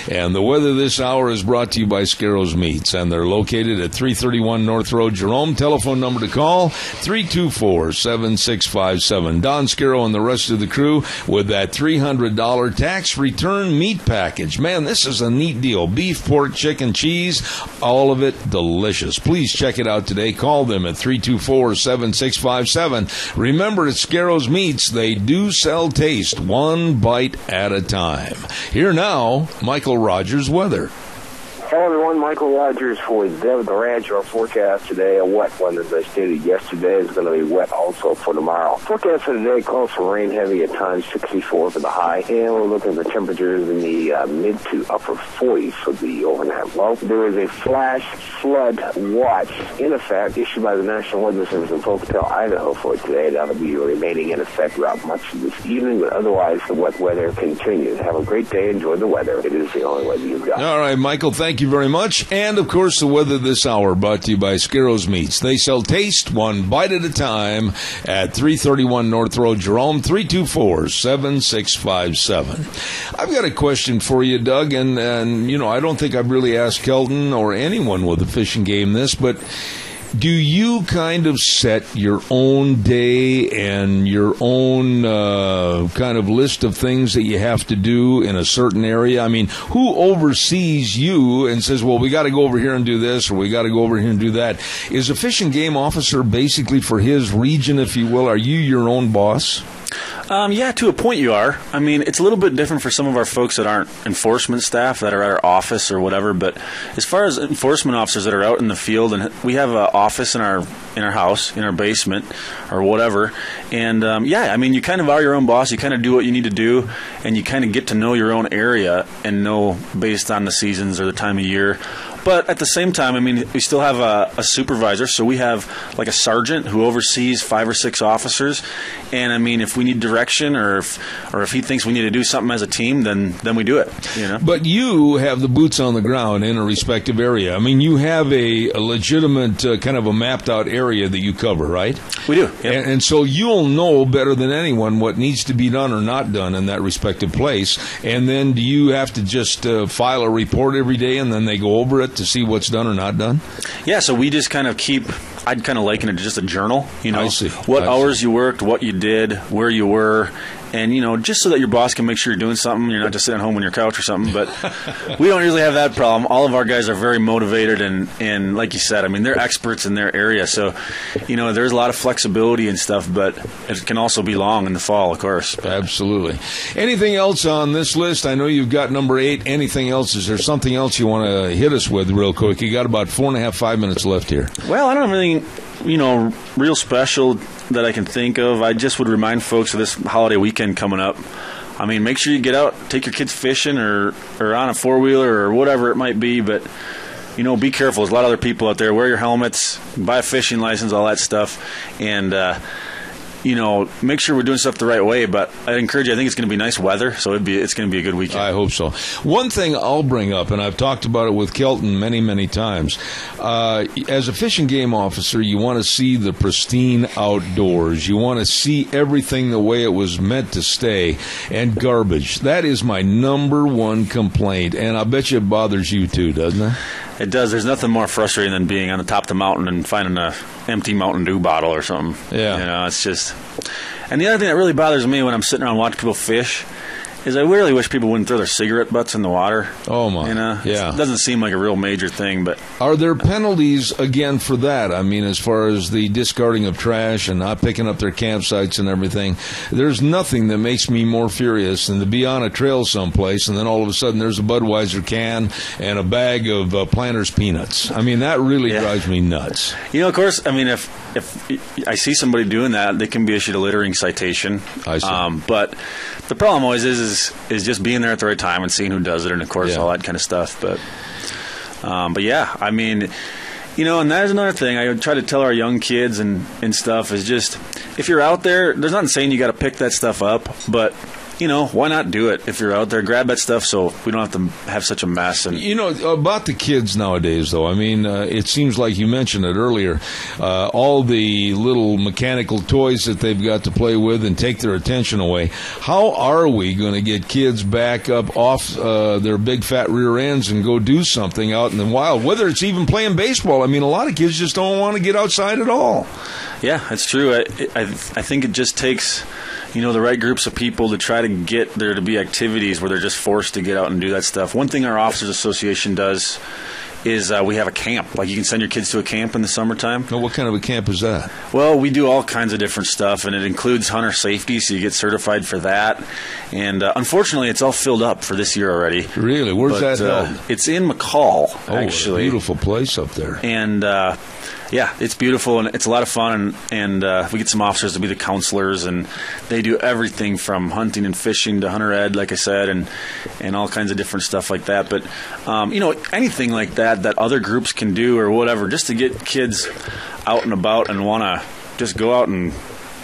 And the weather this hour is brought to you by Scarro's Meats, and they're located at 331 North Road, Jerome. Telephone number to call, 324-7657. Don Scarrow and the rest of the crew with that $300 tax return meat package. Man, this is a neat deal. Beef, pork, chicken, cheese, all of it delicious. Please check it out today. Call them at 324-7657. Remember, at Scarro's Meats, they do sell taste, one bite at a time. Here now, Michael Rogers weather. Hello, everyone. Michael Rogers for the Ranch. Our forecast today, a wet one, as I stated yesterday, is going to be wet also for tomorrow. Forecast for today calls for rain heavy at times, 64 for the high, and we're looking at the temperatures in the mid to upper 40s for the overnight low. There is a flash flood watch in effect issued by the National Weather Service in Pocatello, Idaho for today. That'll be remaining in effect throughout much of this evening, but otherwise the wet weather continues. Have a great day. Enjoy the weather. It is the only weather you've got. All right, Michael, thank you very much. And, of course, the weather this hour brought to you by Scarro's Meats. They sell taste one bite at a time at 331 North Road, Jerome, 324-7657. I've got a question for you, Doug, and you know, I don't think I've really asked Kelton or anyone with a fishing game this, but Do you kind of set your own day and your own kind of list of things that you have to do in a certain area? I mean, who oversees you and says, well, we got to go over here and do this, or we got to go over here and do that? Is a fish and game officer basically for his region, if you will? Are you your own boss? Yeah, to a point you are. I mean, it's a little bit different for some of our folks that aren't enforcement staff, that are at our office or whatever. But as far as enforcement officers that are out in the field, and we have an office in our house, in our basement, or whatever. And yeah, I mean, you kind of are your own boss. You kind of do what you need to do, and you kind of get to know your own area and know based on the seasons or the time of year. But at the same time, I mean, we still have a supervisor, so we have like a sergeant who oversees 5 or 6 officers. And I mean, if we need direction or if he thinks we need to do something as a team, then we do it. You know. But you have the boots on the ground in a respective area. I mean, you have a legitimate kind of a mapped out area that you cover, right? We do. Yep. And so you'll know better than anyone what needs to be done or not done in that respective place. And then do you have to just file a report every day, and then they go over it to see what's done or not done? Yeah, so we just kind of I'd kind of liken it to just a journal, you know, I see. What hours you worked, what you did, where you were, and, you know, just so that your boss can make sure you're doing something. You're not just sitting home on your couch or something. But we don't usually have that problem. All of our guys are very motivated, and like you said, I mean, they're experts in their area. So, you know, there's a lot of flexibility and stuff, but it can also be long in the fall, of course. Absolutely. Anything else on this list? I know you've got number 8. Anything else? Is there something else you want to hit us with real quick? You got about 4.5, 5 minutes left here. Well, I don't have anything, you know, real special that I can think of. I just would remind folks of this holiday weekend coming up. I mean, make sure you get out, take your kids fishing or on a four-wheeler or whatever it might be, but, you know, be careful. There's a lot of other people out there. Wear your helmets, buy a fishing license, all that stuff, and, you know, make sure we're doing stuff the right way. But I'd encourage you, I think it's going to be nice weather, so it's going to be a good weekend. I hope so. One thing I'll bring up, and I've talked about it with Kelton many, many times, as a fish and game officer, you want to see the pristine outdoors. You want to see everything the way it was meant to stay. And garbage. That is my number one complaint, and I bet you it bothers you too, doesn't it? It does. There's nothing more frustrating than being on the top of the mountain and finding an empty Mountain Dew bottle or something. Yeah. You know, it's just... And the other thing that really bothers me when I'm sitting around watching people fish is I really wish people wouldn't throw their cigarette butts in the water. Oh, my. You know? Yeah. It doesn't seem like a real major thing, but... Are there penalties, again, for that? I mean, as far as the discarding of trash and not picking up their campsites and everything, there's nothing that makes me more furious than to be on a trail someplace and then all of a sudden there's a Budweiser can and a bag of Planters peanuts. I mean, that really drives me nuts. You know, of course, I mean, if I see somebody doing that, they can be issued a littering citation. I see. But the problem always is just being there at the right time and seeing who does it, and of course all that kind of stuff. But yeah, I mean, you know, and that is another thing I try to tell our young kids and stuff is just if you're out there, there's nothing saying you got to pick that stuff up, but you know, why not do it if you're out there? Grab that stuff so we don't have to have such a mess. And you know, about the kids nowadays, though, I mean, it seems like you mentioned it earlier, all the little mechanical toys that they've got to play with and take their attention away. How are we going to get kids back up off their big fat rear ends and go do something out in the wild, whether it's even playing baseball? I mean, a lot of kids just don't want to get outside at all. Yeah, that's true. I think it just takes... you know, the right groups of people to try to get there to be activities where they're just forced to get out and do that stuff. One thing our Officers Association does is we have a camp. Like, you can send your kids to a camp in the summertime. Now, what kind of a camp is that? Well, we do all kinds of different stuff, and it includes hunter safety, so you get certified for that. And unfortunately, it's all filled up for this year already. Really? Where's that held? It's in McCall, actually. Oh, a beautiful place up there. And... yeah, it's beautiful, and it's a lot of fun, and we get some officers to be the counselors, and they do everything from hunting and fishing to hunter ed, like I said, and all kinds of different stuff like that. But, you know, anything like that other groups can do or whatever, just to get kids out and about and want to just go out and,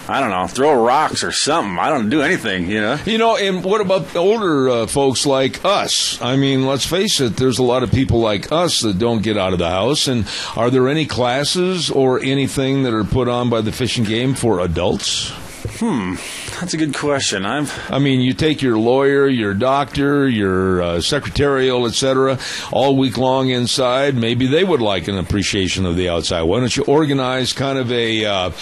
I don't know, throw rocks or something. I don't do anything, you know. You know, and what about the older folks like us? I mean, let's face it, there's a lot of people like us that don't get out of the house. And are there any classes or anything that are put on by the Fish and Game for adults? That's a good question. I mean, you take your lawyer, your doctor, your secretarial, etc., all week long inside. Maybe they would like an appreciation of the outside. Why don't you organize kind of a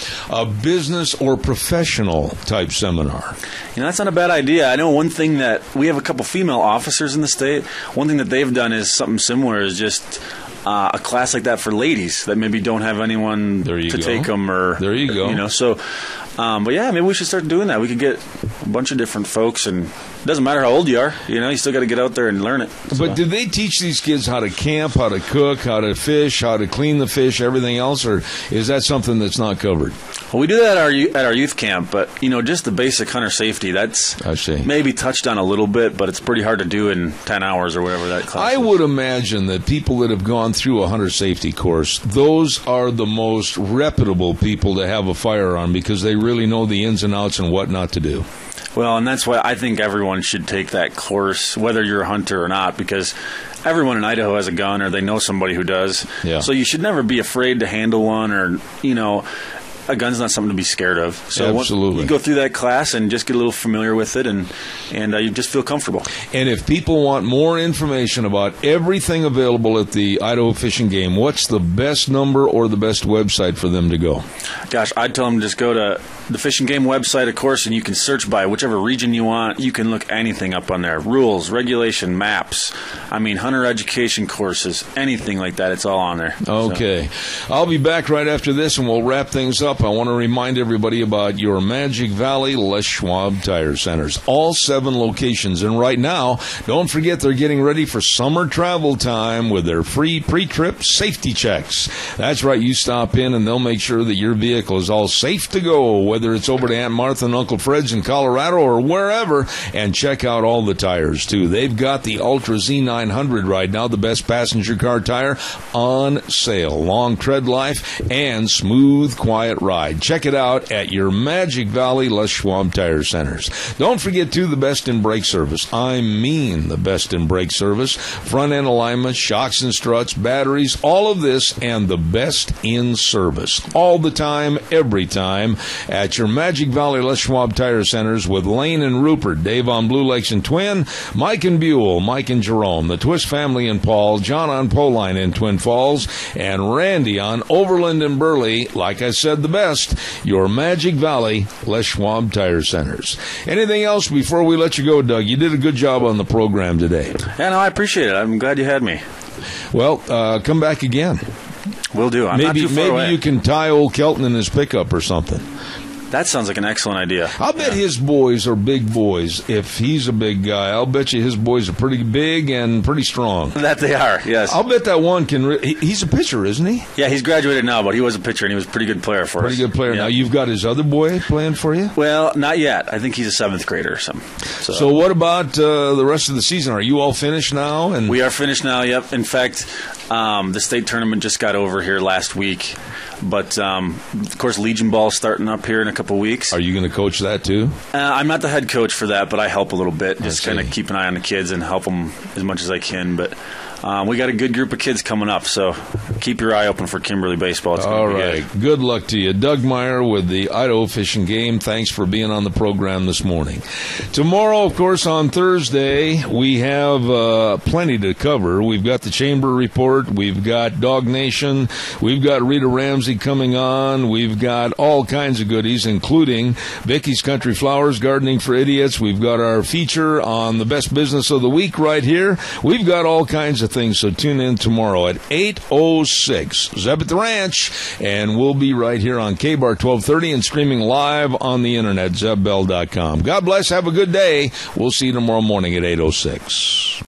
business or professional type seminar? That's not a bad idea. I know one thing that we have a couple female officers in the state. One thing that they've done is something similar, is just a class like that for ladies that maybe don't have anyone to take them. Or there you go. So, but yeah, maybe we should start doing that. We could get a bunch of different folks, and it doesn't matter how old you are. You still got to get out there and learn it. So. But do they teach these kids how to camp, how to cook, how to fish, how to clean the fish, everything else, or is that something that's not covered? Well, we do that at our youth camp, but just the basic hunter safety, that's maybe touched on a little bit, but it's pretty hard to do in 10 hours or whatever that class I would imagine that people that have gone through a hunter safety course, those are the most reputable people to have a firearm because they really know the ins and outs and what not to do. Well, and that's why I think everyone should take that course, whether you're a hunter or not, because everyone in Idaho has a gun or they know somebody who does. Yeah. So you should never be afraid to handle one, or, a gun's not something to be scared of. So absolutely. You go through that class and just get a little familiar with it, and you just feel comfortable. And if people want more information about everything available at the Idaho Fish and Game, what's the best number or the best website for them to go? Gosh, I'd tell them to just go to the Fish and Game website, of course, and you can search by whichever region you want. You can look anything up on there. Rules, regulation, maps, hunter education courses, anything like that. It's all on there. Okay. So. I'll be back right after this, and we'll wrap things up. I want to remind everybody about your Magic Valley Les Schwab Tire Centers. All 7 locations. And right now, don't forget they're getting ready for summer travel time with their free pre-trip safety checks. That's right. You stop in, and they'll make sure that your vehicle is all safe to go, whether it's over to Aunt Martha and Uncle Fred's in Colorado or wherever, and check out all the tires, too. They've got the Ultra Z900 right now, the best passenger car tire, on sale. Long tread life and smooth, quiet ride. Check it out at your Magic Valley Les Schwab Tire Centers. Don't forget, too, the best in brake service. I mean the best in brake service. Front end alignment, shocks and struts, batteries, all of this, and the best in service. All the time, every time, at your Magic Valley Les Schwab Tire Centers with Lane and Rupert, Dave on Blue Lakes and Twin, Mike and Buell, Mike and Jerome, the Twist family and Paul, John on Poline in Twin Falls, and Randy on Overland and Burley. Like I said, the best, your Magic Valley Les Schwab Tire Centers. Anything else before we let you go, Doug? You did a good job on the program today. Yeah, no, I appreciate it. I'm glad you had me. Well, come back again. Will do. I'm not too far away. Maybe you can tie old Kelton in his pickup or something. That sounds like an excellent idea. I'll bet his boys are big boys. If he's a big guy, I'll bet you his boys are pretty big and pretty strong. That they are, yes. I'll bet that one can... he's a pitcher, isn't he? Yeah, he's graduated now, but he was a pitcher, and he was a pretty good player for us. Pretty good player. Yeah. Now, you've got his other boy playing for you? Well, not yet. I think he's a 7th grader or something. So what about the rest of the season? Are you all finished now? We are finished now, yep. In fact, the state tournament just got over here last week. But, of course, Legion Ball's starting up here in a couple weeks. Are you going to coach that, too? I'm not the head coach for that, but I help a little bit. Just kind of keep an eye on the kids and help them as much as I can. But we got a good group of kids coming up, so keep your eye open for Kimberly baseball. It's all right. Good luck to you. Doug Meyer with the Idaho Fish and Game. Thanks for being on the program this morning. Tomorrow, of course, on Thursday, we have plenty to cover. We've got the Chamber Report. We've got Dog Nation. We've got Rita Ramsey coming on. We've got all kinds of goodies, including Vicky's Country Flowers, Gardening for Idiots. We've got our feature on the best business of the week right here. We've got all kinds of things, so tune in tomorrow at 8:06. Zeb at the Ranch, and we'll be right here on KBAR 1230 and streaming live on the internet, zebbell.com. God bless. Have a good day. We'll see you tomorrow morning at 8:06.